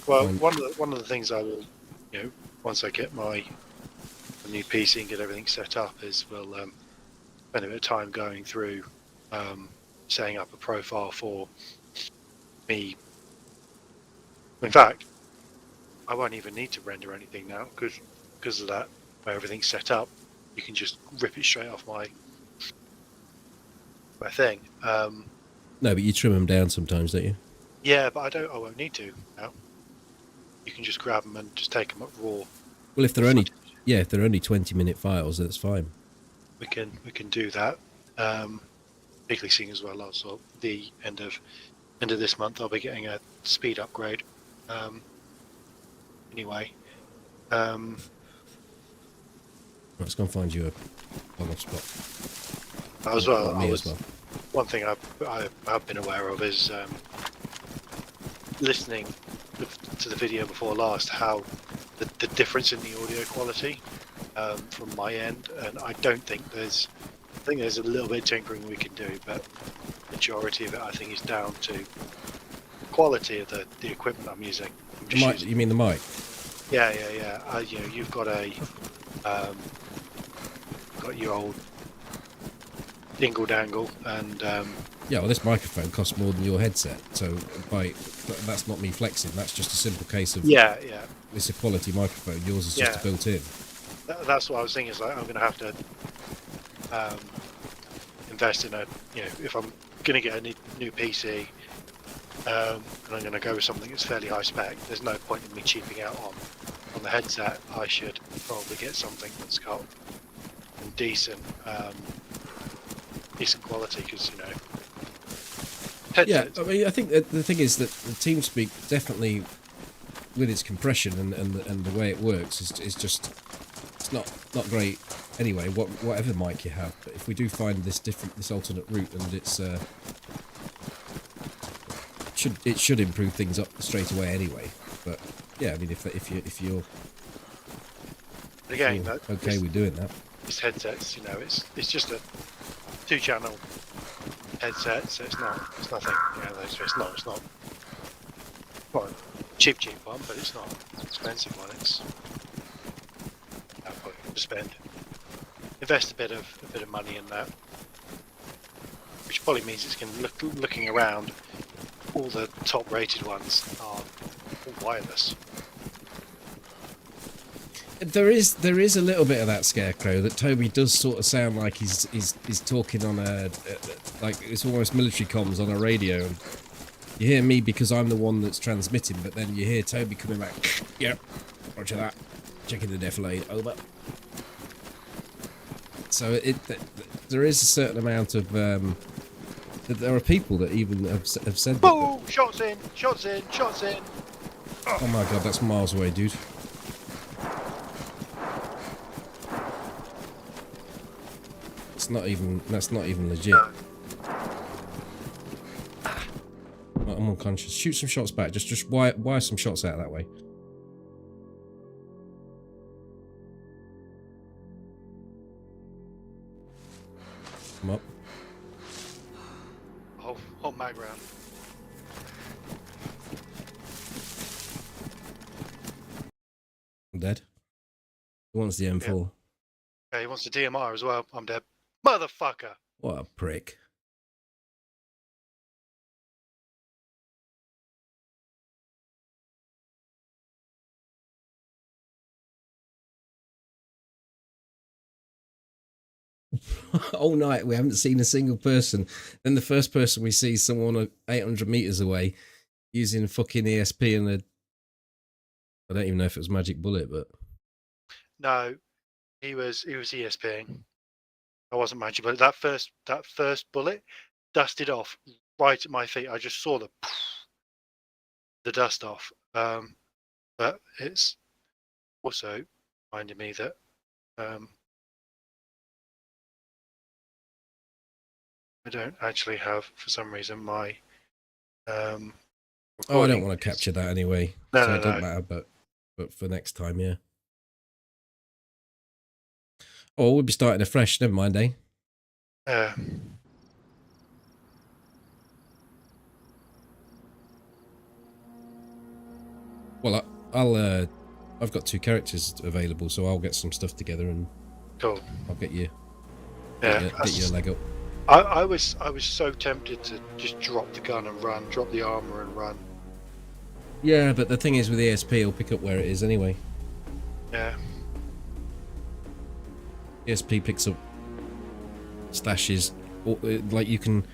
Well, one of the things I will, once I get my new PC and get everything set up, is we'll spend a bit of time going through setting up a profile for me. In fact, I won't even need to render anything now because of that, where everything's set up. You can just rip it straight off my my thing. No, but you trim them down sometimes, don't you? Yeah, but I won't need to now. You can just grab them and just take them at raw. Well, if they're only, yeah, if they're only 20-minute files, that's fine. We can do that. Particularly seeing as well, also the end of this month, I'll be getting a speed upgrade. Anyway, Let's go and find you a long spot. as well. One thing I've been aware of is listening to the video before last, how the difference in the audio quality from my end, and I think there's a little bit of tinkering we can do, but majority of it I think is down to quality of the equipment I'm using. The mic, you mean the mic? Yeah. You know, you've got got your old dingle dangle, and yeah. Well, this microphone costs more than your headset, so that's not me flexing. That's just a simple case of yeah. It's a quality microphone. Yours is just built in. That's what I was thinking. Is like I'm going to have to invest in if I'm going to get a new PC, and I'm going to go with something that's fairly high spec. There's no point in me cheaping out on the headset. I should probably get something that's got decent quality, because yeah, I mean, I think that the thing is that the TeamSpeak definitely, with its compression and the way it works, is just it's not great anyway. Whatever mic you have, but if we do find this alternate route, and it should improve things up straight away anyway. But yeah, I mean, if you're again okay with doing that, this headset's it's just a 2-channel headset, so it's nothing. It's not quite a cheap one, but it's not an expensive one. It's to invest a bit of money in that, which probably means it's going to looking around. All the top rated ones are all wireless. There is a little bit of that scarecrow that Toby does sort of sound like he's talking on like it's almost military comms on a radio. And you hear me because I'm the one that's transmitting, but then you hear Toby coming back. Yep, roger that. Checking the defilade. Over. So there is a certain amount of there are people that even have said. Boom! Shots in! Oh my god, that's miles away, dude. That's not even legit. I'm unconscious. Shoot some shots back. Just wire some shots out that way. Come up. Hold mag round. I'm dead. He wants the M4. Yeah, he wants the DMR as well. I'm dead. Motherfucker! What a prick. All night we haven't seen a single person. Then the first person we see is someone 800 meters away using fucking ESP and I don't even know if it was magic bullet, but no, he was ESPing. I wasn't magic bullet. That first bullet dusted off right at my feet. I just saw the dust off. But it's also reminded me that I don't actually have, for some reason, my oh, I don't want to capture that anyway. No, so no, it doesn't no. matter, but for next time, yeah. Oh, we'll be starting afresh. Never mind, eh? Well, I've got 2 characters available, so I'll get some stuff together and Cool. I'll get you. Yeah, Get you a leg up. I was so tempted to just drop the gun and run, drop the armor and run. Yeah, but the thing is with ESP, it'll pick up where it is anyway. Yeah. ESP picks up stashes like you can,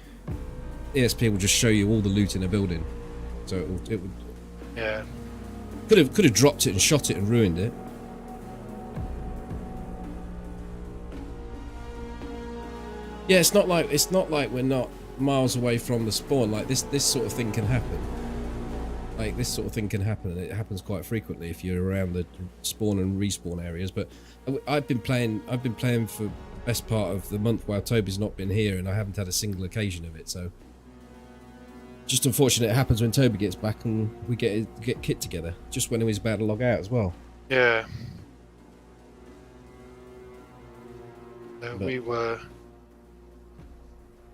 ESP will just show you all the loot in a building. So it would. Yeah. Could have dropped it and shot it and ruined it. Yeah, it's not like we're not miles away from the spawn. Like this sort of thing can happen. Like this sort of thing can happen, and it happens quite frequently if you're around the spawn and respawn areas. But I've been playing for the best part of the month while Toby's not been here, and I haven't had a single occasion of it. So just unfortunate it happens when Toby gets back and we get kit together. Just when he was about to log out as well. Yeah. But We were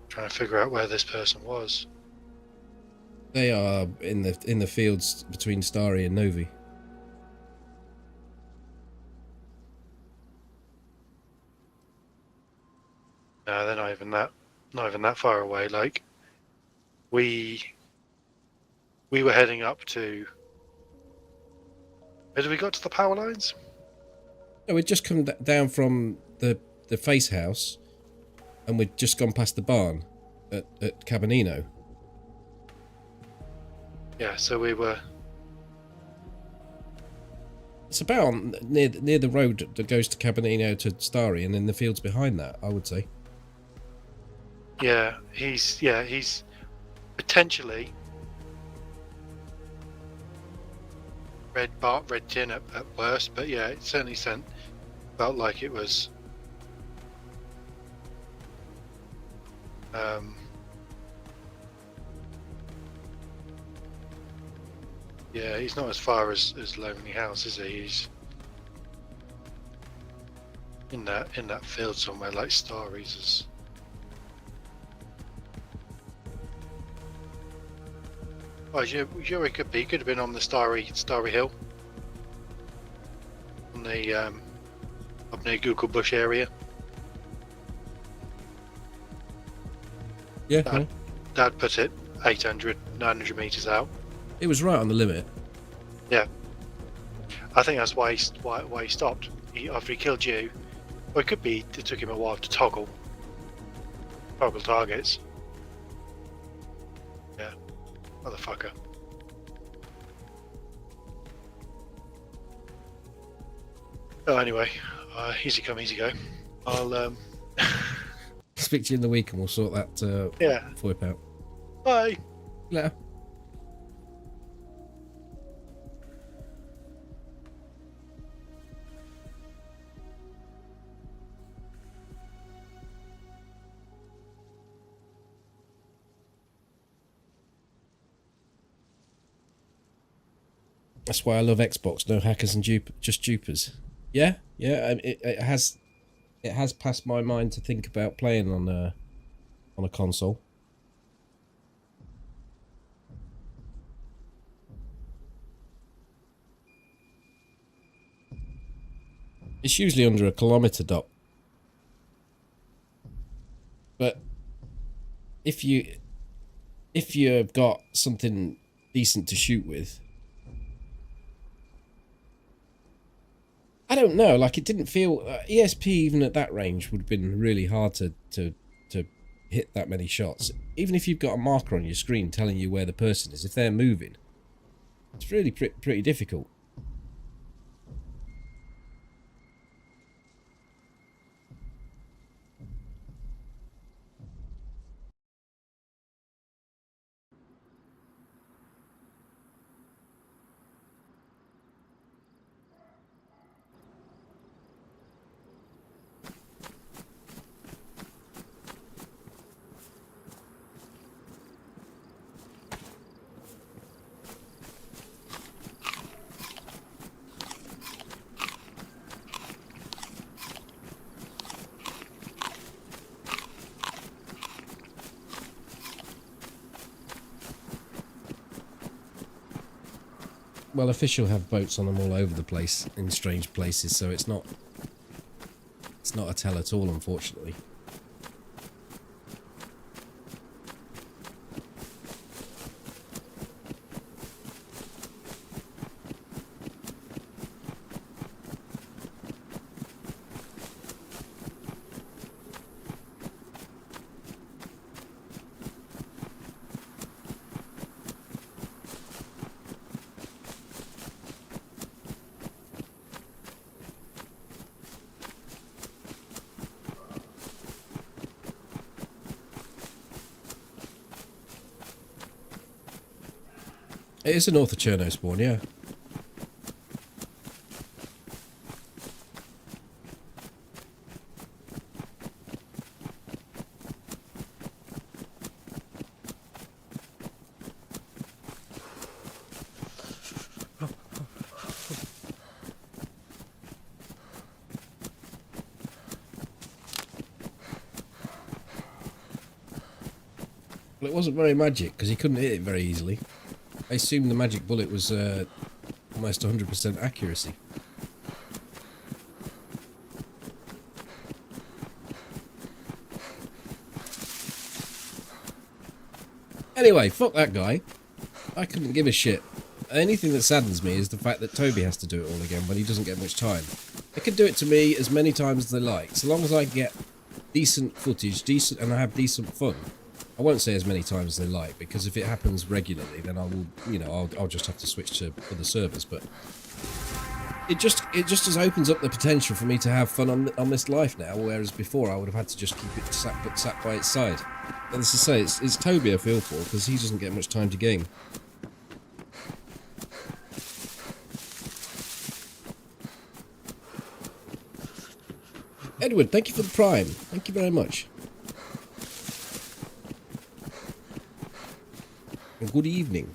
trying to figure out where this person was. they are in the fields between Starry and Novi. No, they're not even that far away. Like we were heading up to. Where did we got to the power lines? No, we'd just come down from the face house, and we'd just gone past the barn at Cabanino. Yeah, so we were. It's about near the road that goes to Cabanino to Starry, and in the fields behind that, I would say. Yeah, he's potentially red tin at worst, but yeah, it certainly felt like it was. Yeah, he's not as far as Lonely House, is he? He's in that field somewhere, like Starry's is. Oh, you could be. Could have been on the Starry Hill, on the up near Google Bush area. Yeah, Dad put it 800, 900 meters out. it was right on the limit. Yeah, I think that's why he stopped. After he killed you, well, it could be it took him a while to toggle targets. Yeah, motherfucker. Oh, anyway, easy come, easy go. I'll Speak to you in the week, and we'll sort that yeah. VoIP out. Bye. Later. That's why I love Xbox. No hackers and just dupers. Yeah, yeah. It has passed my mind to think about playing on a console. It's usually under a kilometre, Doc. But if you've got something decent to shoot with, I don't know. Like, it didn't feel ESP even at that range would have been really hard to hit that many shots. Even if you've got a marker on your screen telling you where the person is, if they're moving, it's really pretty difficult. Well, official have boats on them all over the place in strange places, so it's not a tell at all, unfortunately. It is a north of Cherno spawn, yeah. Well, it wasn't very magic, because he couldn't hit it very easily. I assumed the magic bullet was almost 100% accuracy. Anyway, fuck that guy. I couldn't give a shit. The only thing that saddens me is the fact that Toby has to do it all again when he doesn't get much time. They can do it to me as many times as they like, so long as I get decent footage, and I have decent fun. I won't say as many times as they like, because if it happens regularly, then I will, you know, I'll just have to switch to other servers. But it just opens up the potential for me to have fun on this life now, whereas before I would have had to just keep it sat by its side. And as I say, it's Toby I feel for, because he doesn't get much time to game. Edward, thank you for the Prime. Thank you very much. And good evening.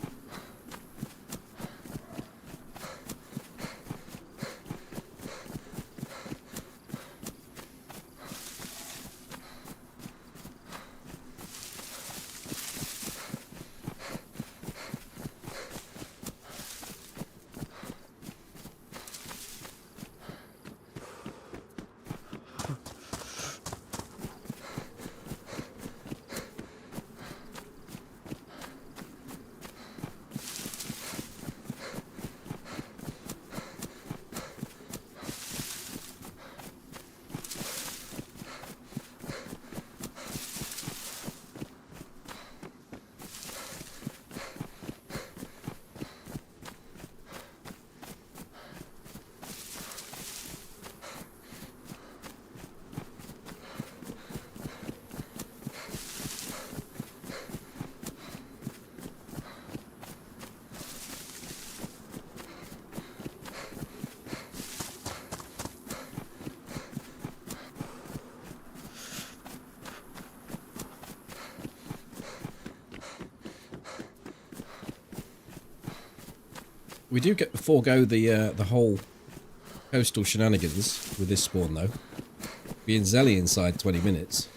We do get to forego the whole coastal shenanigans with this spawn though. Being Zelly inside 20 minutes.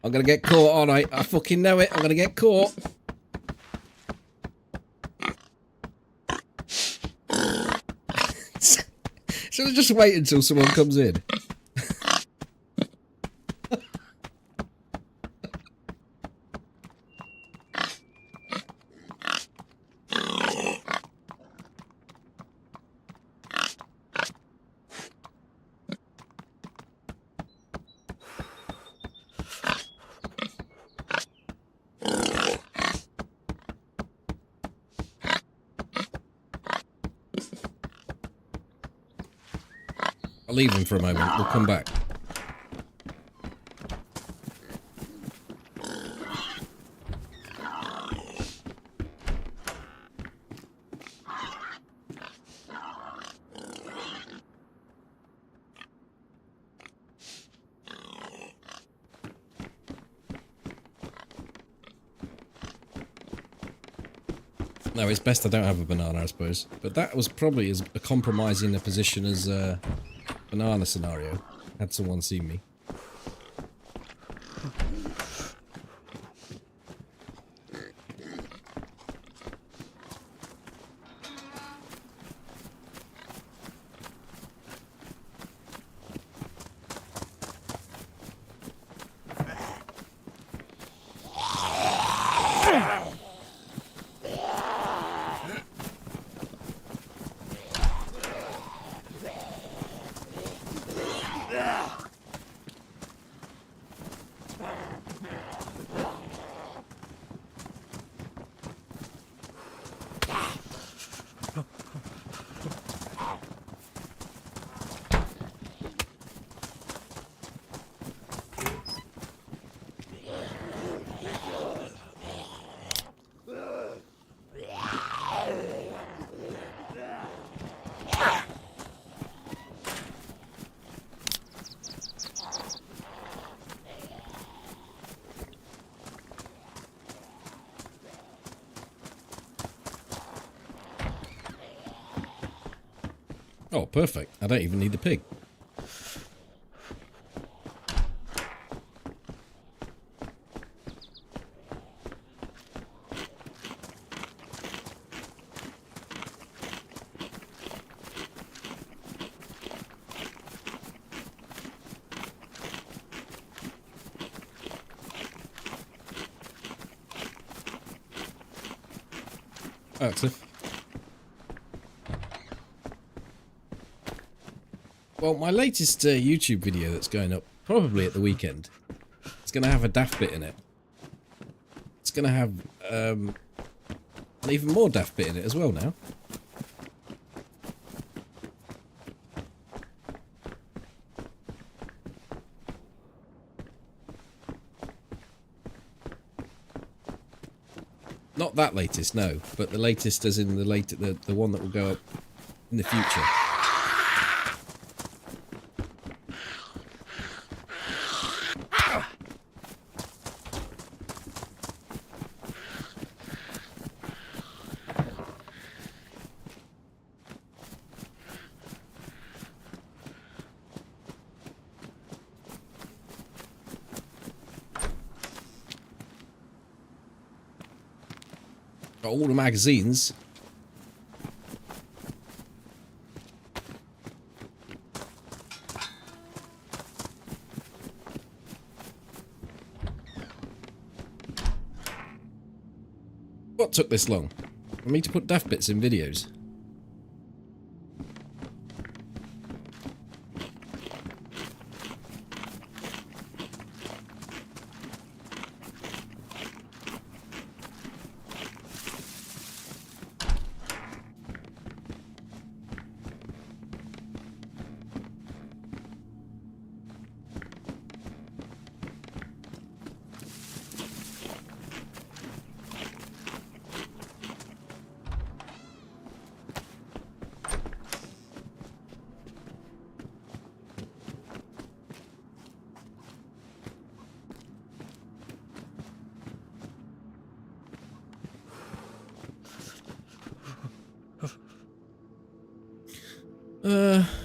I'm gonna get caught, aren't I? I fucking know it. I'm gonna get caught. Should I just wait until someone comes in? I'll leave him for a moment. We'll come back. No, it's best I don't have a banana, I suppose. But that was probably as compromising a position as a banana scenario, had someone seen me. Oh, perfect. I don't even need the pig. That's it. Well, my latest YouTube video that's going up probably at the weekend, it's going to have a daft bit in it. It's going to have an even more daft bit in it as well now. Not that latest, no, but the latest as in the one that will go up in the future. Got all the magazines. What took this long? For me to put daft bits in videos?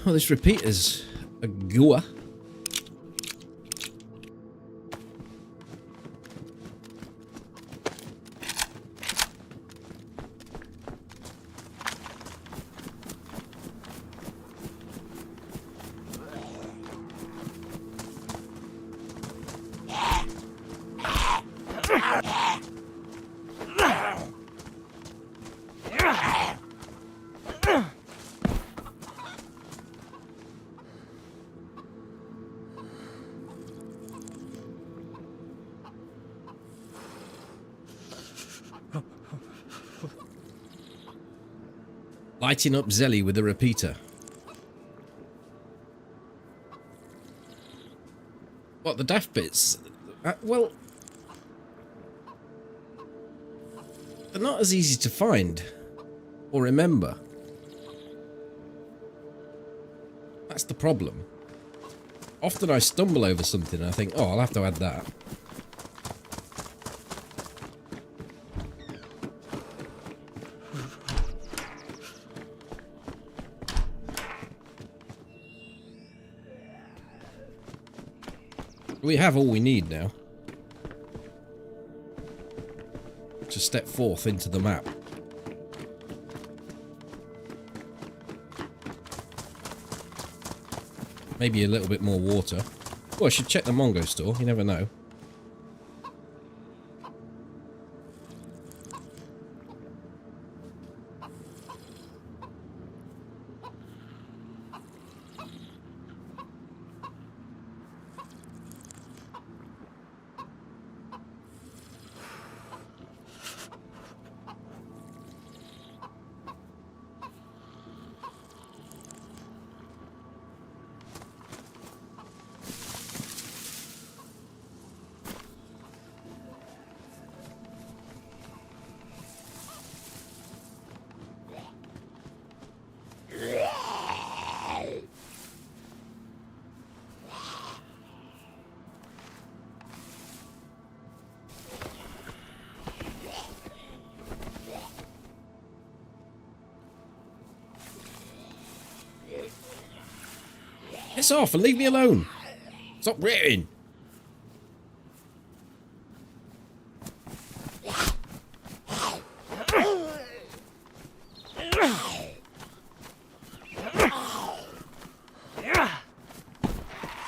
Well, this repeater's a goer. Lighting up Zelly with a repeater. What, the daft bits? Well, they're not as easy to find or remember. That's the problem. Often I stumble over something and I think, oh, I'll have to add that. We have all we need now to step forth into the map. Maybe a little bit more water. Well, I should check the Mongo store, you never know. Piss off and leave me alone. Stop rearing.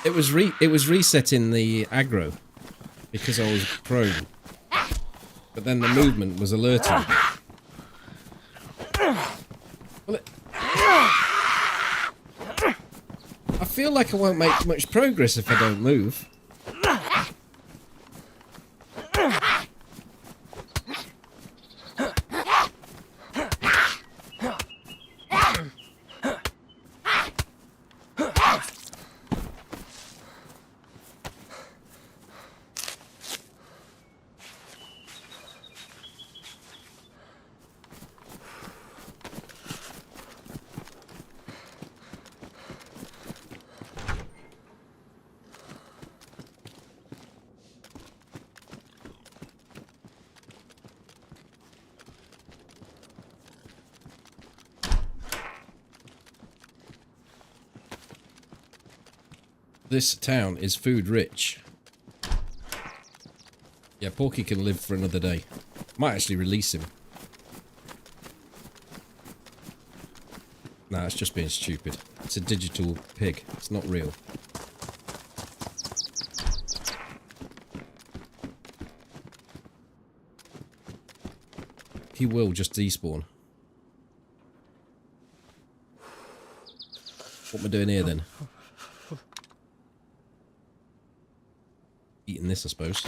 It was resetting the aggro because I was prone, but then the movement was alerting. Well, I feel like I won't make much progress if I don't move. This town is food rich. Yeah, Porky can live for another day. Might actually release him. Nah, it's just being stupid. It's a digital pig. It's not real. He will just despawn. What am I doing here then? Eating this, I suppose.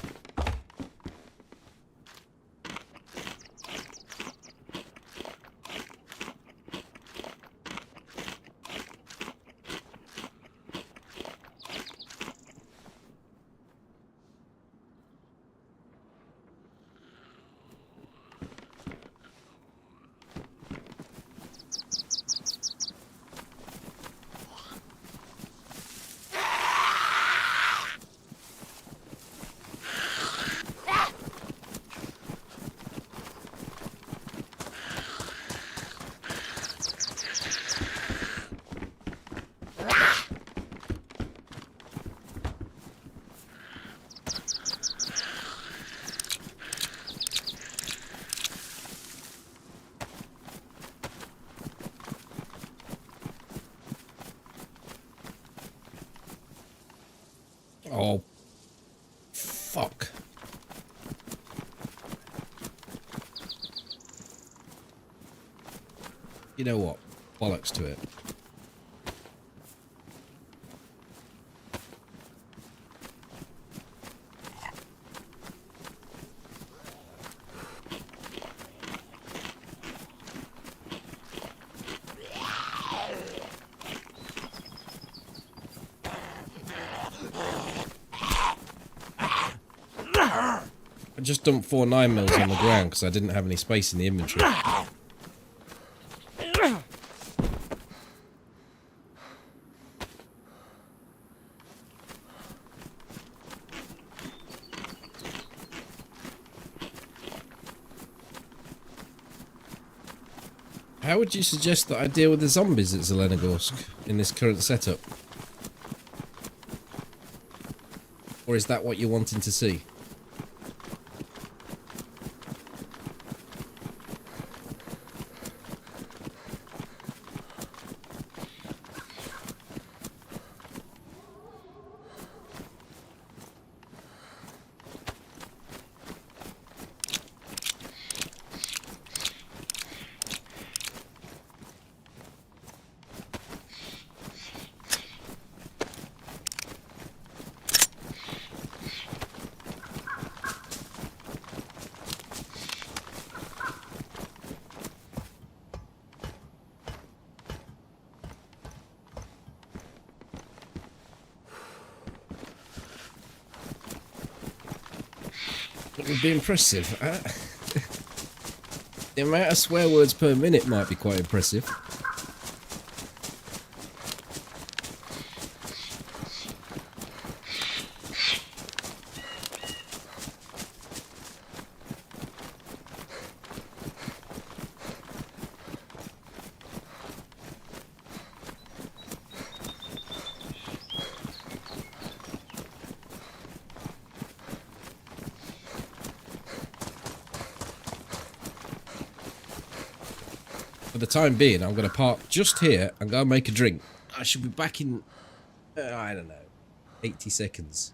Oh, fuck. You know what? Bollocks to it. I just dumped 4 9mm on the ground because I didn't have any space in the inventory. How would you suggest that I deal with the zombies at Zelenogorsk in this current setup? Or is that what you're wanting to see? It would be impressive. The amount of swear words per minute might be quite impressive. For the time being, I'm going to park just here and go make a drink. I should be back in, I don't know, 80 seconds.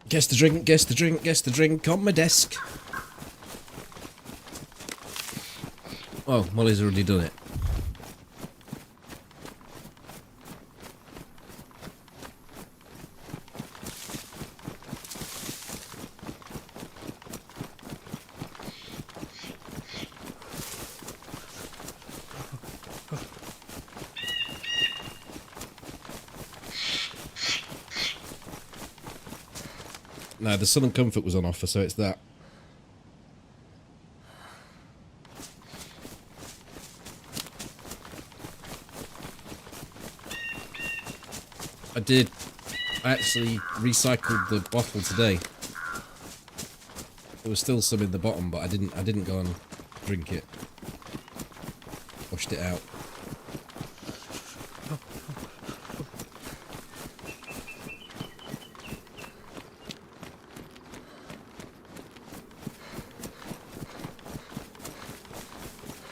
Guess the drink, guess the drink, guess the drink on my desk. Oh, Molly's already done it. No, the Southern Comfort was on offer, so it's that. I actually recycled the bottle today. There was still some in the bottom, but I didn't go and drink it. Washed it out.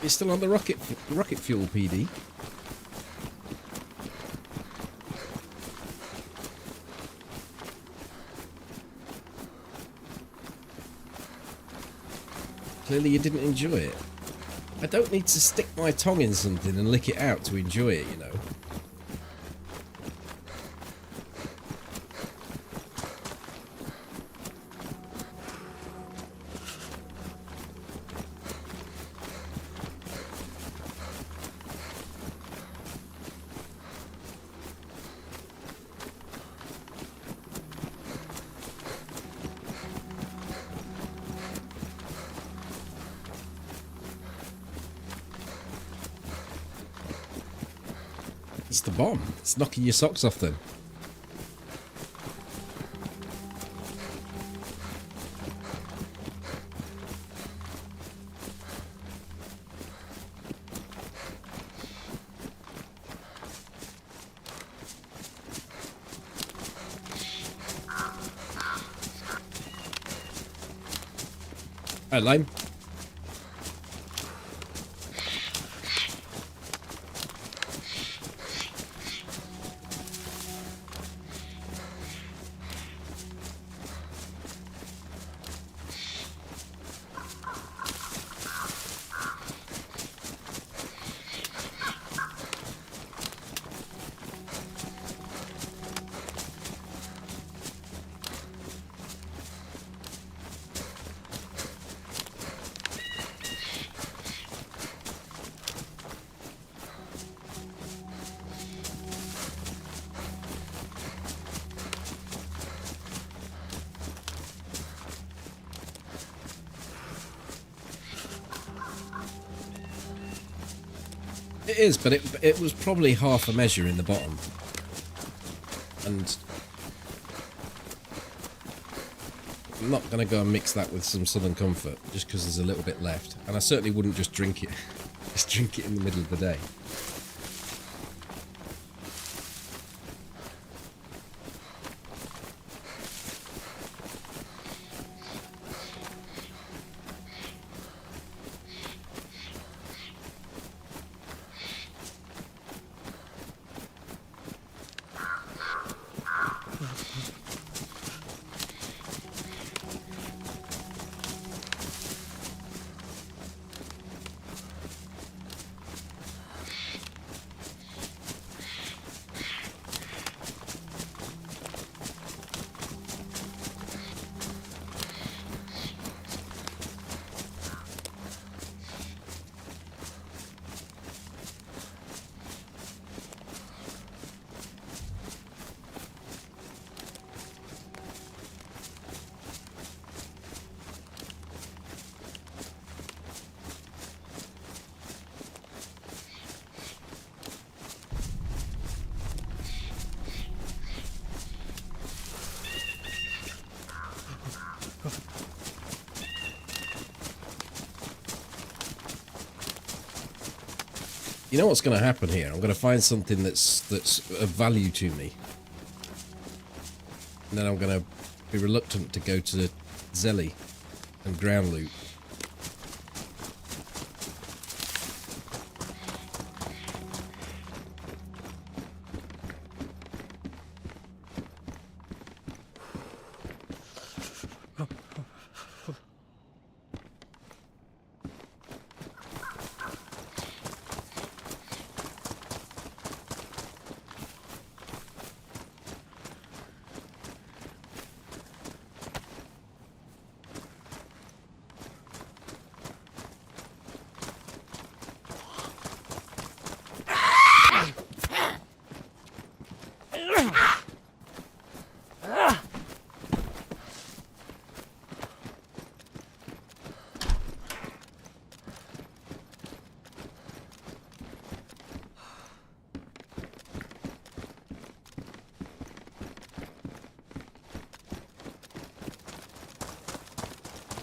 You're still on the rocket fuel, PD. Clearly you didn't enjoy it. I don't need to stick my tongue in something and lick it out to enjoy it, you know. It's the bomb. It's knocking your socks off then. Hi, Lime. It is, but it was probably half a measure in the bottom. And I'm not going to go and mix that with some Southern Comfort, just because there's a little bit left. And I certainly wouldn't just drink it, just drink it in the middle of the day. You know what's going to happen here? I'm going to find something that's of value to me. And then I'm going to be reluctant to go to Zeli and ground loot.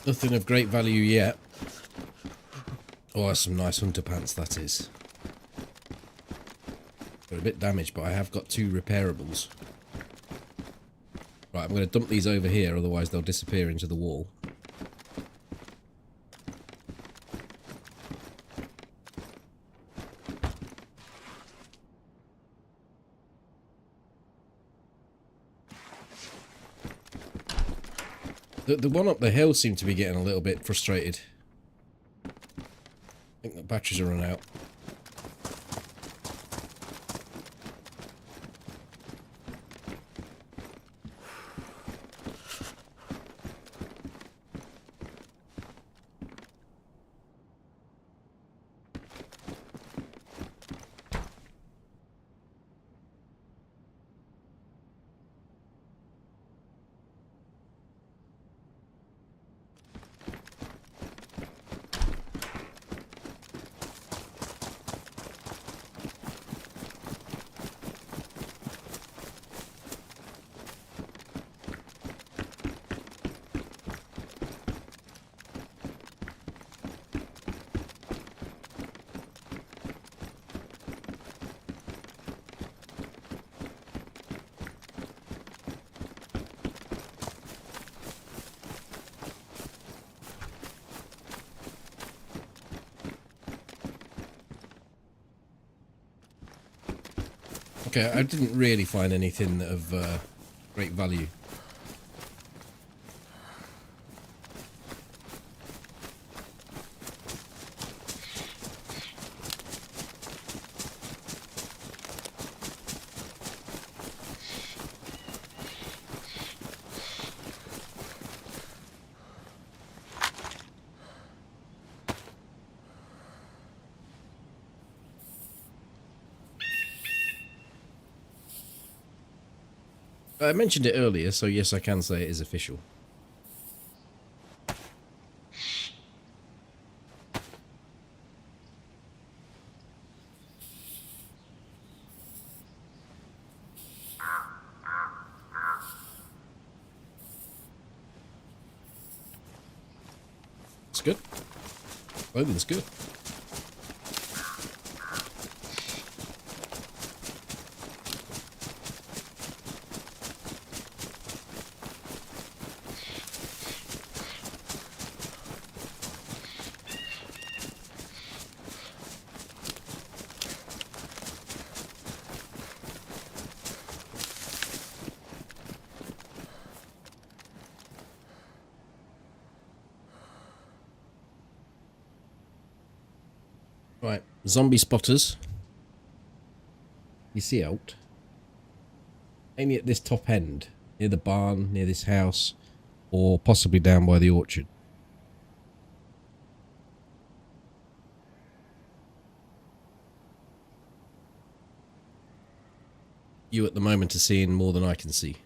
Nothing of great value yet. Oh, that's some nice hunter pants, that is. They're a bit damaged, but I have got 2 repairables. Right, I'm going to dump these over here, otherwise they'll disappear into the wall. The one up the hill seemed to be getting a little bit frustrated. I think the batteries are run out. Okay, I didn't really find anything of great value. I mentioned it earlier, so yes, I can say it is official. It's good. Clothing's good. Right, zombie spotters. You see out. Mainly at this top end, near the barn, near this house, or possibly down by the orchard. You at the moment are seeing more than I can see.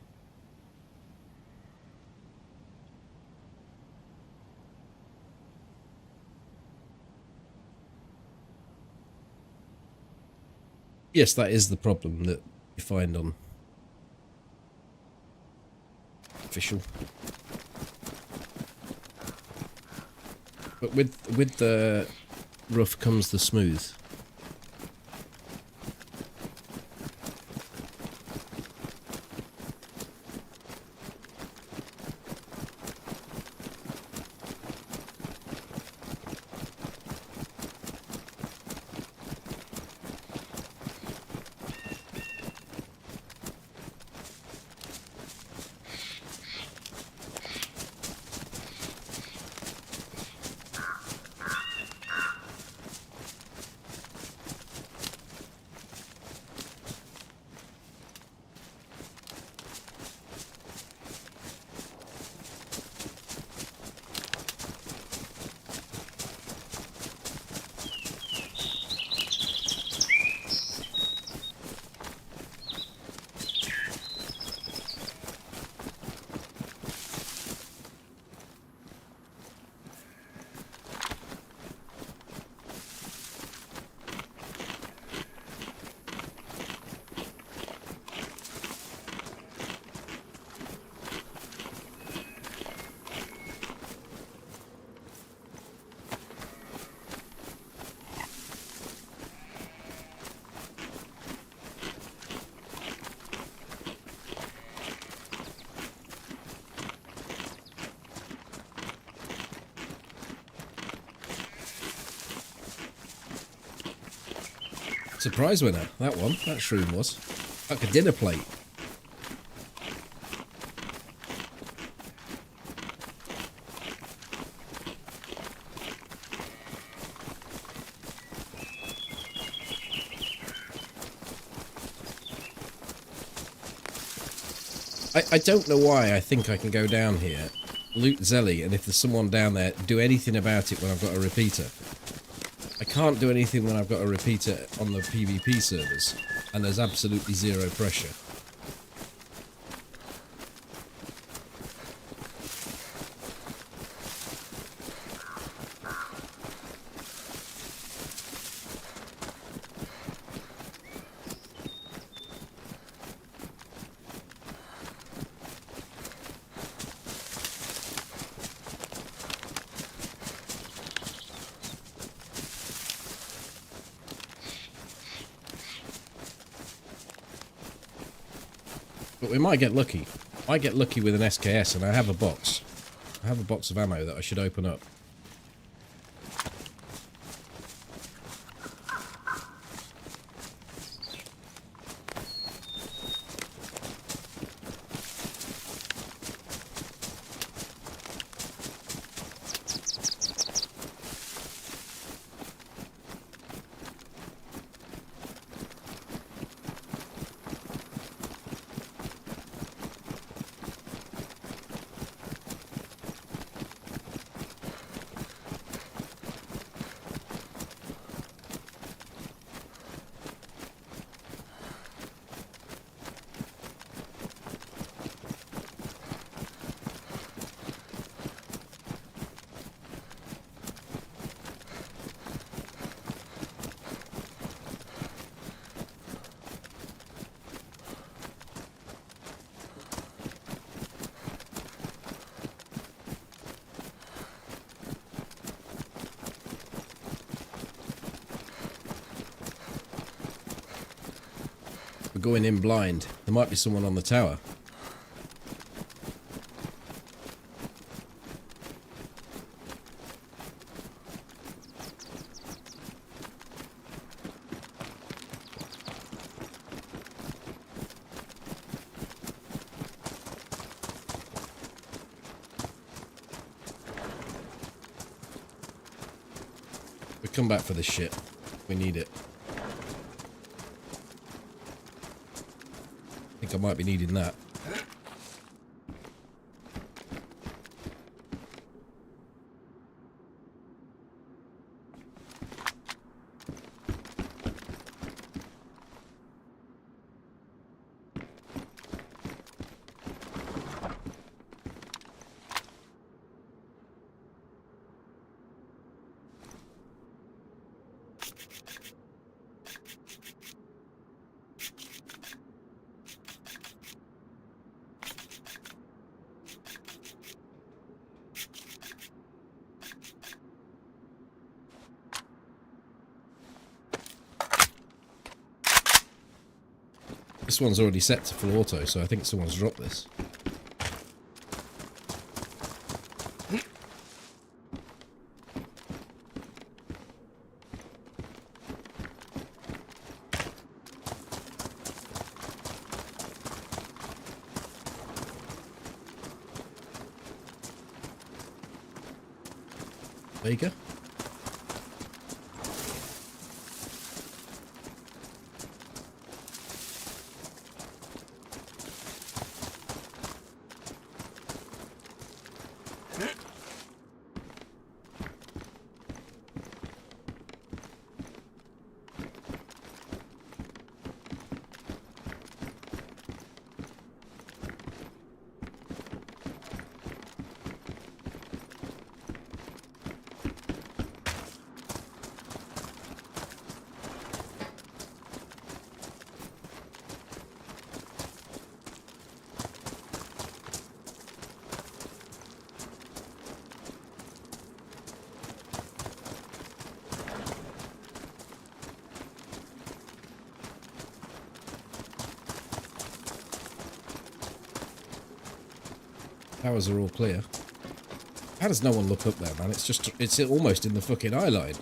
Yes, that is the problem that you find on official. But with the rough comes the smooth. Surprise winner, that one. That shroom was. Like a dinner plate. I don't know why I think I can go down here, loot Zelly, and if there's someone down there, do anything about it when I've got a repeater. I can't do anything when I've got a repeater on the PvP servers, and there's absolutely zero pressure. But we might get lucky. Might get lucky with an SKS, and I have a box. I have a box of ammo that I should open up. We're going in blind. There might be someone on the tower. We come back for this shit. We need it. I think I might be needing that. This one's already set to full auto, so I think someone's dropped this. There you go. Towers are all clear. How does no one look up there, man? It's almost in the fucking eye line.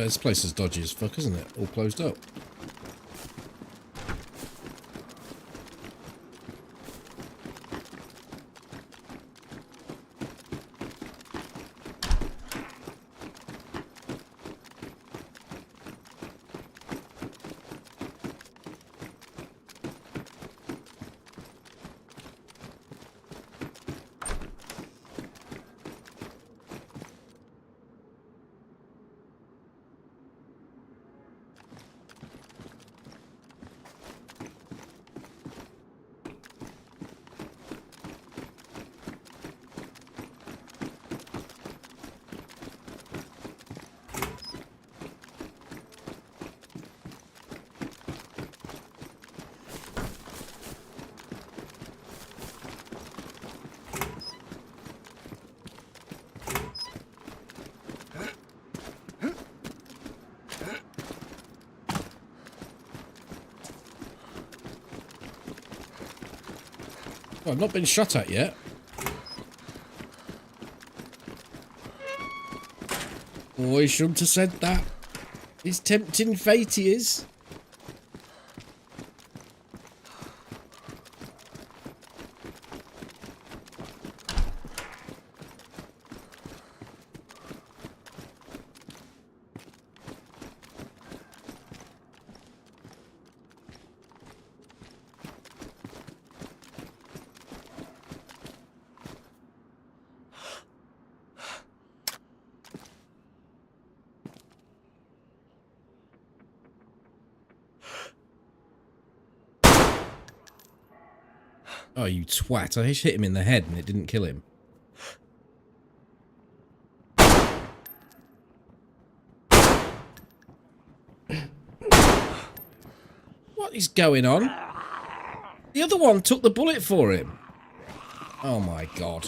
This place is dodgy as fuck, isn't it? All closed up. Oh, I've not been shot at yet. Oh, he shouldn't have said that. His tempting fate he is. Oh, you twat. I just hit him in the head and it didn't kill him. What is going on? The other one took the bullet for him. Oh my god.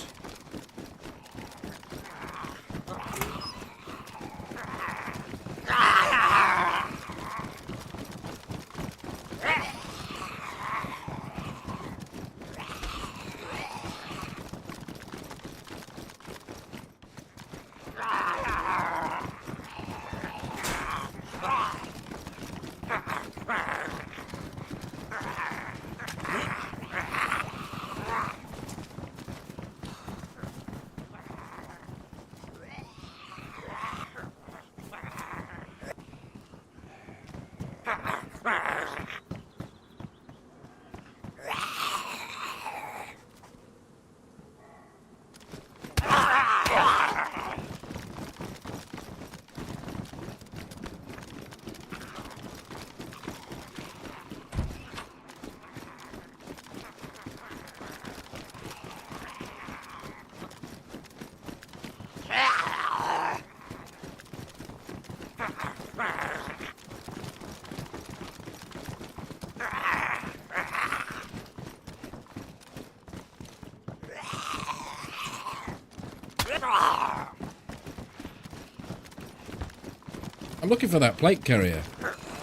I'm looking for that plate carrier.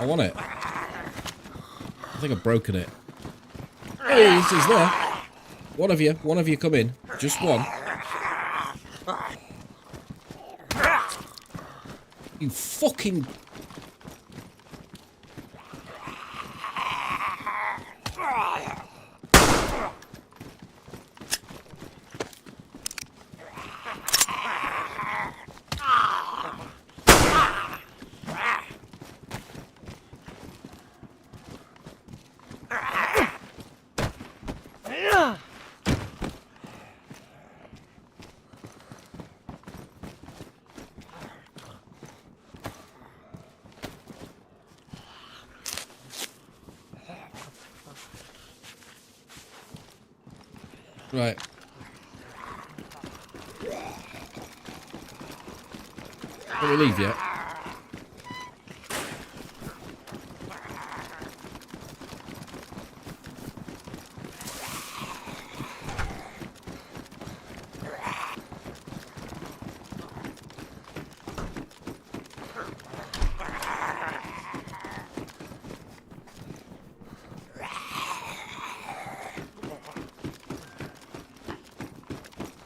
I want it. I think I've broken it. Hey, he's there. One of you come in. Just one. You fucking... Right. Can we leave yet?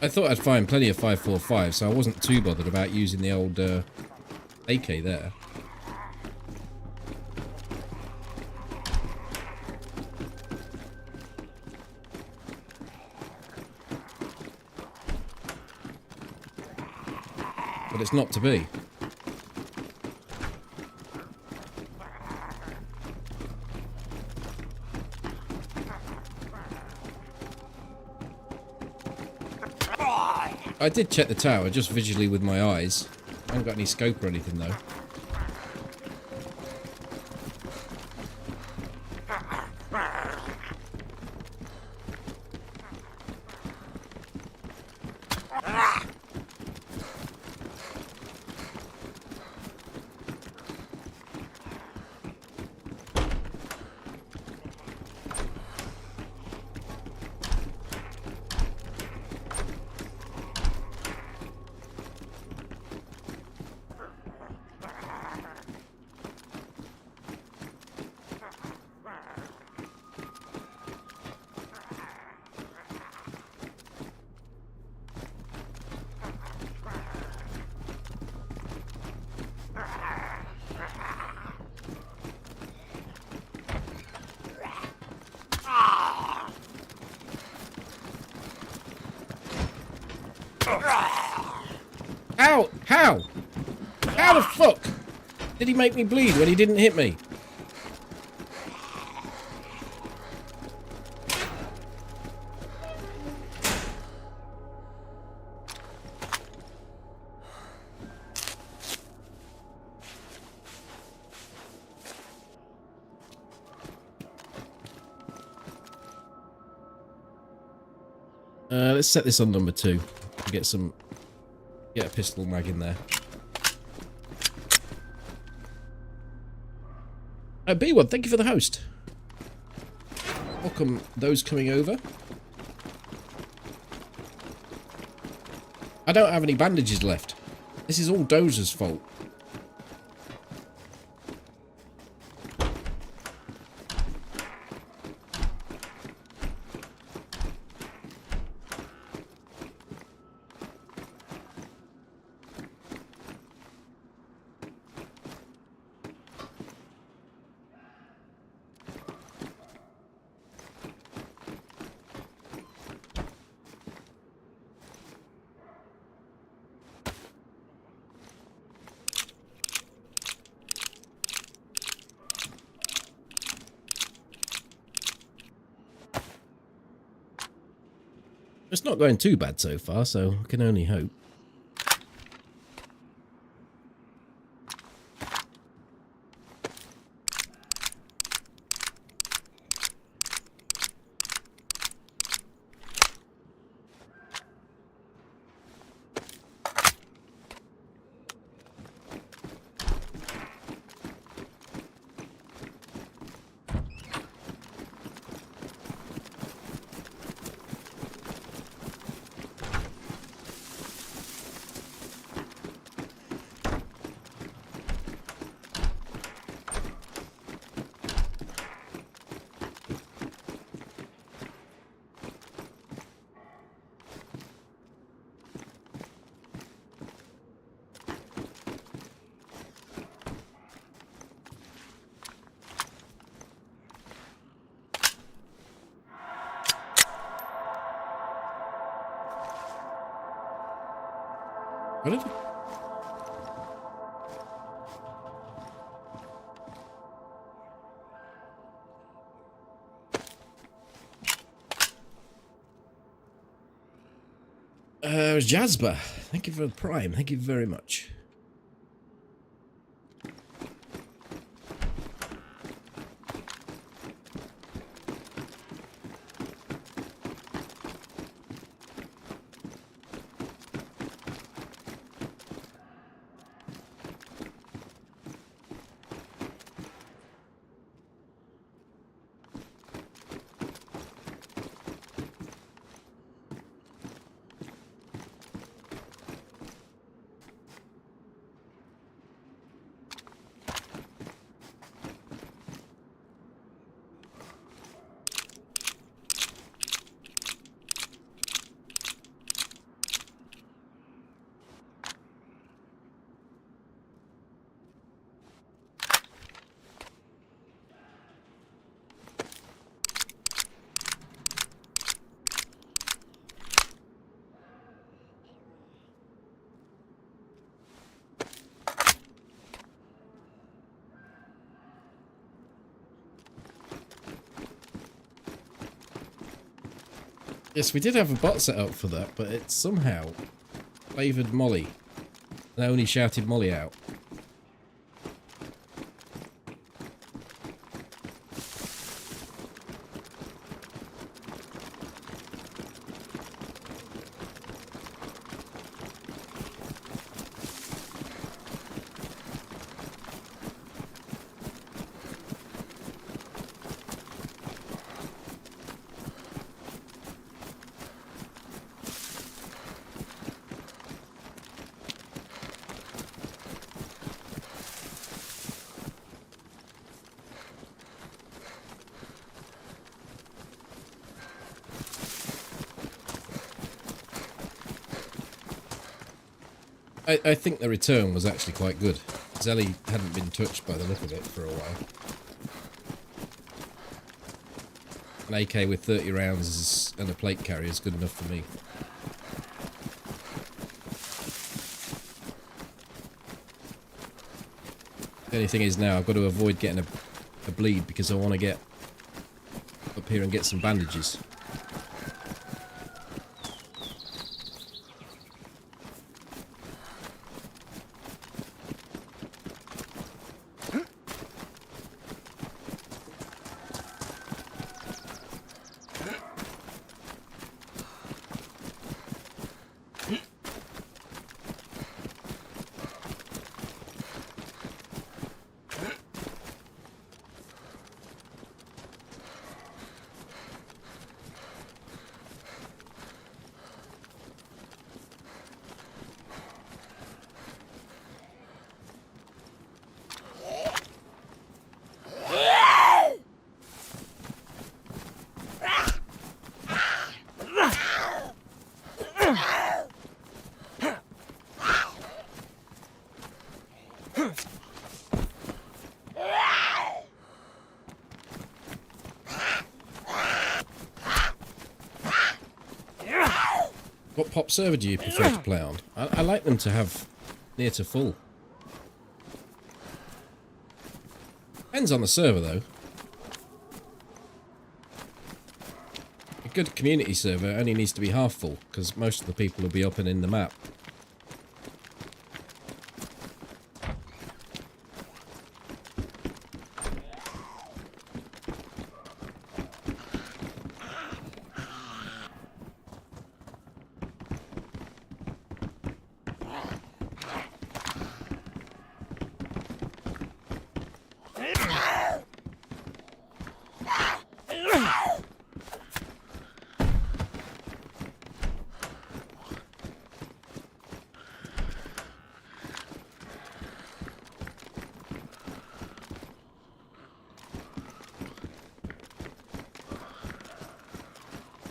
I thought I'd find plenty of 5.45, so I wasn't too bothered about using the old AK there. But it's not to be. I did check the tower, just visually with my eyes. I haven't got any scope or anything, though. Ow! How? How the fuck did he make me bleed when he didn't hit me? Let's set this on number 2. Get a pistol mag in there. B1, thank you for the host. Welcome those coming over. I don't have any bandages left. This is all Dozer's fault. It's not going too bad so far, so I can only hope. What did it was Jasper. Thank you for the Prime. Thank you very much. Yes, we did have a bot set up for that, but it somehow favoured Molly and only shouted Molly out. I think the return was actually quite good. Zelly hadn't been touched by the look of it for a while. An AK with 30 rounds and a plate carrier is good enough for me. The only thing is now I've got to avoid getting a bleed because I want to get up here and get some bandages. What pop server do you prefer to play on? I like them to have near to full. Depends on the server though. A good community server only needs to be half full because most of the people will be up and in the map.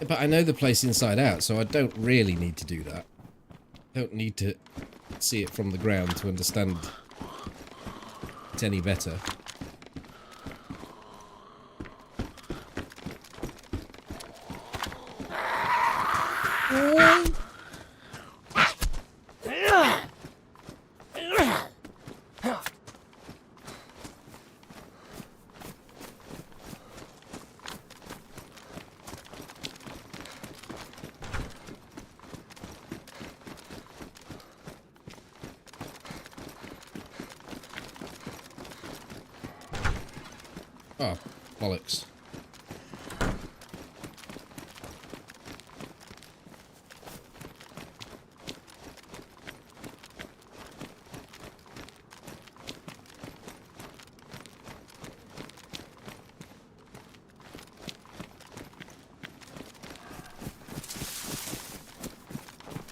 But I know the place inside out, so I don't really need to do that. I don't need to see it from the ground to understand it any better. Oh, bollocks.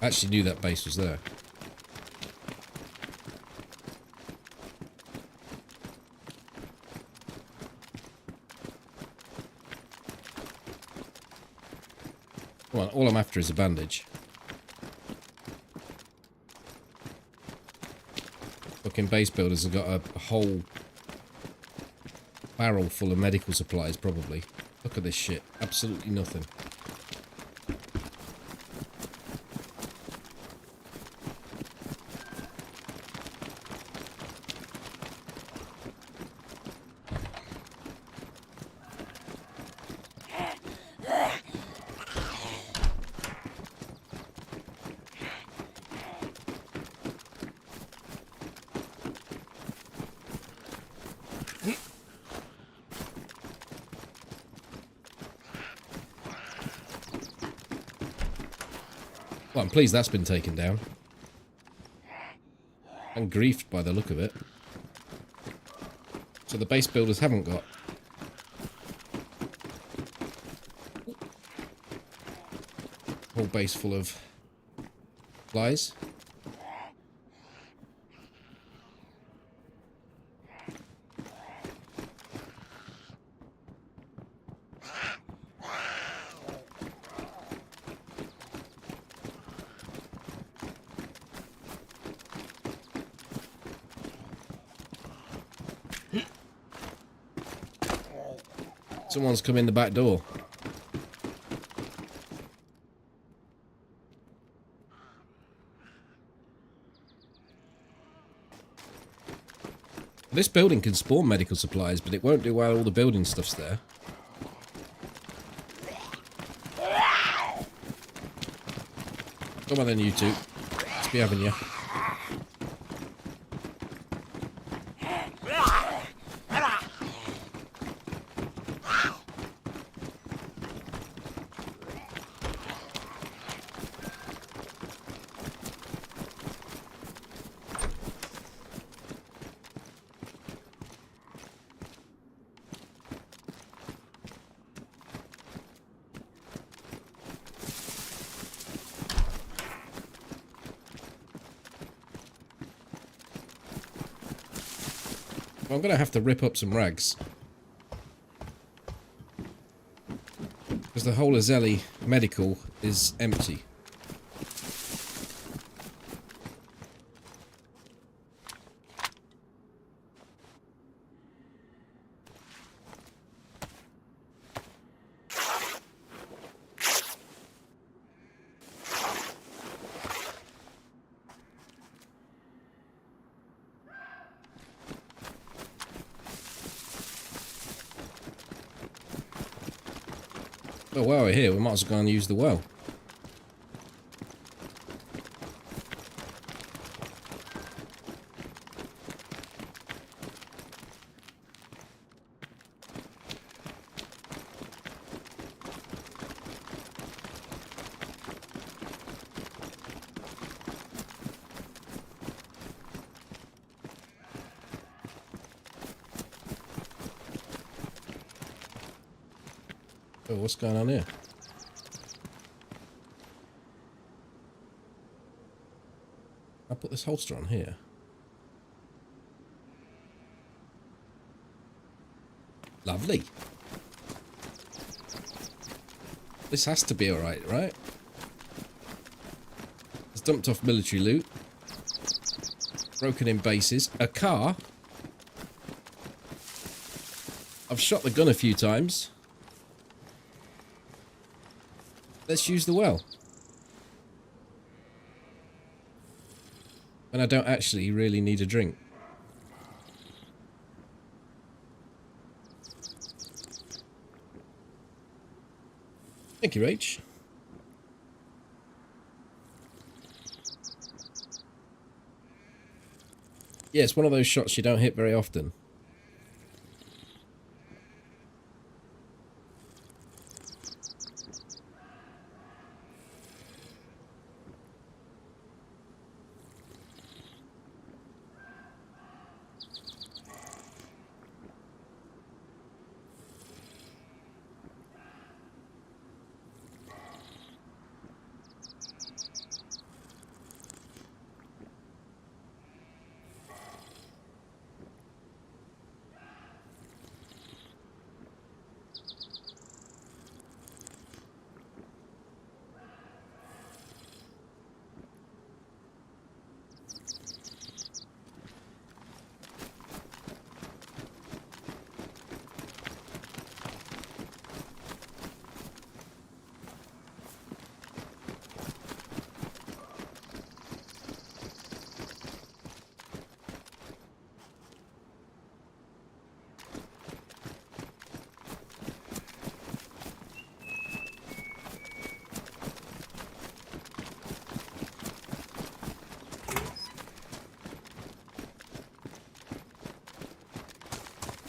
I actually knew that base was there. Well, all I'm after is a bandage. Fucking base builders have got a whole barrel full of medical supplies, probably. Look at this shit. Absolutely nothing. Well, I'm pleased that's been taken down. And griefed by the look of it. So the base builders haven't got a whole base full of flies. Someone's come in the back door. This building can spawn medical supplies, but it won't do while all the building stuff's there. Come on then, you two. Let's be having you. I'm going to have to rip up some rags. Because the whole of Zeli medical is empty. Oh, while we're here, we might as well go and use the well. Oh, what's going on here? I'll put this holster on here. Lovely. This has to be alright, right? It's dumped off military loot. Broken in bases. A car. I've shot the gun a few times. Let's use the well. And I don't actually really need a drink. Thank you, Rach. Yeah, it's one of those shots you don't hit very often.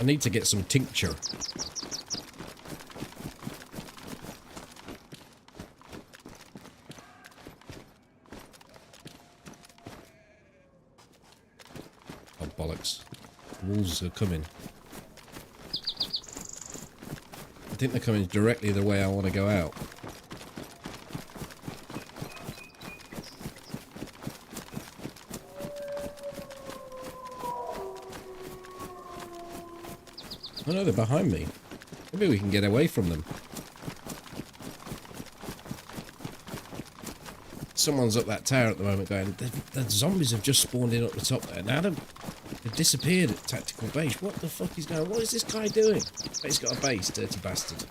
I need to get some tincture. bollocks. The wolves are coming. I think they're coming directly the way I want to go out. Oh no, they're behind me. Maybe we can get away from them. Someone's up that tower at the moment going, the zombies have just spawned in up the top there. Now they've disappeared at tactical base. What the fuck is going on? What is this guy doing? He's got a base, dirty bastard.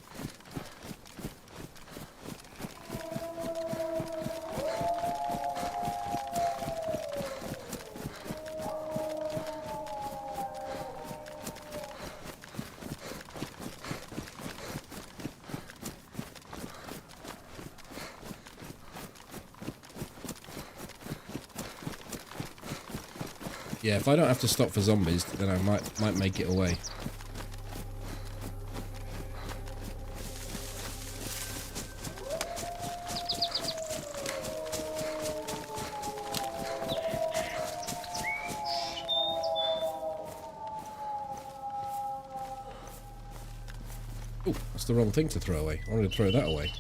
Yeah, if I don't have to stop for zombies, then I might make it away. Oh, that's the wrong thing to throw away. I wanted to throw that away.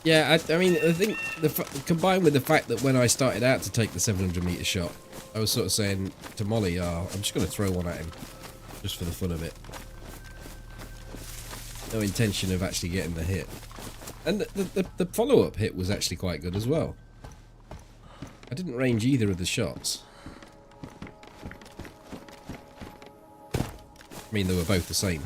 Yeah, I mean, I think combined with the fact that when I started out to take the 700 meter shot, I was sort of saying to Molly, "Oh, I'm just going to throw one at him, just for the fun of it. No intention of actually getting the hit." And the follow-up hit was actually quite good as well. I didn't range either of the shots. I mean, they were both the same.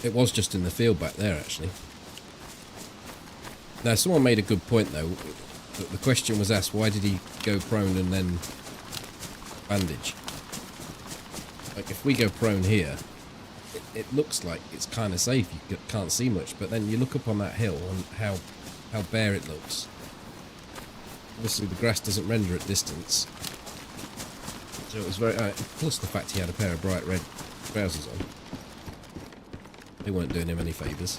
It was just in the field back there, actually. Now, someone made a good point, though. The question was asked, why did he go prone and then bandage? Like, if we go prone here, it looks like it's kind of safe. You can't see much, but then you look up on that hill and how bare it looks. Obviously, the grass doesn't render at distance. So it was very... plus the fact he had a pair of bright red trousers on. They weren't doing him any favours.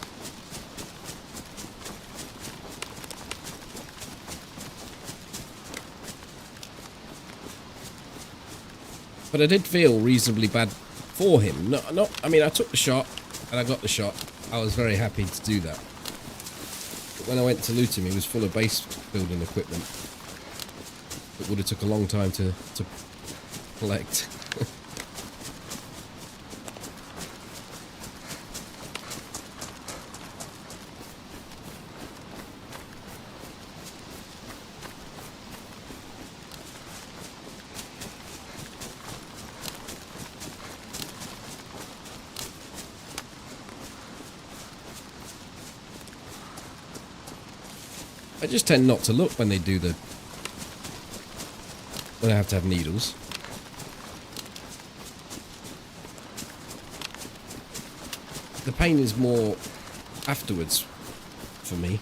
But I did feel reasonably bad for him. I mean, I took the shot and I got the shot. I was very happy to do that. when I went to loot him, he was full of base building equipment. It would have took a long time to collect. I just tend not to look when they do when I have to have needles. The pain is more afterwards for me.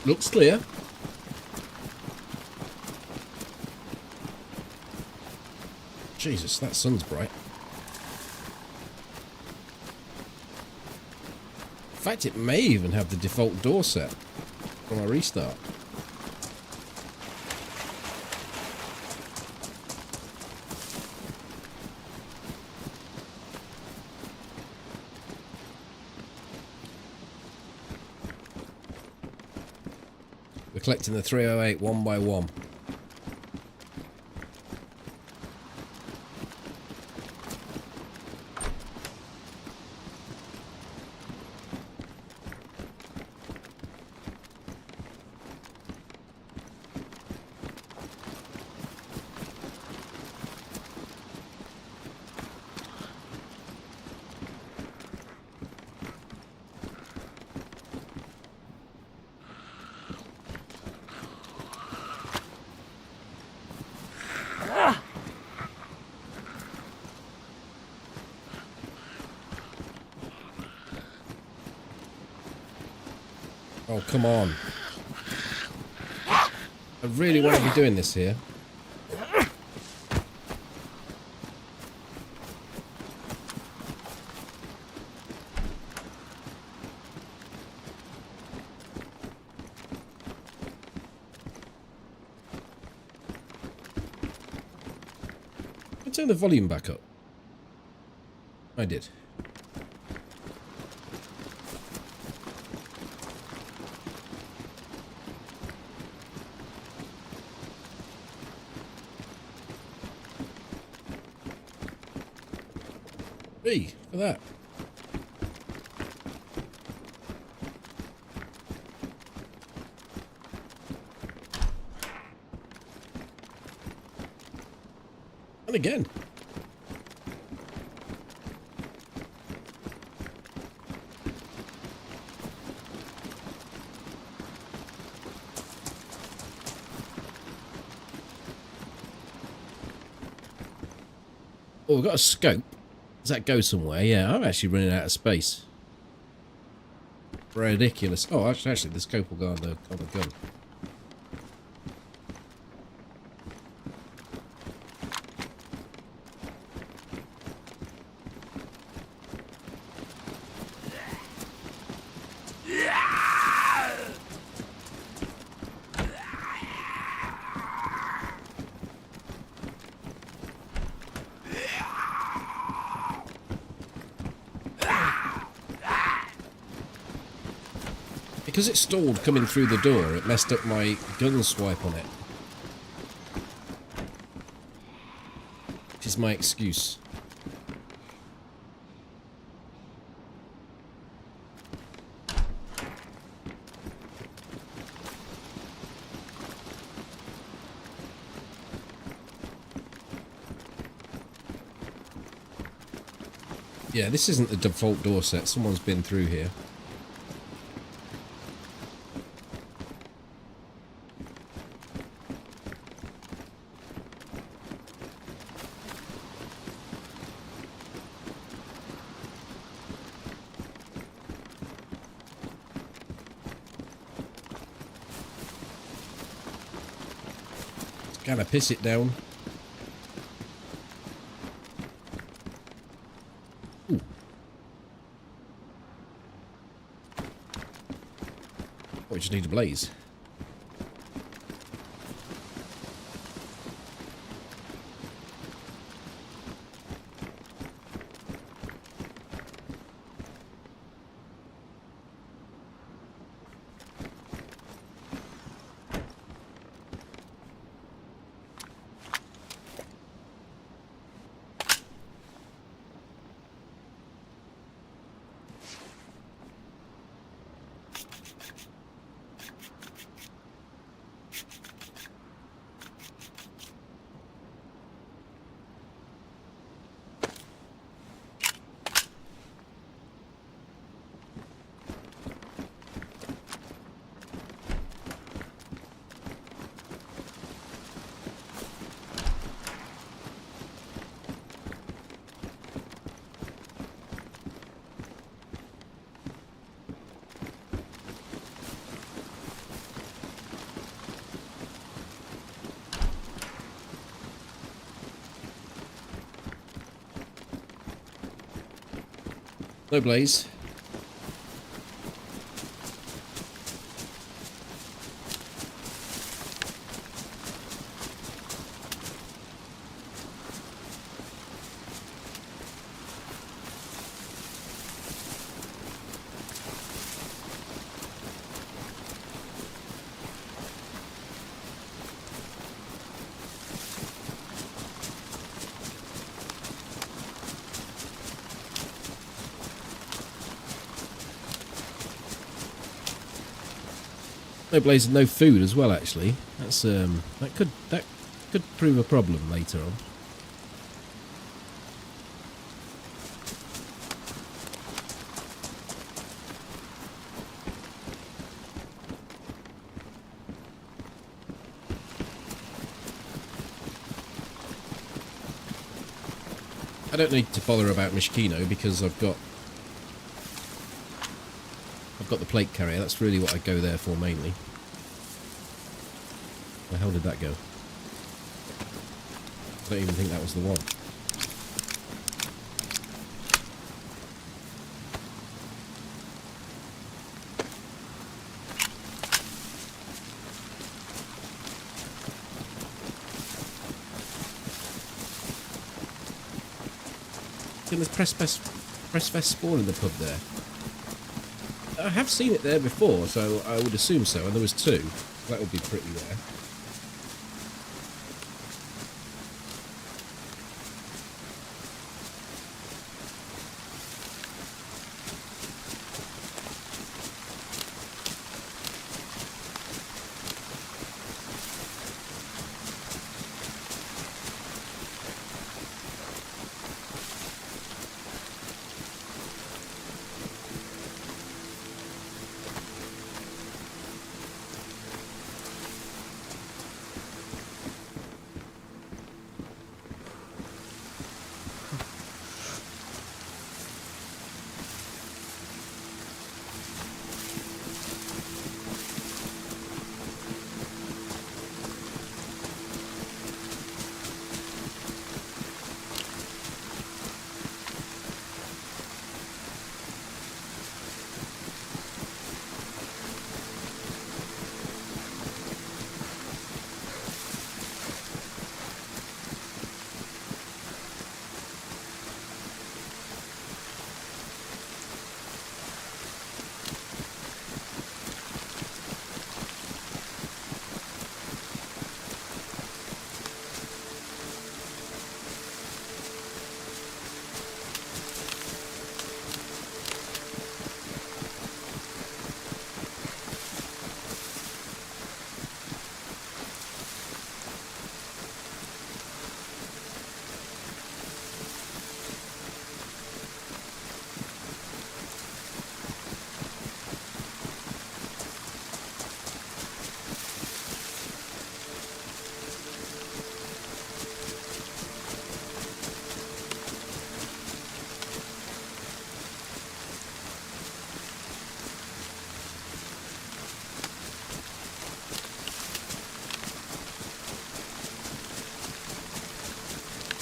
Looks clear. Jesus, that sun's bright. In fact, it may even have the default door set when I restart. We're collecting the 308 one by one. Oh, come on. I really want to be doing this here. I'll turn the volume back up. I did. Hey, look at that. And again. Oh, we've got a scope. Does that go somewhere? Yeah, I'm actually running out of space. Ridiculous. Oh, actually, the scope will go on the gun. Because it stalled coming through the door, it messed up my gun swipe on it. Which is my excuse. Yeah, this isn't the default door set. Someone's been through here. Gotta piss it down. Ooh. Oh, we just need a blaze. No blaze. No blaze and no food as well. Actually, that's that could prove a problem later on. I don't need to bother about Mishkino because I've got the plate carrier. That's really what I go there for mainly. Where the hell did that go? I don't even think that was the one. reckon there's press vest spawn in the pub there? I have seen it there before, so I would assume so, and there was 2. That would be pretty rare.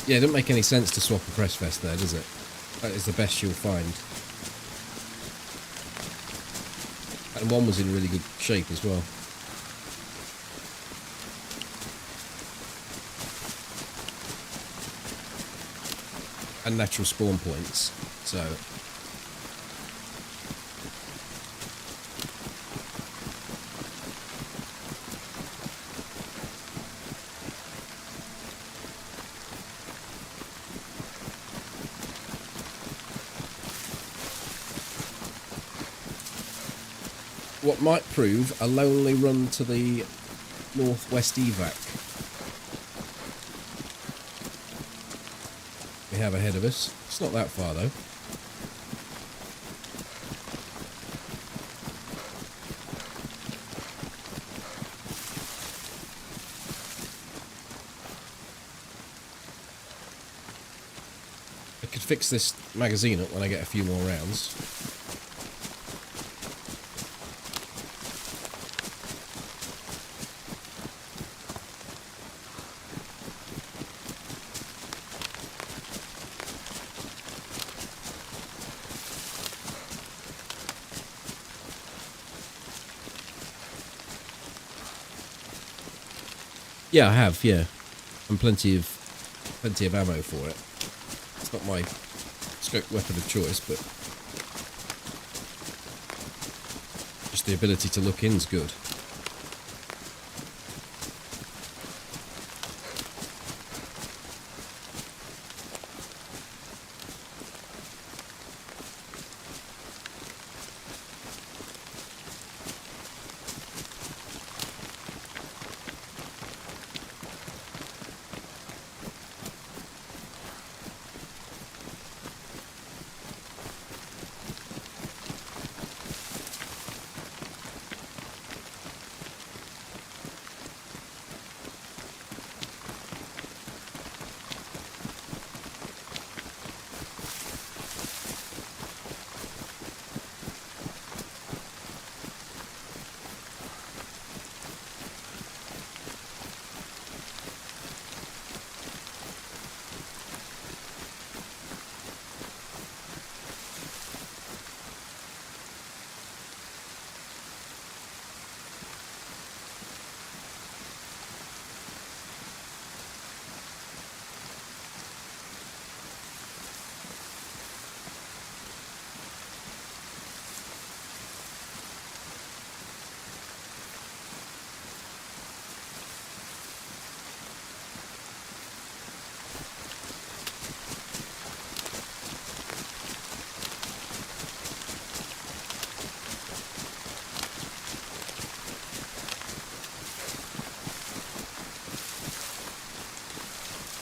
Yeah, it doesn't make any sense to swap a press vest there, does it? That is the best you'll find. And one was in really good shape as well. And natural spawn points, so... What might prove a lonely run to the northwest evac we have ahead of us. It's not that far though. I could fix this magazine up when I get a few more rounds. Yeah, I have, yeah. And plenty of ammo for it. It's not my scope weapon of choice, but just the ability to look in's good.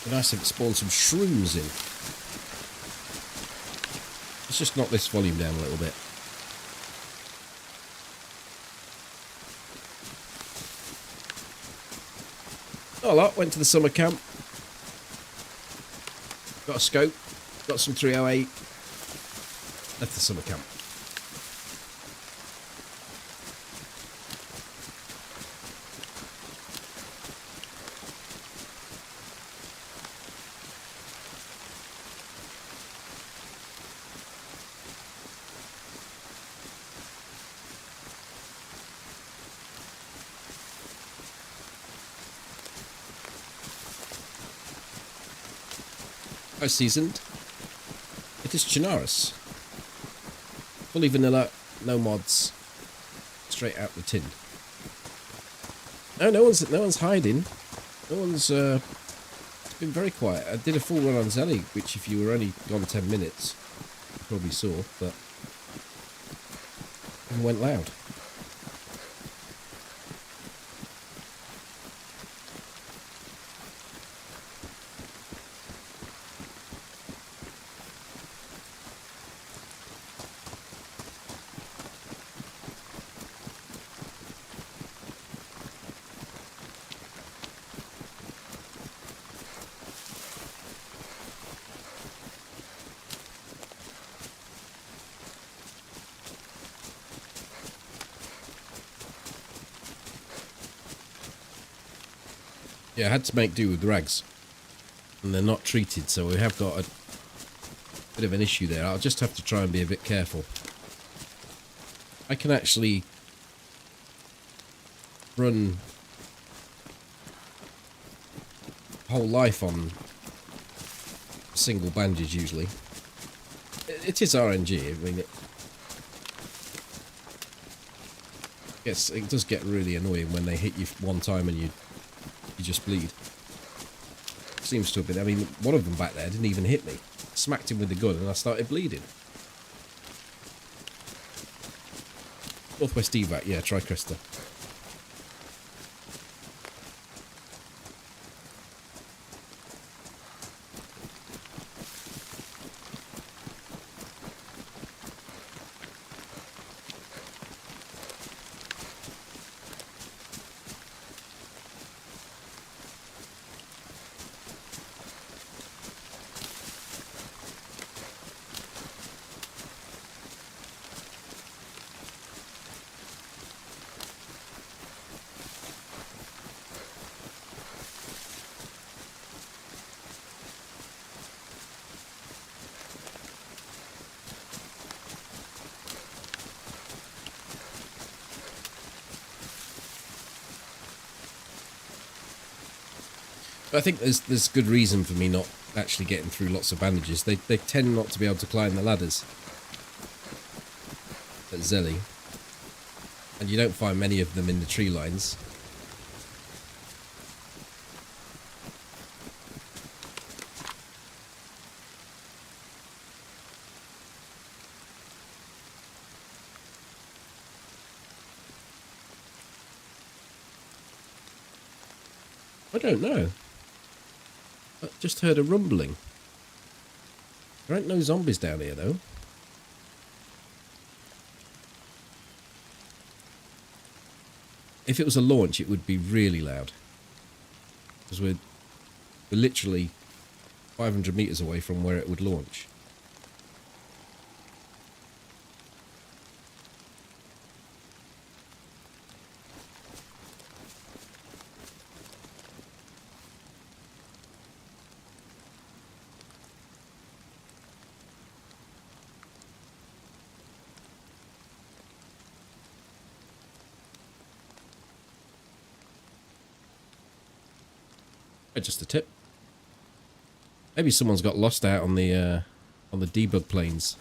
Be nice if it spawned some shrooms in. Let's just knock this volume down a little bit. Not a lot. Went to the summer camp. Got a scope. Got some 308. Left the summer camp. Seasoned. It is Chinaris. Fully vanilla, no mods. Straight out the tin. No one's hiding. No one's it's been very quiet. I did a full run on Zeli, which if you were only gone 10 minutes, you probably saw, but it went loud. Yeah, I had to make do with rags. And they're not treated, so we have got a bit of an issue there. I'll just have to try and be a bit careful. I can actually run whole life on single bandage usually. It is RNG, I mean it does get really annoying when they hit you one time and you just bleed. Seems to have been, I mean, one of them back there didn't even hit me. Smacked him with the gun and I started bleeding. Northwest evac, yeah, Tricresta. But I think there's good reason for me not actually getting through lots of bandages. They tend not to be able to climb the ladders at Zeli. And you don't find many of them in the tree lines. I don't know. I just heard a rumbling. There ain't no zombies down here, though. If it was a launch, it would be really loud. Because we're literally 500 meters away from where it would launch. Just a tip. Maybe someone's got lost out on the debug planes.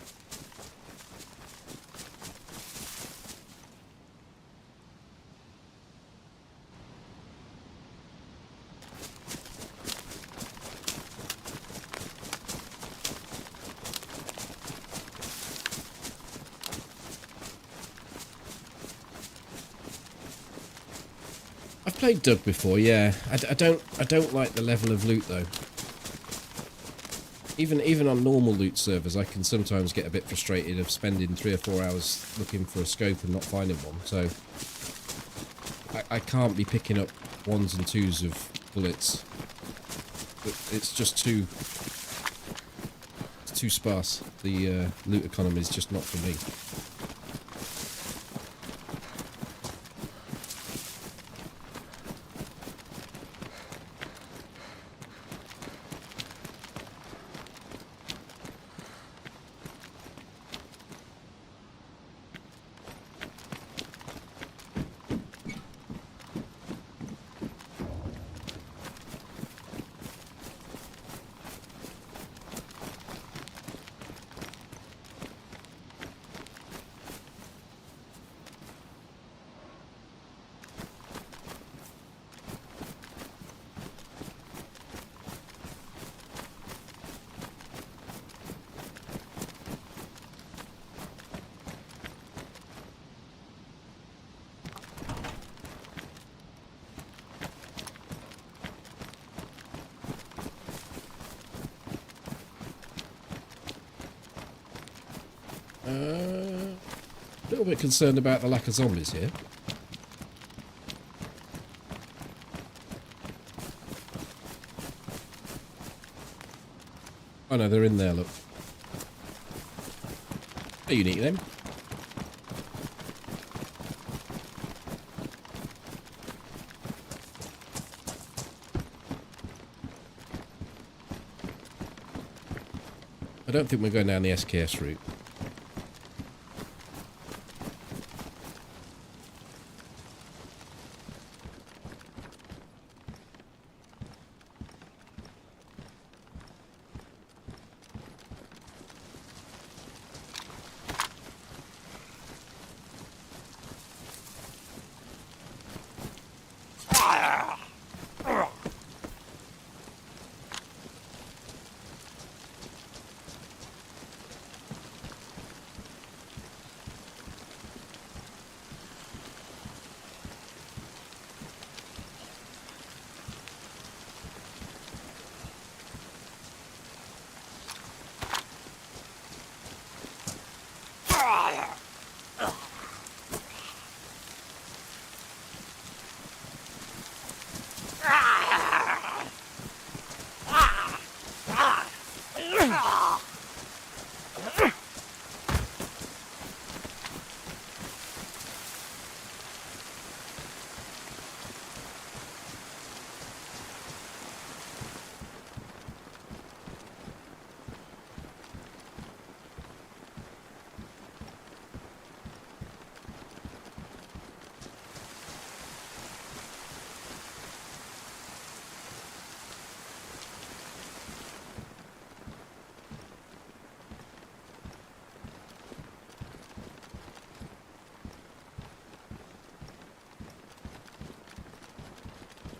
I've played Doug before, yeah. I don't like the level of loot though. Even on normal loot servers, I can sometimes get a bit frustrated of spending 3 or 4 hours looking for a scope and not finding one. So I can't be picking up 1s and 2s of bullets. It's just too sparse. The loot economy is just not for me. A little bit concerned about the lack of zombies here. Oh no, they're in there, look. They're unique then. I don't think we're going down the SKS route.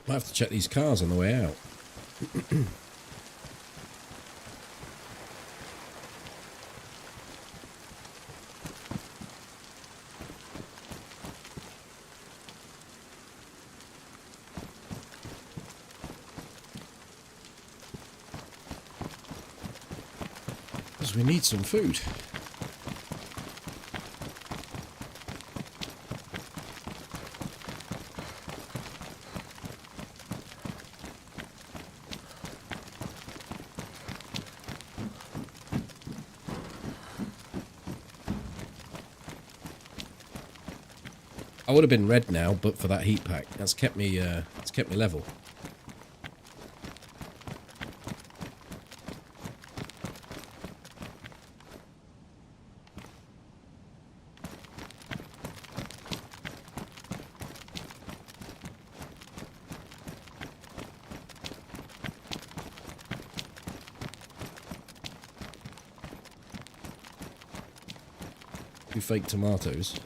Might have to check these cars on the way out. Because we need some food. I would have been red now, but for that heat pack. That's kept me. It's kept me level. Two fake tomatoes.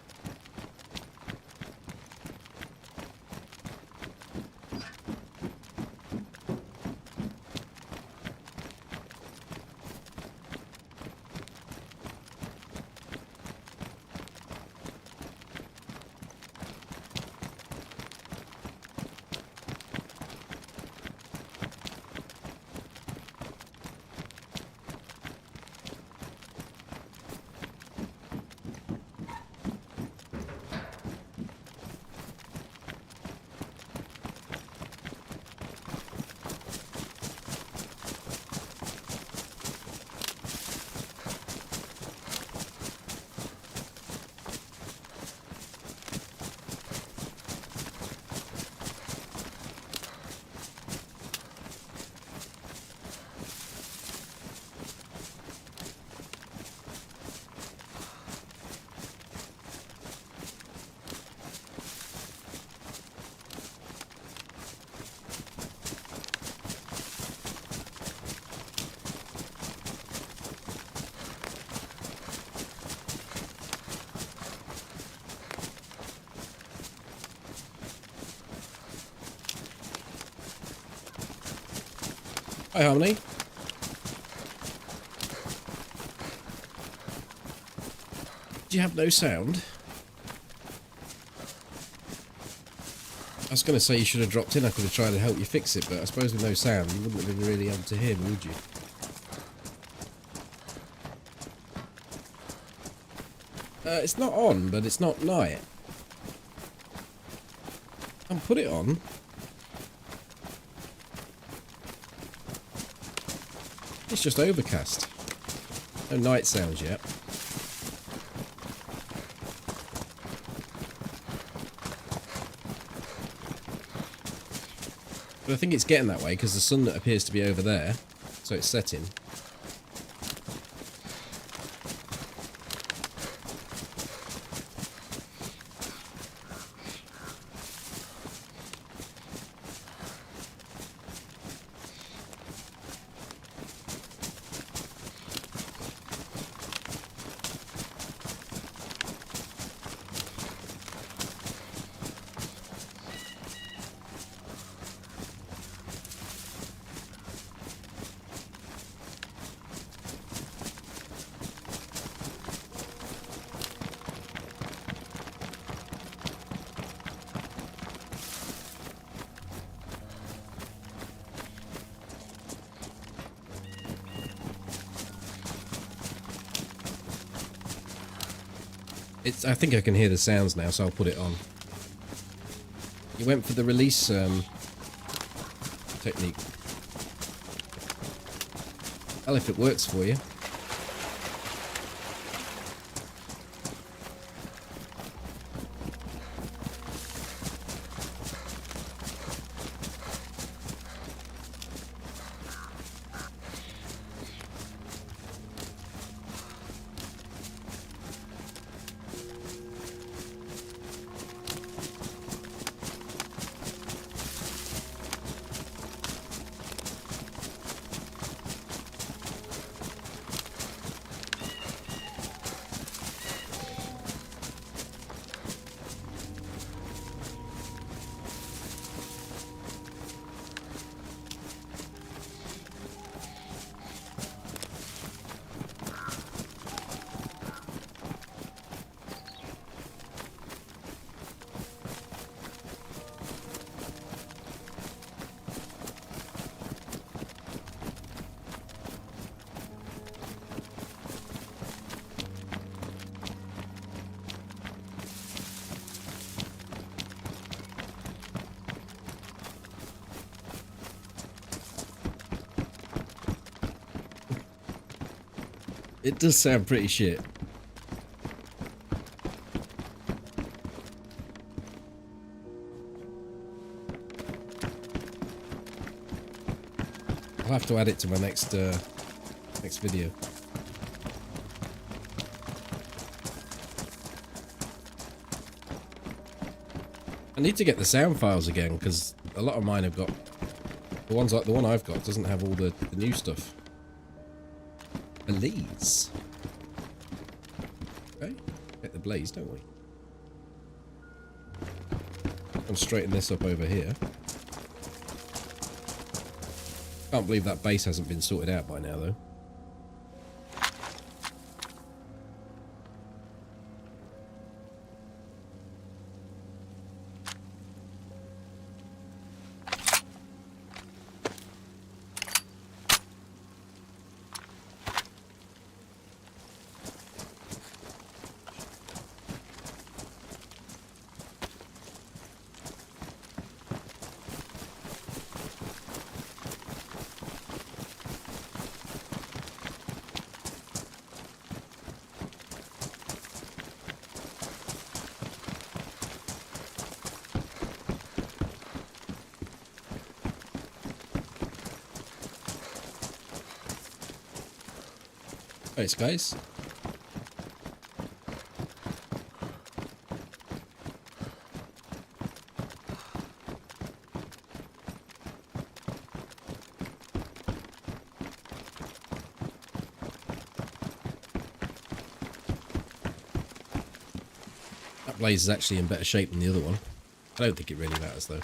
Hi, Harmony. Do you have no sound? I was going to say you should have dropped in. I could have tried to help you fix it, but I suppose with no sound, you wouldn't have been really able to hear me, would you? It's not on, but it's not night. I'll put it on. It's just overcast. No night sounds yet. But I think it's getting that way because the sun appears to be over there, so it's setting. I think I can hear the sounds now, so I'll put it on. You went for the release technique. Well, if it works for you. It does sound pretty shit. I'll have to add it to my next video. I need to get the sound files again because a lot of mine have got the ones like the one I've got doesn't have all the new stuff. Blaze. Okay, get the blaze, don't we? I'll straighten this up over here. Can't believe that base hasn't been sorted out by now, though. Thanks, guys. That blaze is actually in better shape than the other one. I don't think it really matters, though.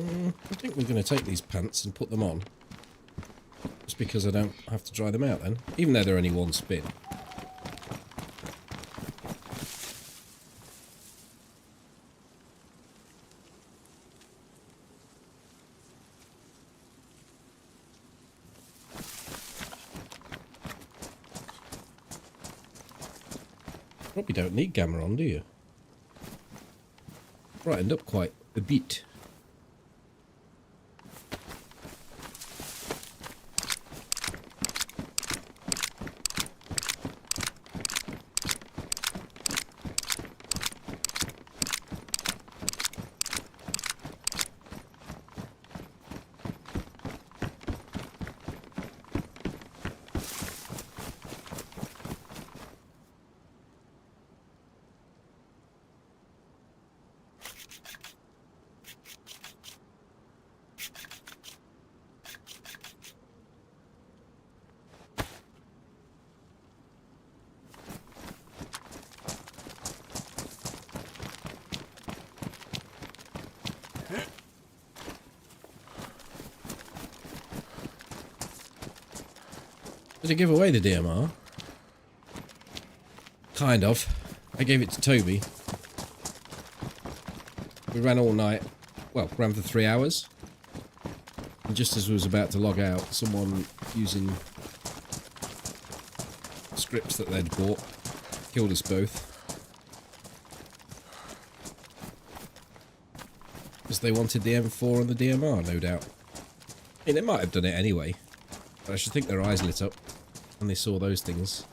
I think we're going to take these pants and put them on. Just because I don't have to dry them out then. Even though they're only one spin. Probably don't need gamma on, do you? Brightened up quite a bit. Did I give away the DMR? Kind of. I gave it to Toby. We ran all night. Well, ran for 3 hours. And just as we was about to log out, someone using scripts that they'd bought killed us both. Because they wanted the M4 and the DMR, no doubt. I mean, they might have done it anyway. But I should think their eyes lit up when they saw those things.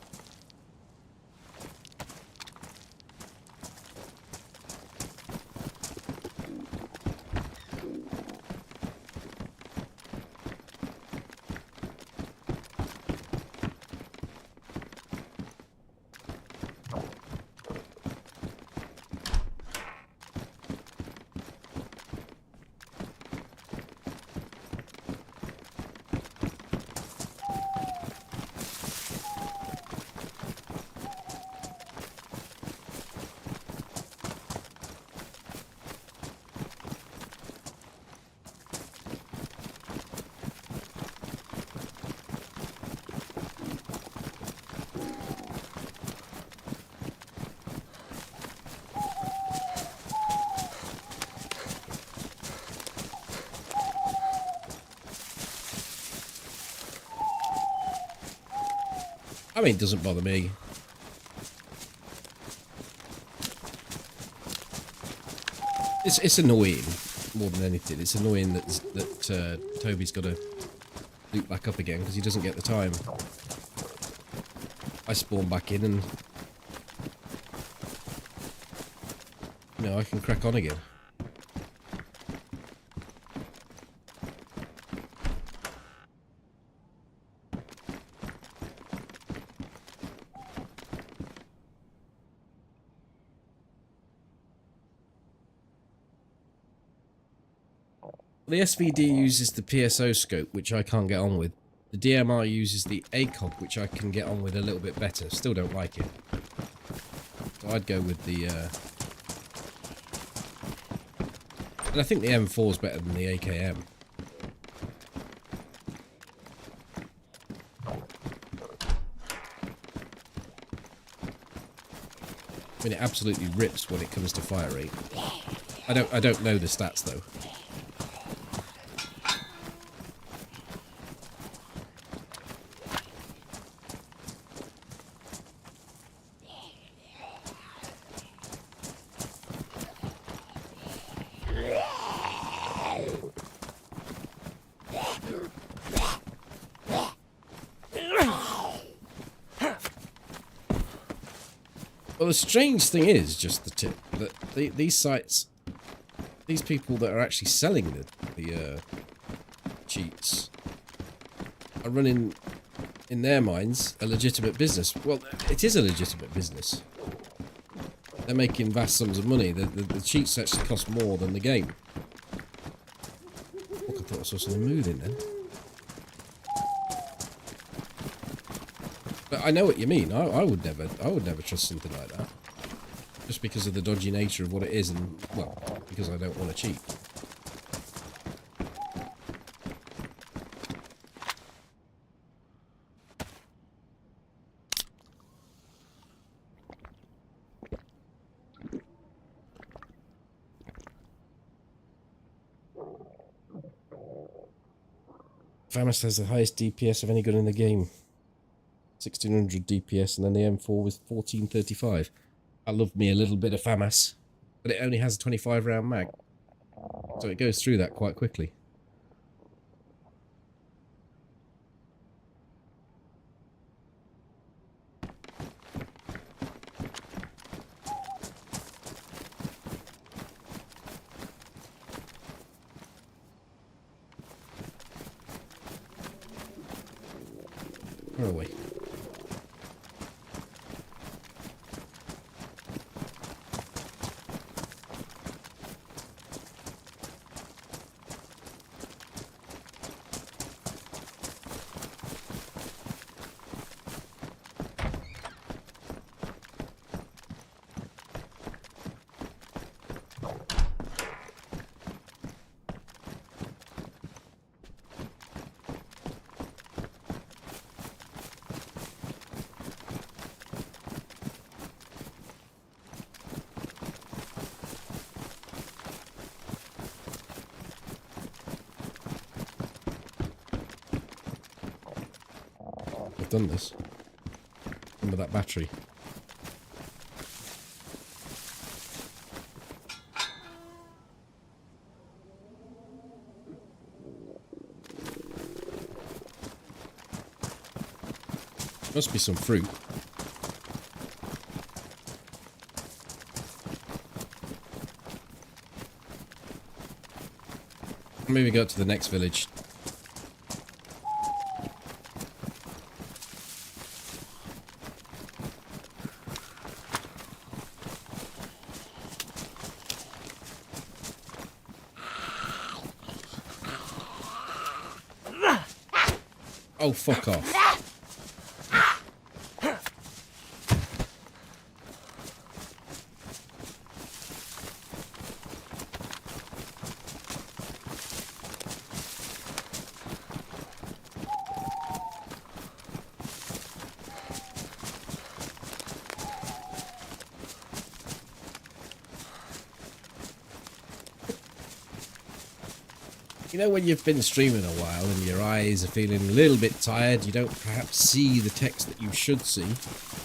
I mean, it doesn't bother me. It's annoying more than anything. It's annoying that Toby's got to loop back up again because he doesn't get the time. I spawn back in and I can crack on again. The SVD uses the PSO scope, which I can't get on with. The DMR uses the ACOG, which I can get on with a little bit better. Still don't like it. So I'd go with the... And I think the M4 is better than the AKM. I mean, it absolutely rips when it comes to fire rate. I don't know the stats though. Well, the strange thing is just the tip that these sites, these people that are actually selling the cheats, are running, in their minds, a legitimate business. Well, it is a legitimate business. They're making vast sums of money. The cheats actually cost more than the game. Look, I thought I saw something moving then. But I know what you mean. I would never trust something like that. Just because of the dodgy nature of what it is and, well, because I don't want to cheat. FAMAS has the highest DPS of any gun in the game. 1600 DPS, and then the M4 with 1435. I love me a little bit of FAMAS, but it only has a 25 round mag, so it goes through that quite quickly. Where are we? I've done this. Remember that battery? Must be some fruit. Maybe go to the next village. Oh, fuck off. You know when you've been streaming a while and your eyes are feeling a little bit tired, you don't perhaps see the text that you should see?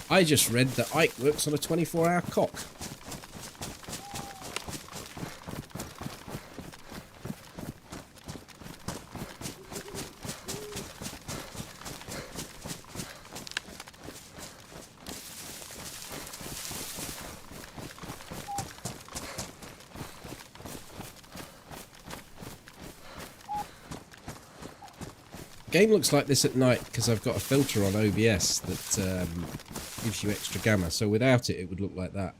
I just read that Ike works on a 24-hour cock. Game looks like this at night because I've got a filter on OBS that gives you extra gamma, so without it, it would look like that.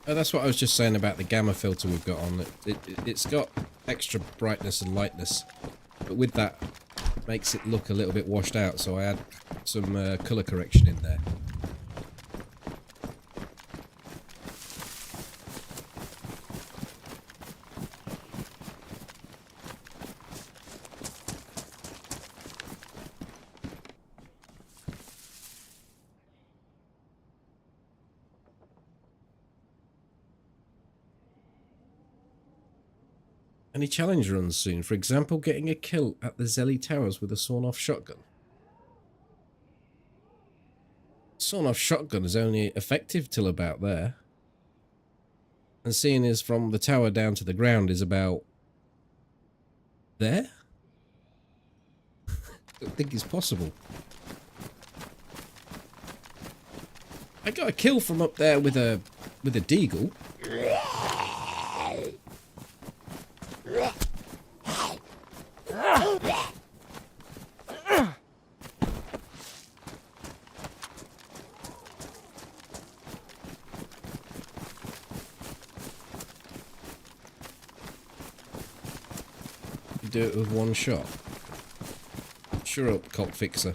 Oh, that's what I was just saying about the gamma filter we've got on. It's got extra brightness and lightness, but with that, it makes it look a little bit washed out, so I add some colour correction in there. Any challenge runs soon? For example, getting a kill at the Zeli Towers with a sawn-off shotgun. Sawn-off shotgun is only effective till about there. And seeing as from the tower down to the ground is about there? I don't think it's possible. I got a kill from up there with a deagle. You do it with one shot. Sure up, cop fixer.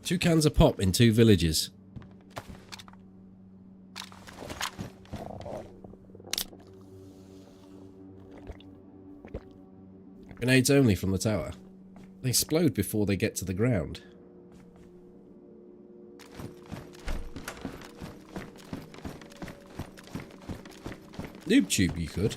Two cans of pop in 2 villages. Grenades only from the tower. They explode before they get to the ground. Noob tube you could.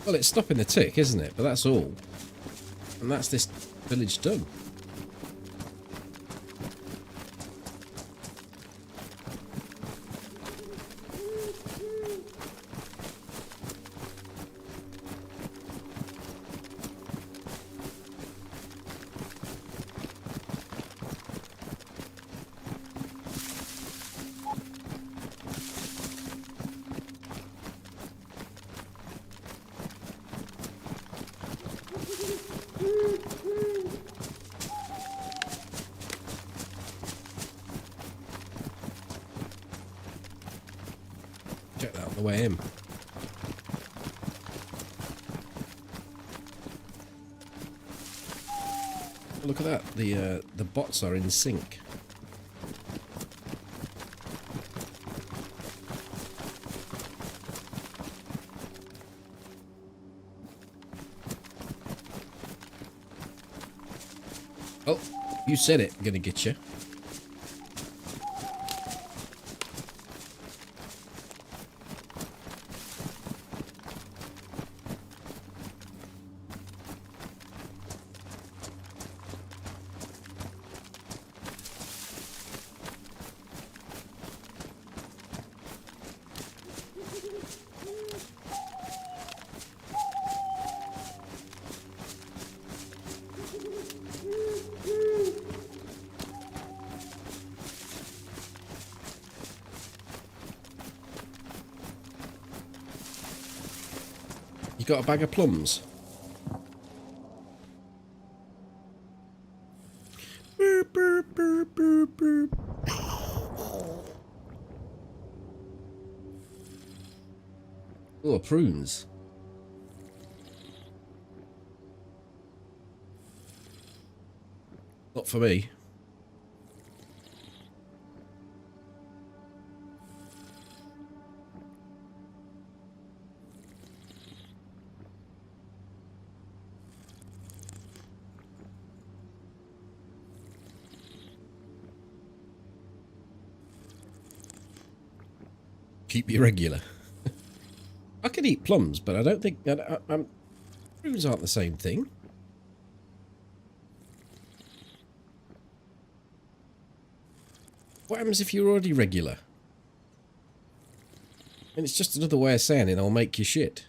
Well, it's stopping the tick, isn't it? But that's all. And that's this village done. Check that on the way in. Look at that. The bots are in sync. Oh, you said it. I'm gonna get you. You got a bag of plums? Boop, boop, boop, boop, boop. Oh, prunes. Not for me. Keep you regular. I can eat plums, but I don't think... prunes aren't the same thing. What happens if you're already regular? And it's just another way of saying it, I'll make you shit.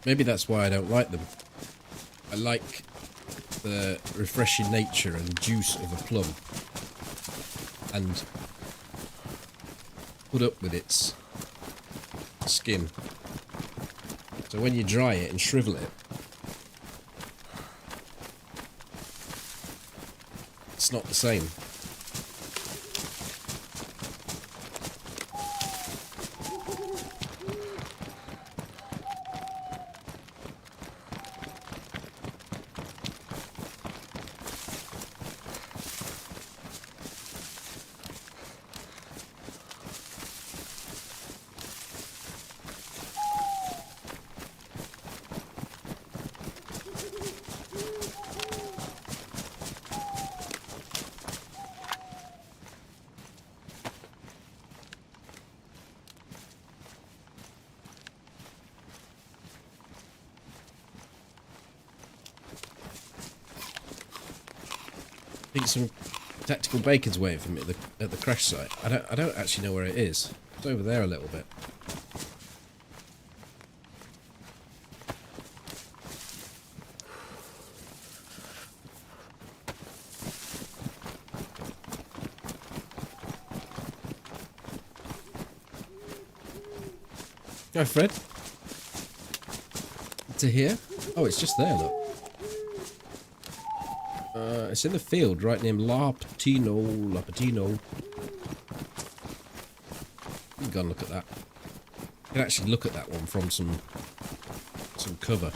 Maybe that's why I don't like them. I like the refreshing nature and juice of a plum. And put up with its skin. So when you dry it and shrivel it, it's not the same. I think some tactical bacon's waiting for me at the crash site. I don't actually know where it is. It's over there a little bit. Go, Fred. To here? Oh, it's just there, look. It's in the field right near Lapatino. You can go and look at that. You can actually look at that one from some cover.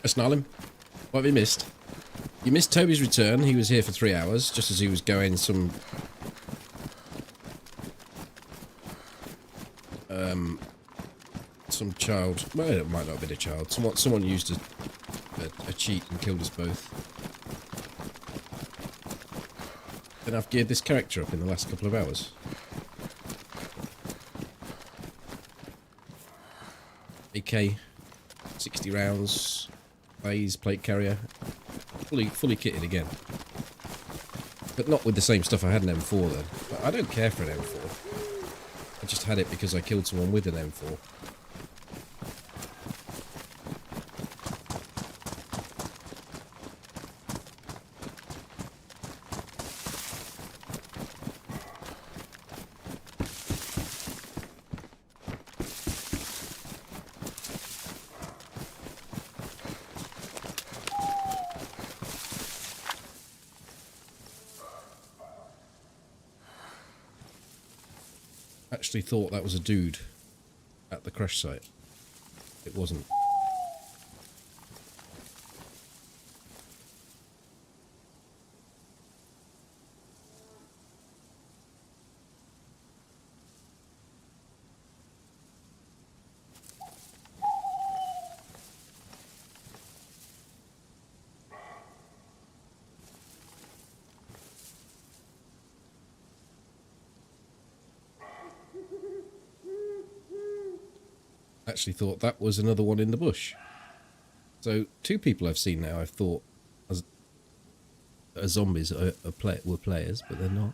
Snarl him. What have you missed? You missed Toby's return. He was here for 3 hours, just as he was going some... some child... Well, it might not have been a child. Someone used a cheat and killed us both. Then I've geared this character up in the last couple of hours. AK, 60 rounds, blaze, plate carrier, fully kitted again. But not with the same stuff I had an M4 then. But I don't care for an M4. I just had it because I killed someone with an M4. Actually thought that was a dude at the crash site. It wasn't. Actually thought that was another one in the bush. So 2 people I've seen now I've thought as zombies were players, but they're not.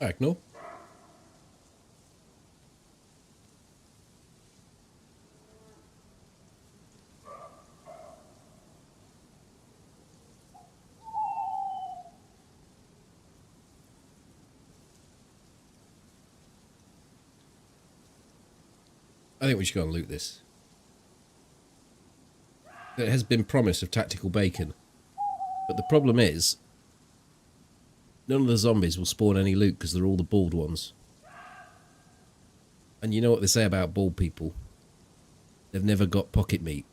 Agnel. I think we should go and loot this. There has been promise of tactical bacon, but the problem is none of the zombies will spawn any loot because they're all the bald ones. And you know what they say about bald people? They've never got pocket meat.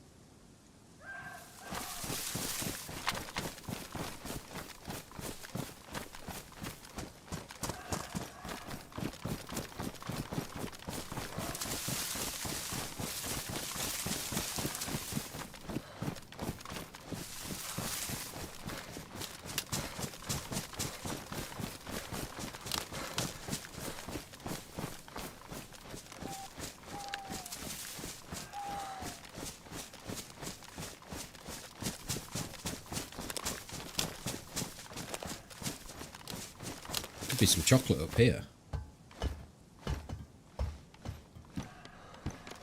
Be some chocolate up here.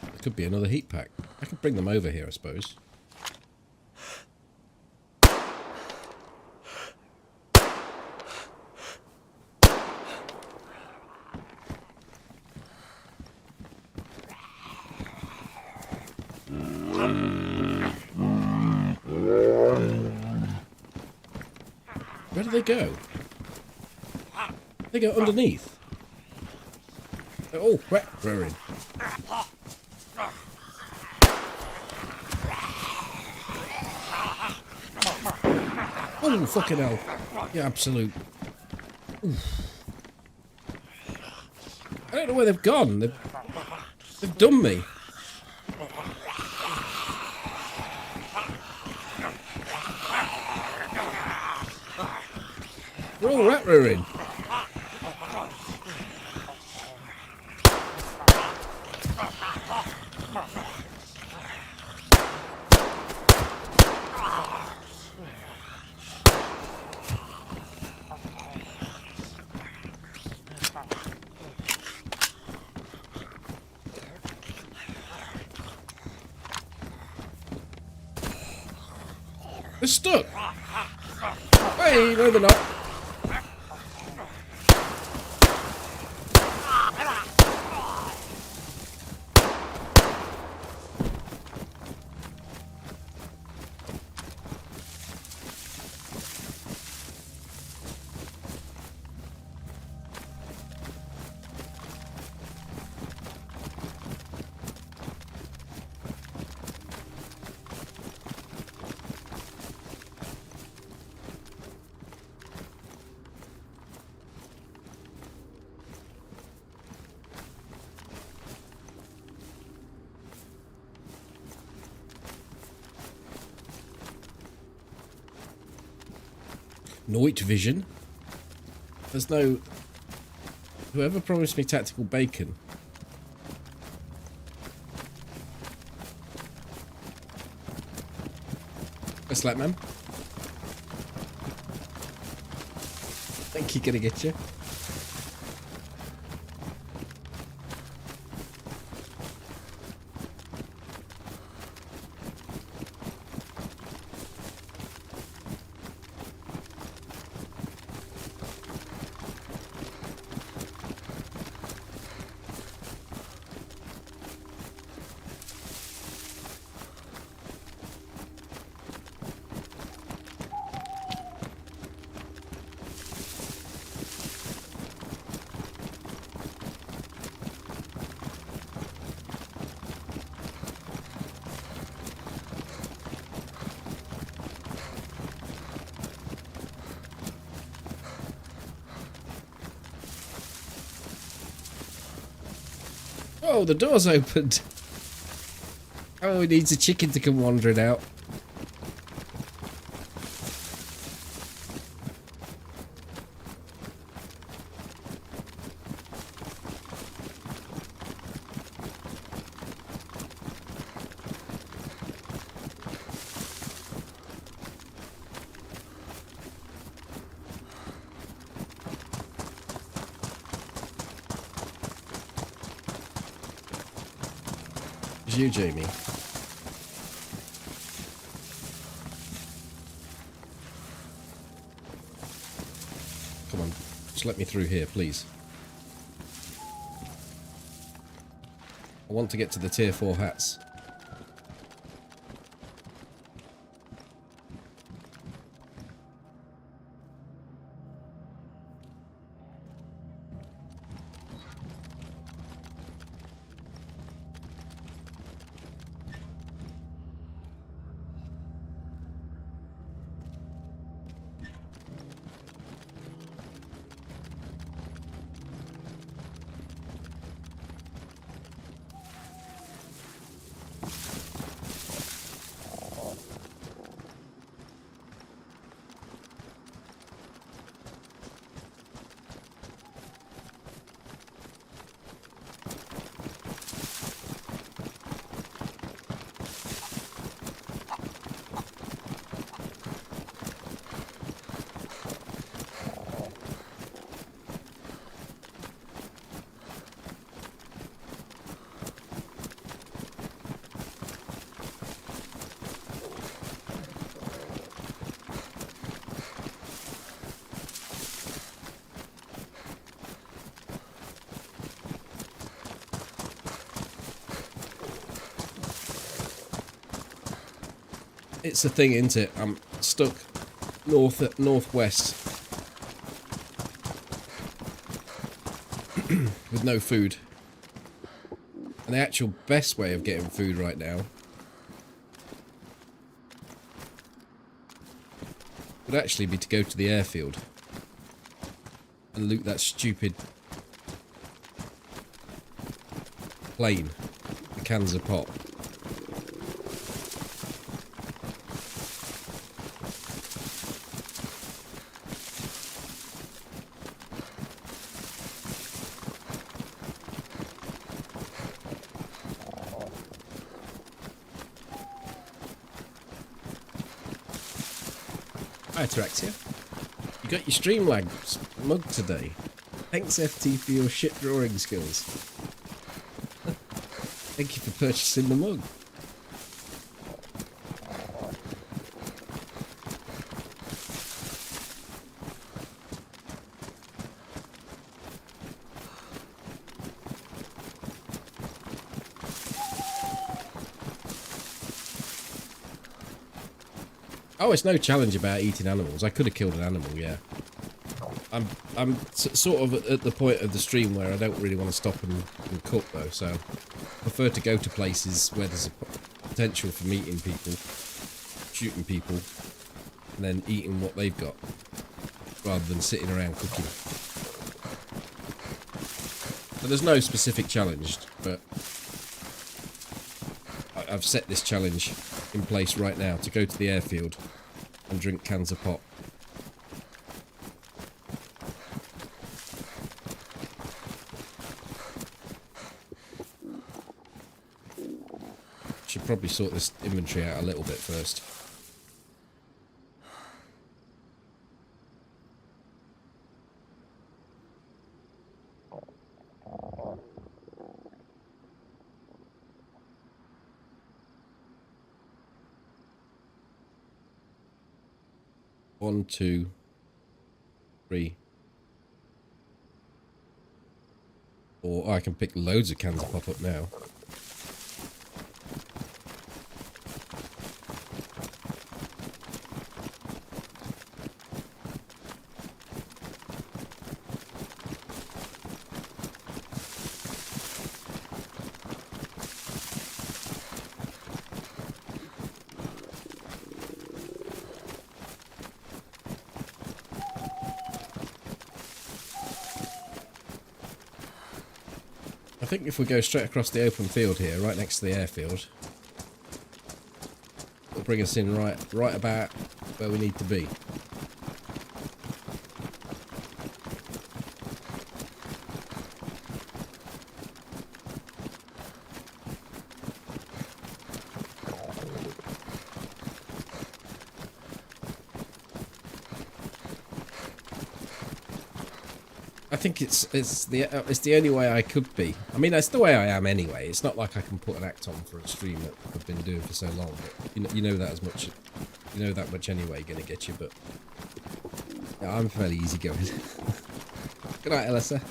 There could be another heat pack. I could bring them over here, I suppose. Where do they go? They go underneath. Oh, wet roaring. Oh, fucking hell. You absolute. Oof. I don't know where they've gone. They've done me. They're all rat roaring. They're stuck. Hey, no they're not. Night vision. There's no... Whoever promised me tactical bacon. What's that, man? Think you're gonna get you. Oh, the door's opened. Oh, it needs a chicken to come wandering out. It's you, Jamie. Come on, just let me through here, please. I want to get to the tier 4 hats. It's a thing, isn't it? I'm stuck northwest with no food. And the actual best way of getting food right now would actually be to go to the airfield and loot that stupid plane, the cans of pop. Hi Ataraxia. You got your Streamlabs mug today. Thanks FT for your shit drawing skills. Thank you for purchasing the mug. Oh, it's no challenge about eating animals. I could have killed an animal, yeah. I'm sort of at the point of the stream where I don't really want to stop and cook, though, so I prefer to go to places where there's a potential for meeting people, shooting people, and then eating what they've got, rather than sitting around cooking. So there's no specific challenge, but I've set this challenge in place right now to go to the airfield and drink cans of pop. Should probably sort this inventory out a little bit first. One, two, three, four. Oh, I can pick loads of cans of pop up now. I think if we go straight across the open field here, right next to the airfield, it'll bring us in right about where we need to be. I think it's the only way I could be. I mean, that's the way I am anyway. It's not like I can put an act on for a stream that I've been doing for so long. But you know that as much. You know that much anyway. Gonna get you, but yeah, I'm fairly easygoing. Good night, Alyssa.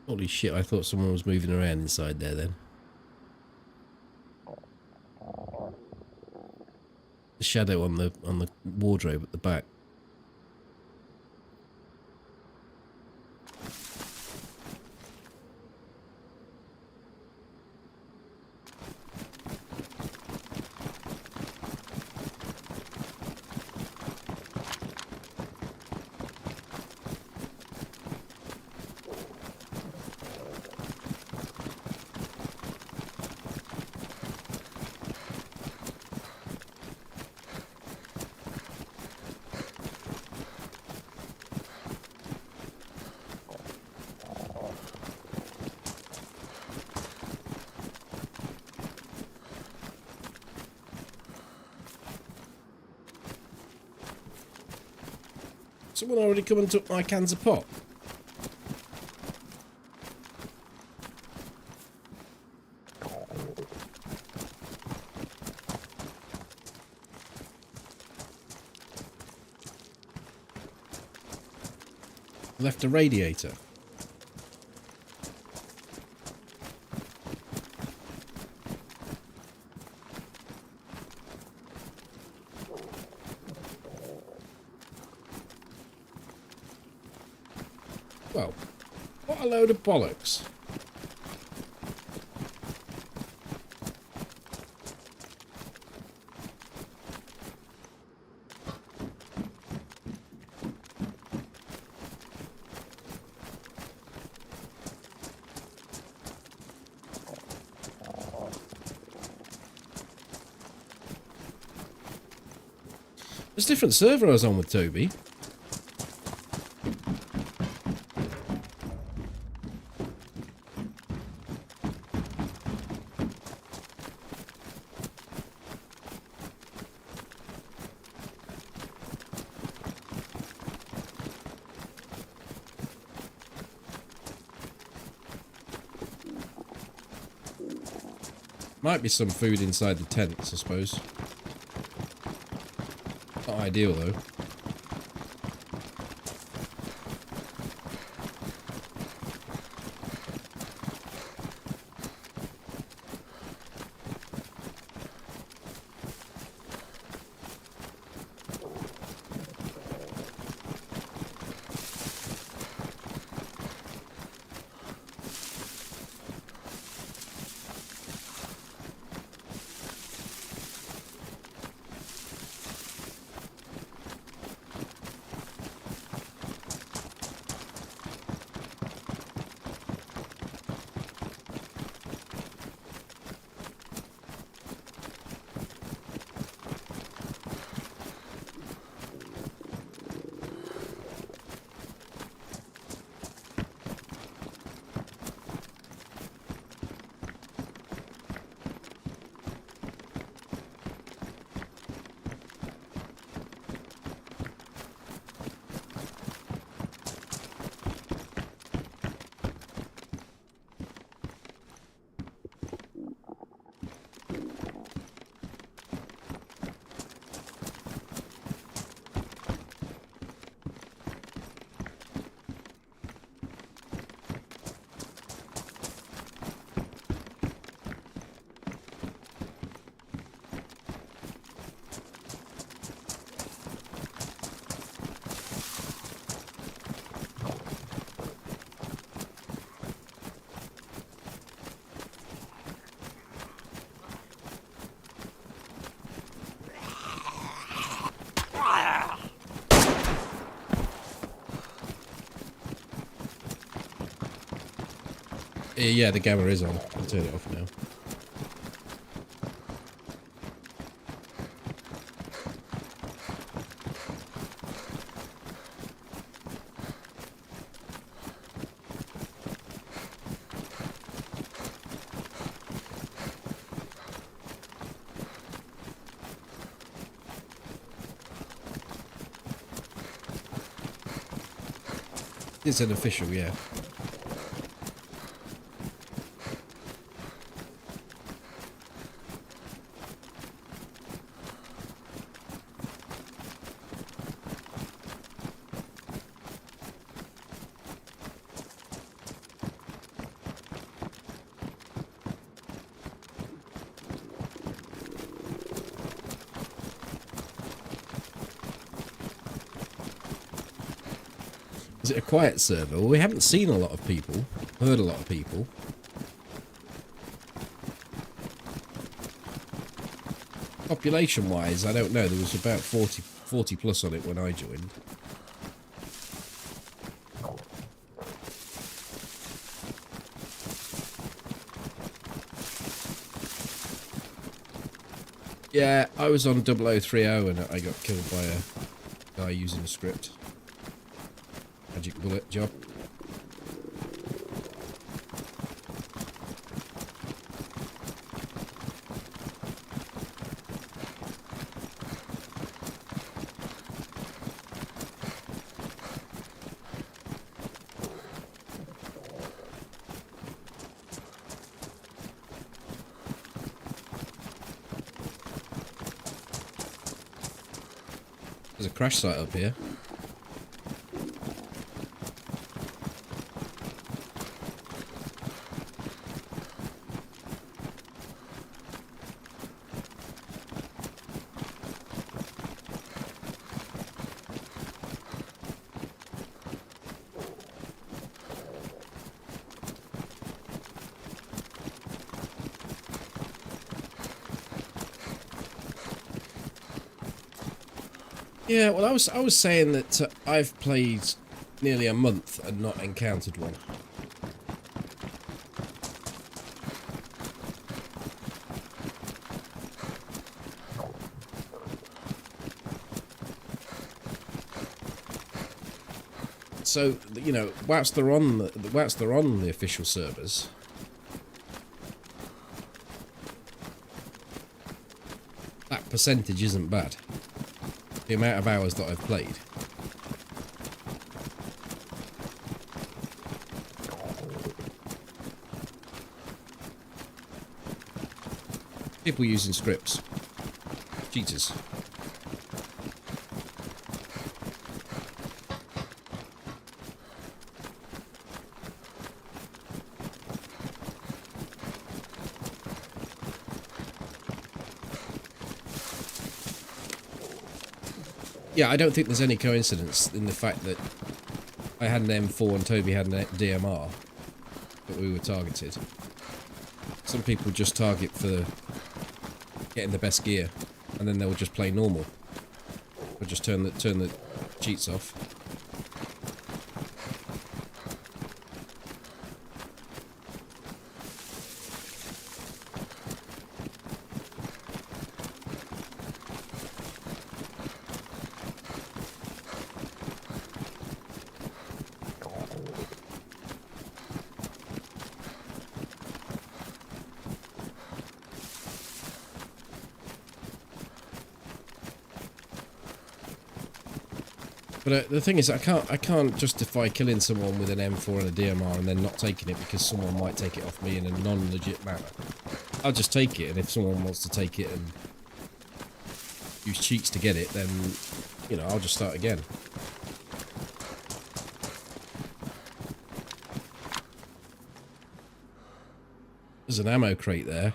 Holy shit, I thought someone was moving around inside there then. The shadow on the wardrobe at the back. Someone already come and took my cans of pop. Left a radiator. Well, what a load of bollocks. There's a different server I was on with Toby. Might be some food inside the tents, I suppose. Not ideal, though. Yeah, the gamma is on. I'll turn it off now. It's an official, yeah. Is it a quiet server? Well, we haven't seen a lot of people, heard a lot of people. Population-wise, I don't know. There was about 40 plus on it when I joined. Yeah, I was on 0030 and I got killed by a guy using a script. Magic bullet job. There's a crash site up here. Yeah, well, I was saying that I've played nearly a month and not encountered one. So, you know, whilst they're on the official servers, that percentage isn't bad. The amount of hours that I've played. People using scripts. Cheaters. Yeah, I don't think there's any coincidence in the fact that I had an M4 and Toby had a DMR that we were targeted. Some people just target for getting the best gear, and then they'll just play normal. Or just turn the cheats off. But the thing is, I can't justify killing someone with an M4 and a DMR and then not taking it because someone might take it off me in a non-legit manner. I'll just take it, and if someone wants to take it and use cheats to get it, then, you know, I'll just start again. There's an ammo crate there.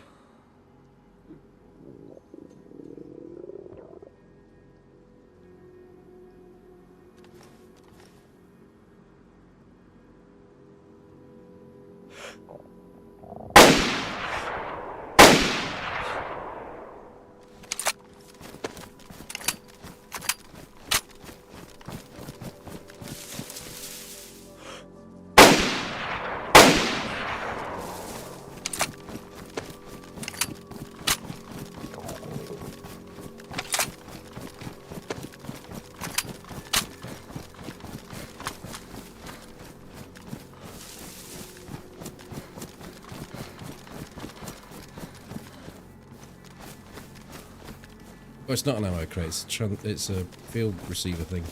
Oh, it's not an ammo crate, it's a field receiver thing.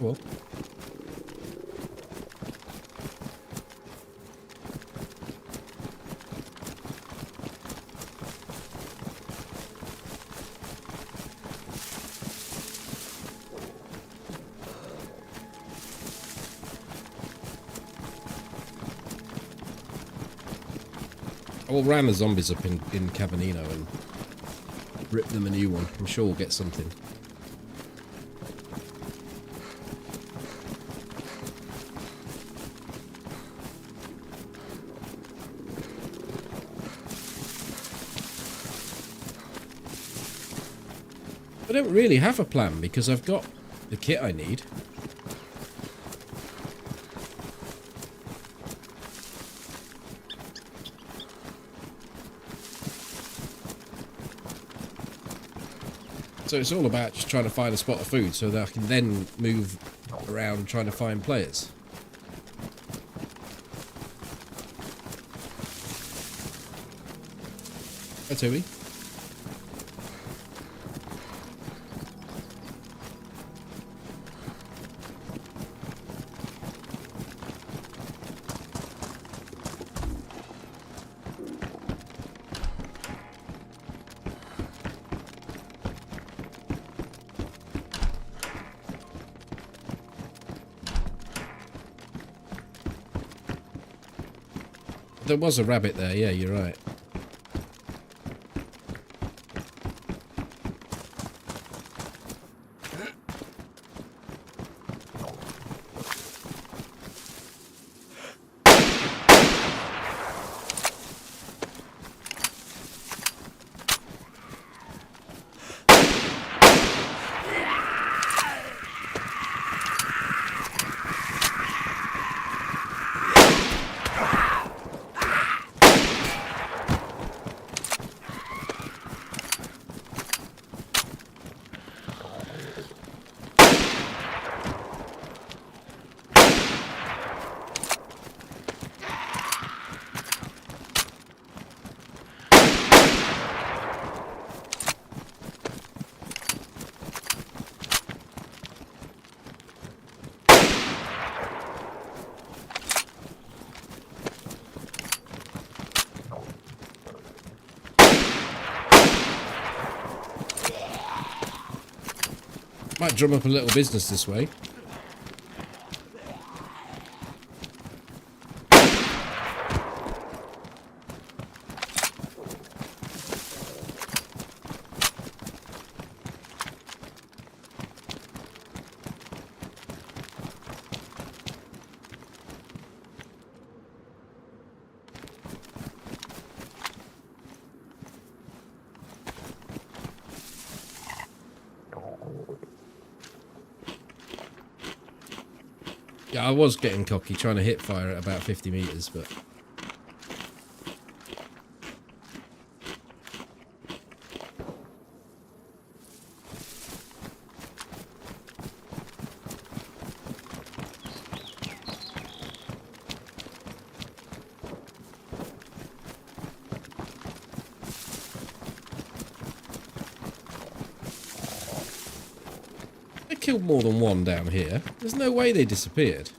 Well. I will ram the zombies up in Cabanino and rip them a new one. I'm sure we'll get something. I don't really have a plan because I've got the kit I need. So it's all about just trying to find a spot of food so that I can then move around trying to find players. Hi, Toby. There was a rabbit there, yeah, you're right. Might drum up a little business this way. Yeah, I was getting cocky trying to hit fire at about 50 meters, but... I killed more than one down here. There's no way they disappeared.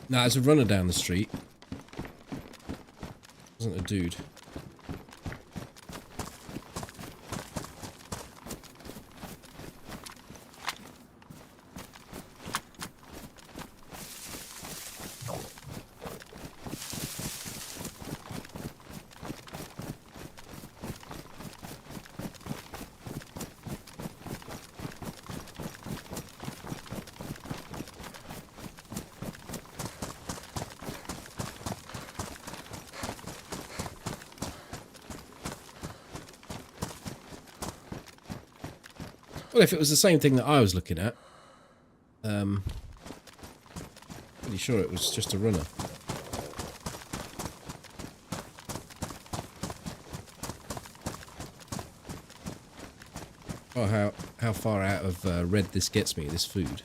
Nah, there's a runner down the street. Wasn't a dude. Well, if it was the same thing that I was looking at, pretty sure it was just a runner. Oh, how far out of red this gets me, this food.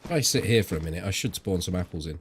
If I sit here for a minute, I should spawn some apples in.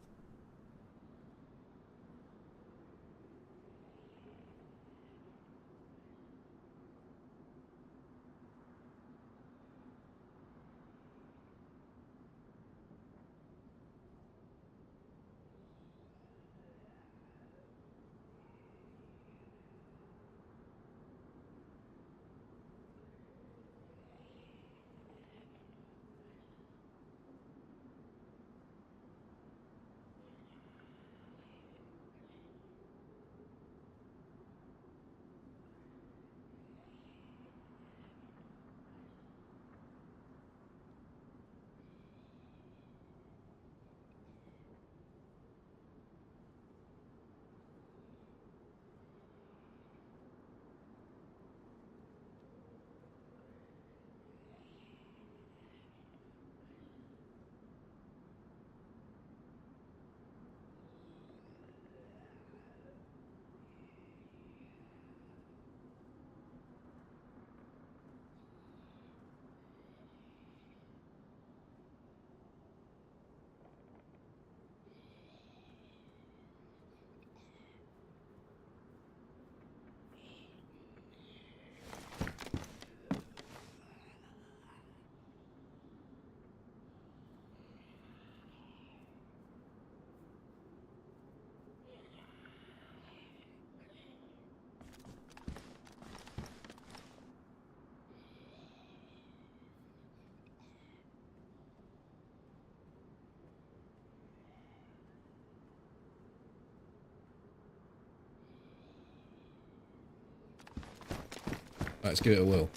Let's give it a whirl.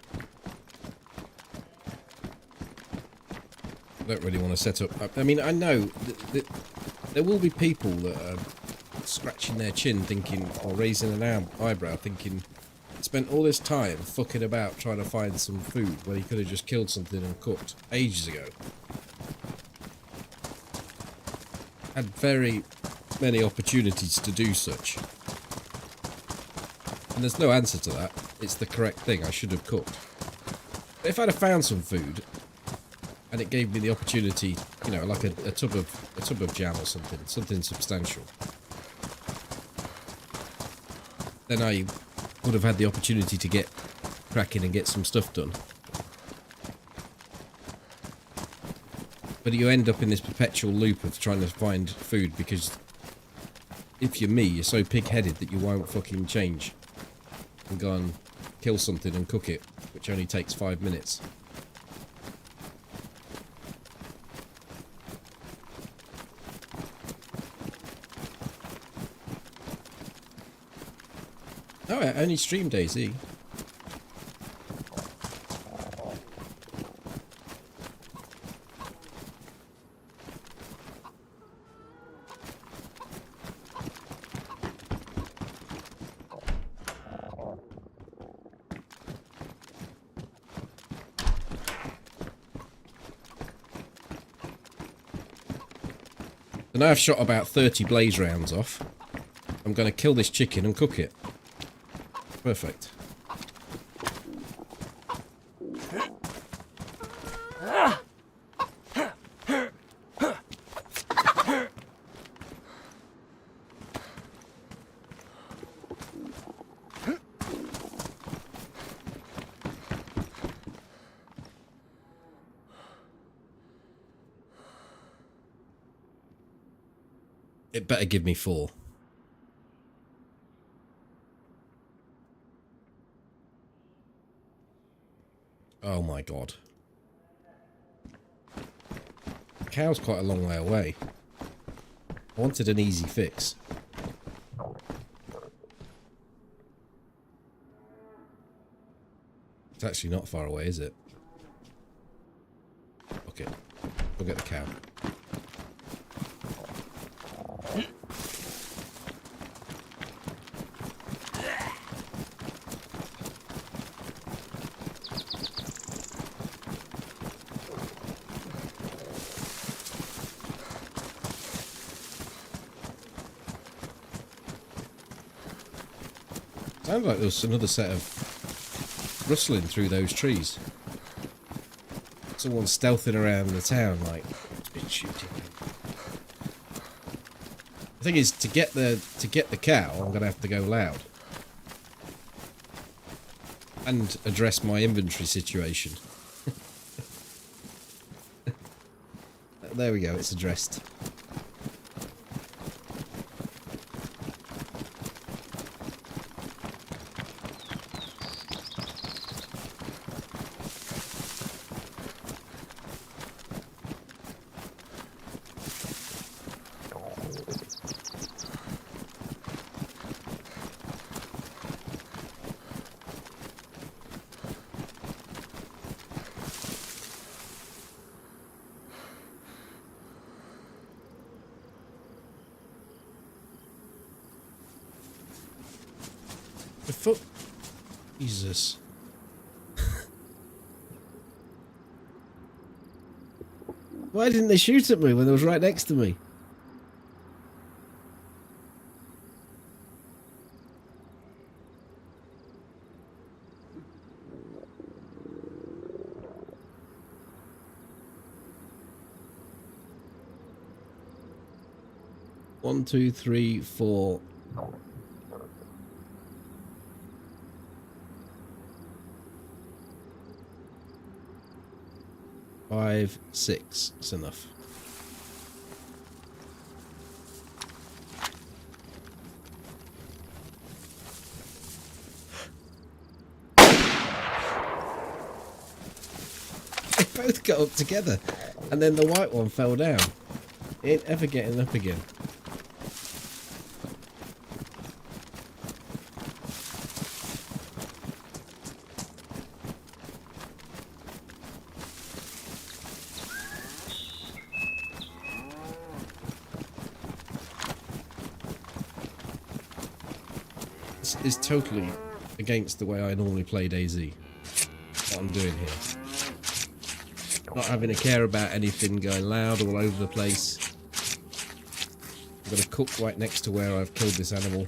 I don't really want to set up... I mean, I know that there will be people that are scratching their chin thinking, or raising an eyebrow thinking, spent all this time fucking about trying to find some food when he could have just killed something and cooked ages ago. Had very many opportunities to do such. And there's no answer to that. It's the correct thing. I should have cooked. But if I'd have found some food and it gave me the opportunity, you know, like a tub of jam or something substantial, then I would have had the opportunity to get cracking and get some stuff done. But you end up in this perpetual loop of trying to find food because if you're me, you're so pig-headed that you won't fucking change and go and kill something and cook it, which only takes 5 minutes. Oh, I only stream DayZ. So now I've shot about 30 blaze rounds off. I'm going to kill this chicken and cook it. Perfect. It better give me 4. Oh my god. The cow's quite a long way away. I wanted an easy fix. It's actually not far away, is it? Okay. We'll get the cow. Sounds like there's another set of rustling through those trees. Someone stealthing around the town, like, it's been shooting. The thing is, to get the cow, I'm gonna have to go loud and address my inventory situation. There we go. It's addressed. The foot. Jesus. Why didn't they shoot at me when they was right next to me? One, two, three, 4. 5, 6. That's enough. They both got up together, and then the white one fell down. It ain't ever getting up again. is totally against the way I normally play DayZ. What I'm doing here. Not having to care about anything going loud all over the place. I've got a cook right next to where I've killed this animal.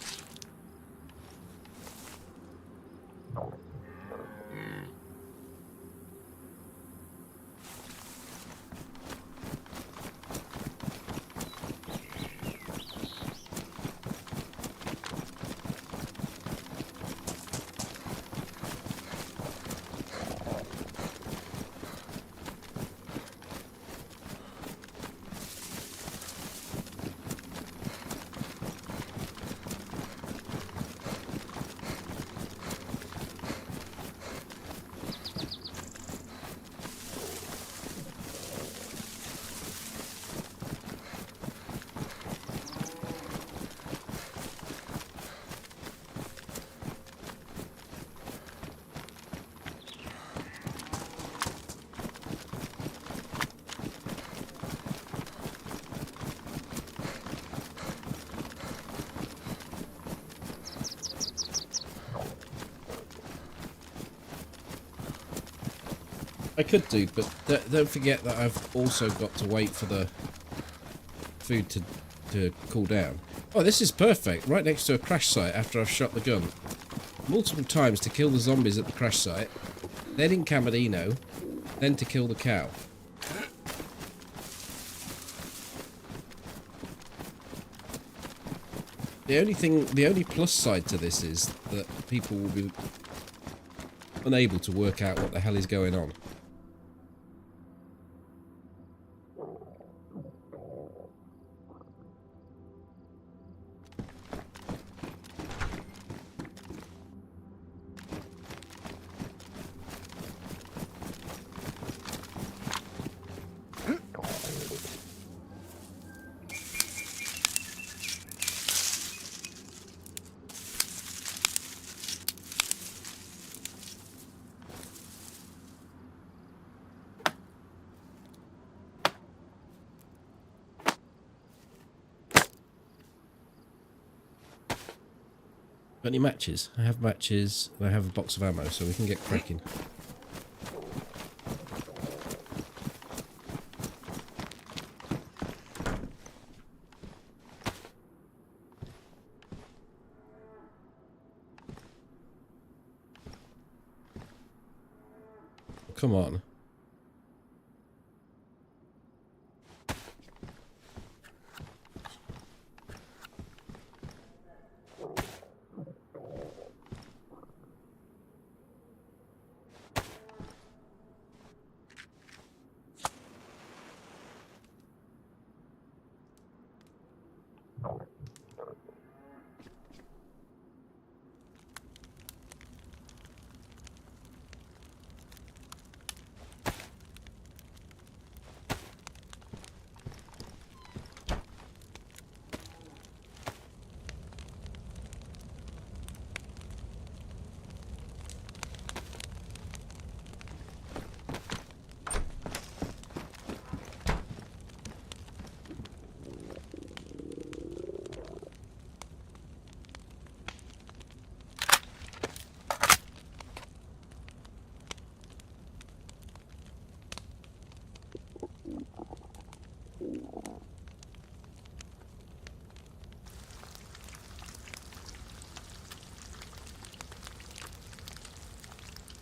I could do, but don't forget that I've also got to wait for the food to cool down. Oh, this is perfect. Right next to a crash site after I've shot the gun. Multiple times to kill the zombies at the crash site, then in Camerino, then to kill the cow. The only plus side to this is that people will be unable to work out what the hell is going on. Got any matches? I have matches, and I have a box of ammo, so we can get cracking. Come on.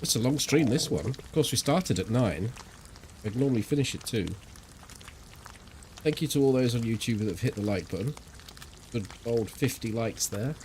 It's a long stream, this one. Of course, we started at 9. I'd normally finish at 2. Thank you to all those on YouTube that have hit the like button. Good old 50 likes there.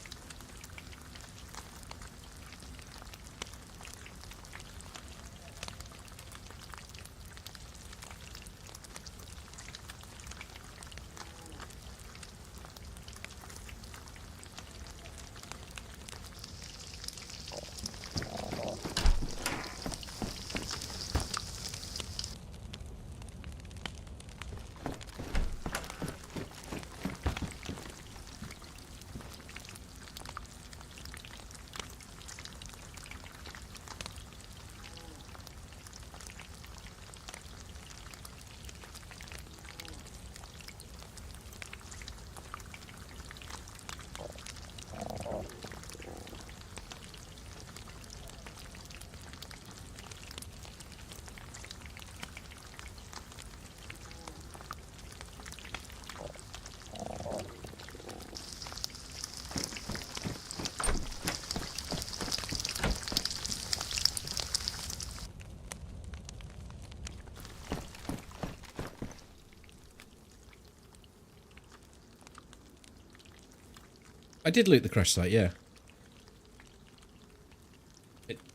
I did loot the crash site, yeah.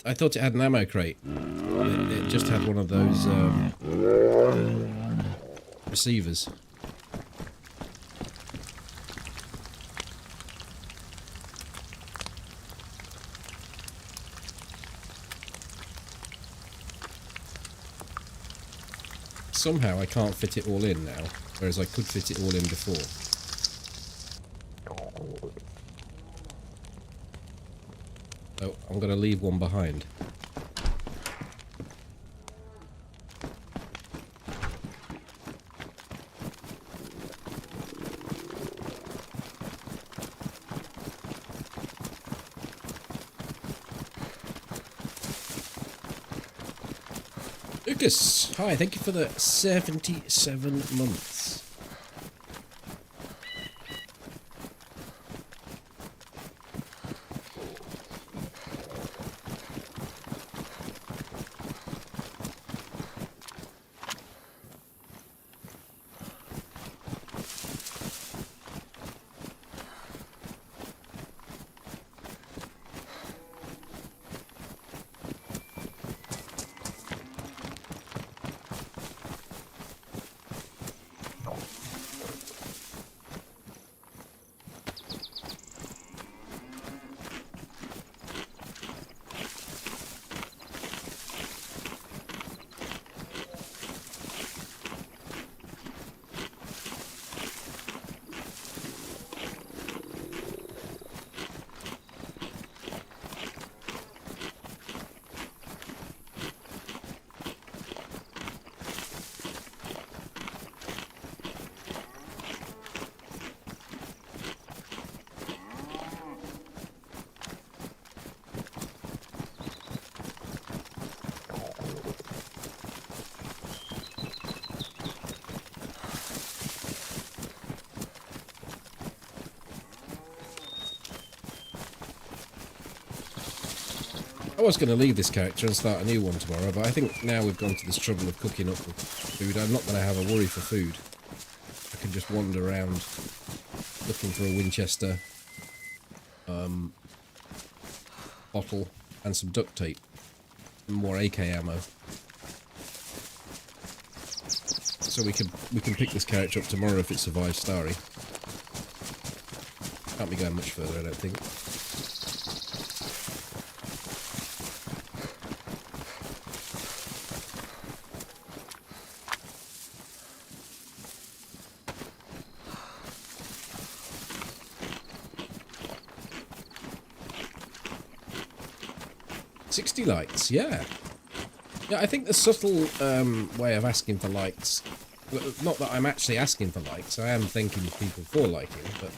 I thought it had an ammo crate. It just had one of those receivers. Somehow I can't fit it all in now, whereas I could fit it all in before. So I'm going to leave one behind. Lucas, hi, thank you for the 77 months. I was going to leave this character and start a new one tomorrow, but I think now we've gone to this trouble of cooking up food, I'm not going to have a worry for food. I can just wander around looking for a Winchester, bottle, and some duct tape, and more AK ammo. So we can pick this character up tomorrow if it survives Starry. Can't be going much further, I don't think. Likes, yeah. Yeah, I think the subtle way of asking for likes, not that I'm actually asking for likes, I am thanking people for liking, but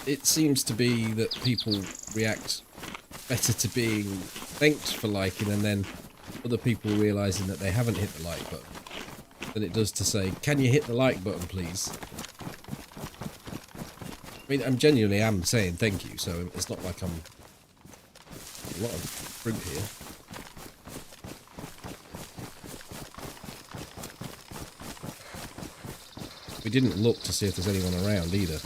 it seems to be that people react better to being thanked for liking and then other people realising that they haven't hit the like button than it does to say, can you hit the like button please? I mean, I'm genuinely saying thank you, so it's not like I'm a lot of fruit here. We didn't look to see if there's anyone around either.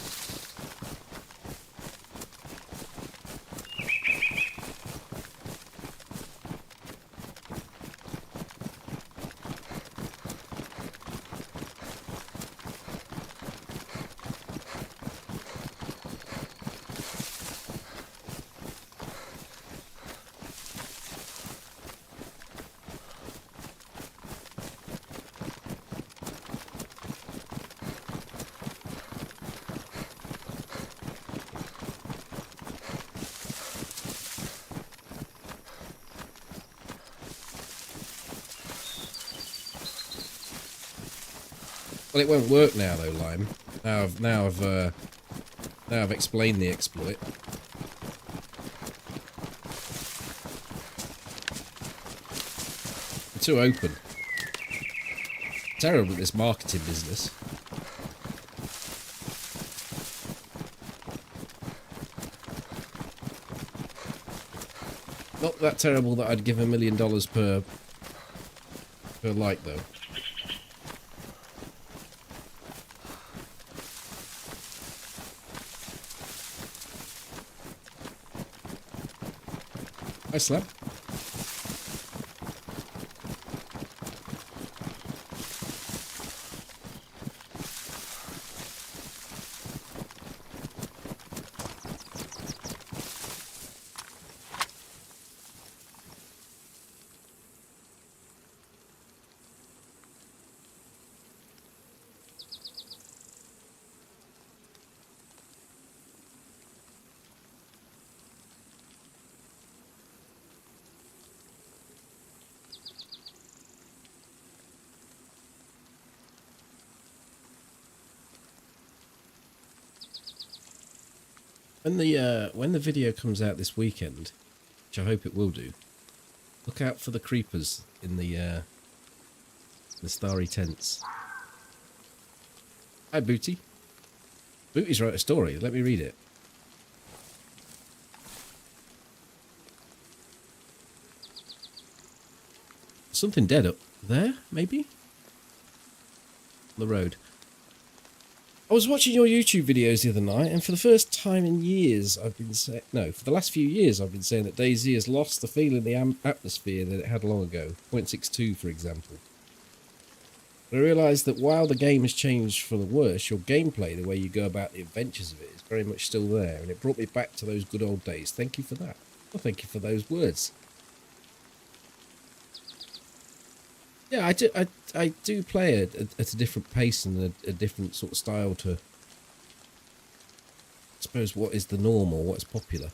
Well, it won't work now, though, Lime. Now I've explained the exploit. It's too open. Terrible at this marketing business. Not that terrible that I'd give $1 million per like, though. Hi, Slab. When the video comes out this weekend, which I hope it will do, look out for the creepers in the starry tents. Hi, Booty. Booty's wrote a story. Let me read it. Something dead up there, maybe? On the road. I was watching your YouTube videos the other night, and for the first time in years, I've been saying... No, for the last few years, I've been saying that DayZ has lost the feel in the atmosphere that it had long ago. 0.62, for example. But I realised that while the game has changed for the worse, your gameplay, the way you go about the adventures of it, is very much still there, and it brought me back to those good old days. Thank you for that. Well, thank you for those words. Yeah, I do play it at a different pace and a different sort of style to, I suppose, what is the norm or what's popular.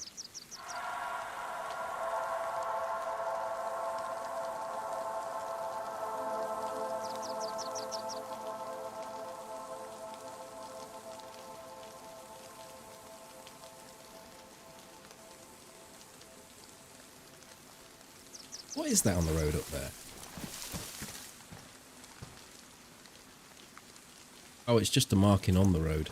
What is that on the road up there? Oh, it's just a marking on the road.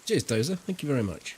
Cheers, Dozer. Thank you very much.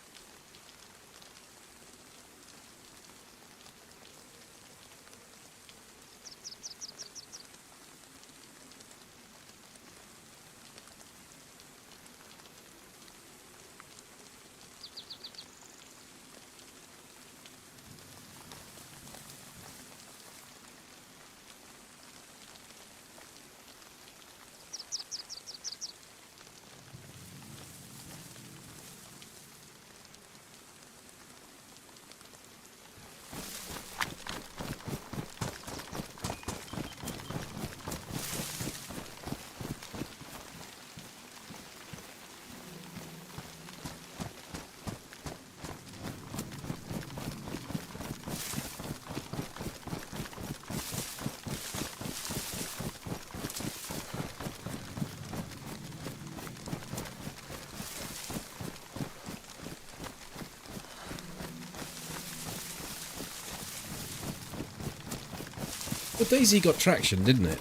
Well, DayZ got traction, didn't it?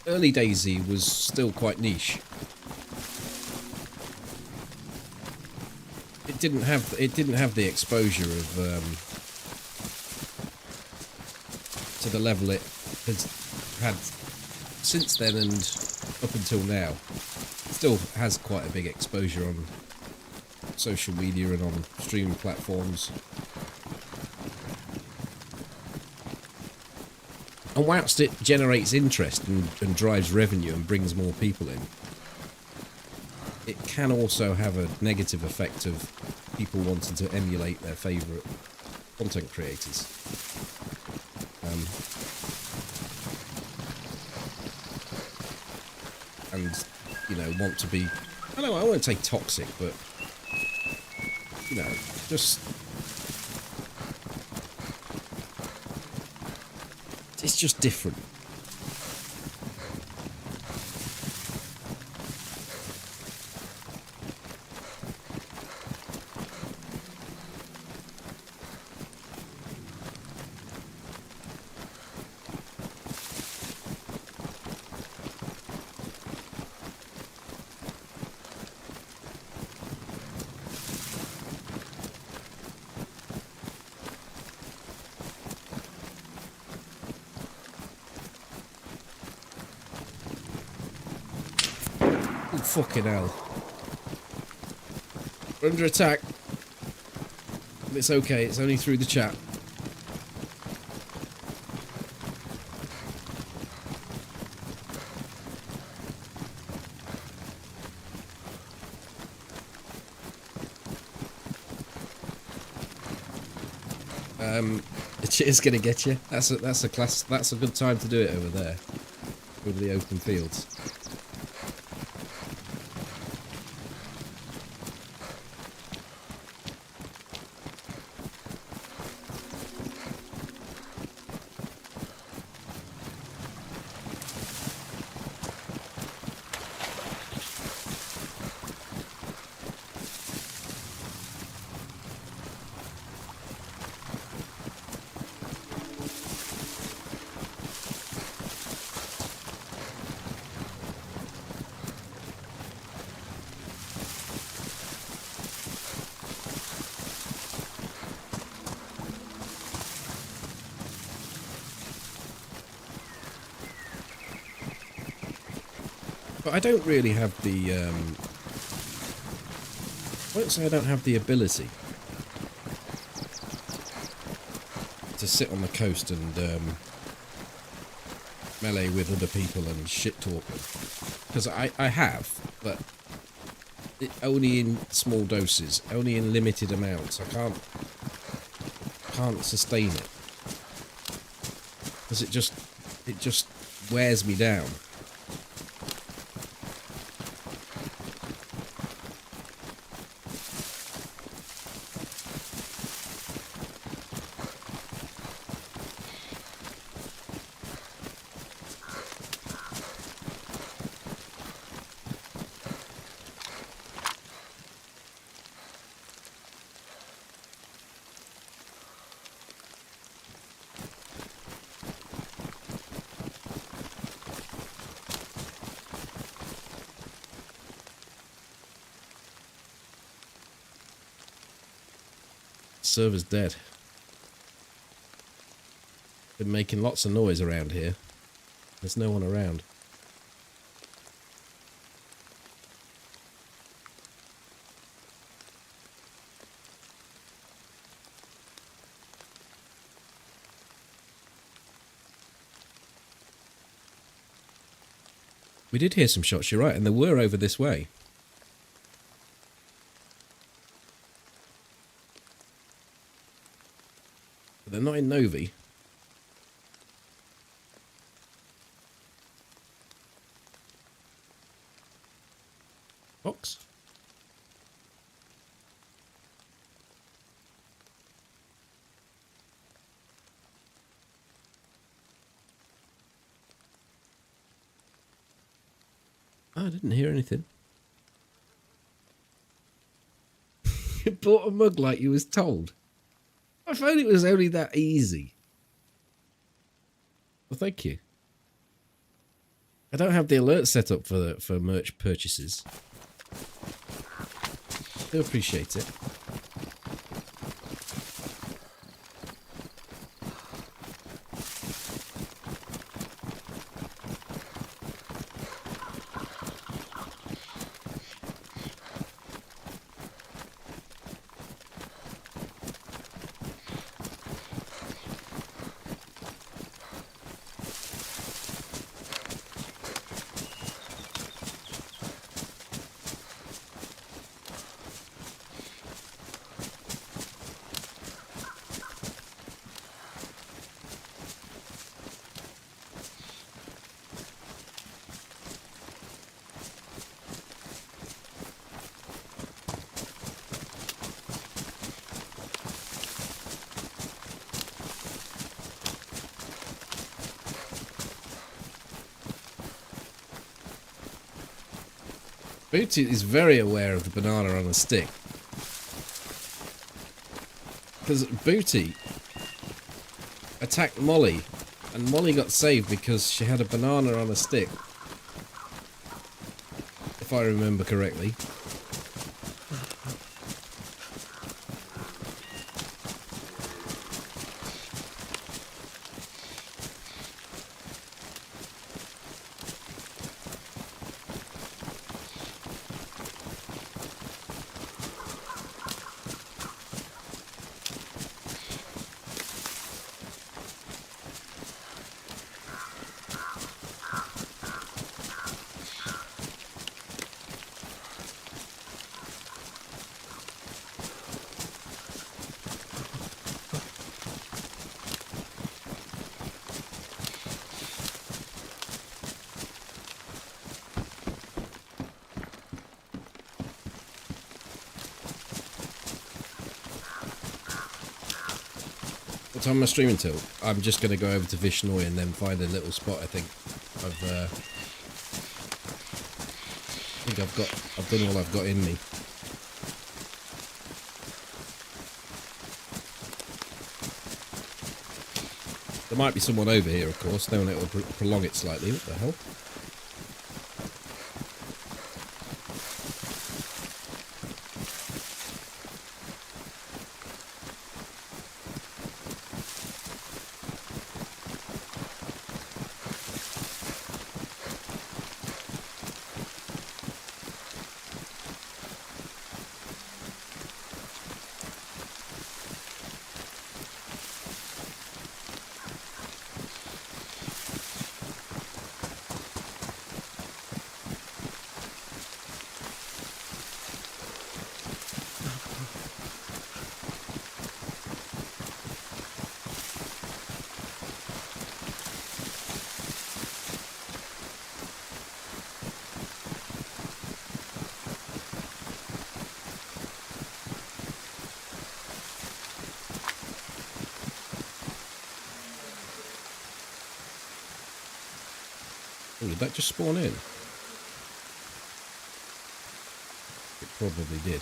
Early DayZ was still quite niche. It didn't have the exposure of to the level it has had since then and up until now. It still has quite a big exposure on social media and on streaming platforms. And whilst it generates interest and drives revenue and brings more people in, it can also have a negative effect of people wanting to emulate their favourite content creators. And, you know, want to be... I won't say toxic, but, you know, just... It's just different. Fucking hell. We're under attack. It's okay, it's only through the chat. It is going to get you. That's a good time to do it over there, over the open fields. But I don't really have the, I won't say I don't have the ability to sit on the coast and melee with other people and shit talk them. Because I have, but only in small doses, only in limited amounts. I can't sustain it. Because it just wears me down. Server's dead. Been making lots of noise around here. There's no one around. We did hear some shots, you're right, and there were over this way. They're not in Novi. Box? Oh, I didn't hear anything. You bought a mug like you was told. I found it was only that easy. Well, thank you. I don't have the alert set up for merch purchases. I do appreciate it. Booty is very aware of the banana on a stick. Because Booty attacked Molly, and Molly got saved because she had a banana on a stick. If I remember correctly. time am I streaming till? I'm just going to go over to Vishnoi and then find a little spot. I think I've done all I've got in me. There might be someone over here, of course. Then it will prolong it slightly. What the hell? Oh, did that just spawn in? It probably did.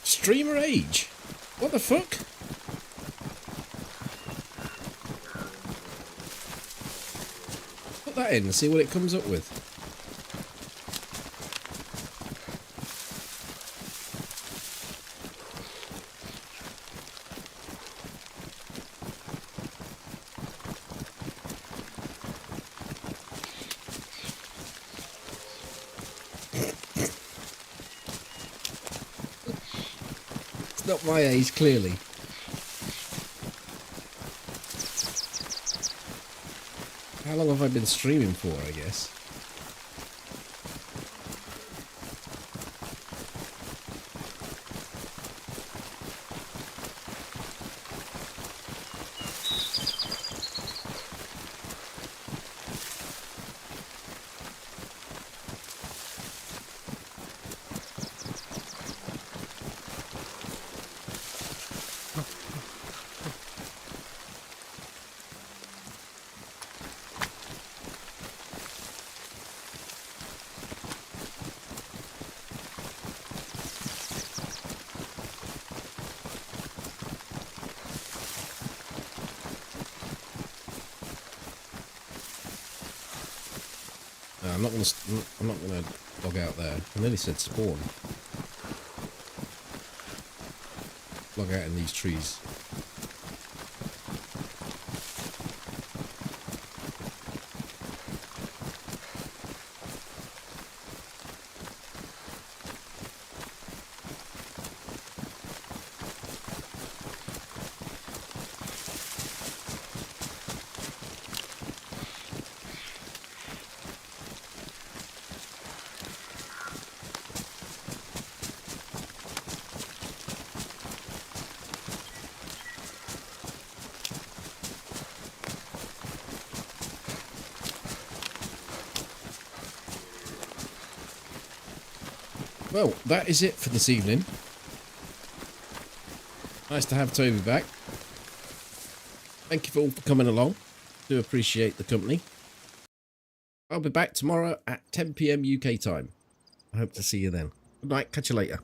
Streamer age? What the fuck? Put that in and see what it comes up with. Not my age, clearly. How long have I been streaming for, I guess? I'm not gonna log out there. I nearly said spawn. Log out in these trees. Well, that is it for this evening. Nice to have Toby back. Thank you all for coming along. Do appreciate the company. I'll be back tomorrow at 10 PM UK time. I hope to see you then. Good night. Catch you later.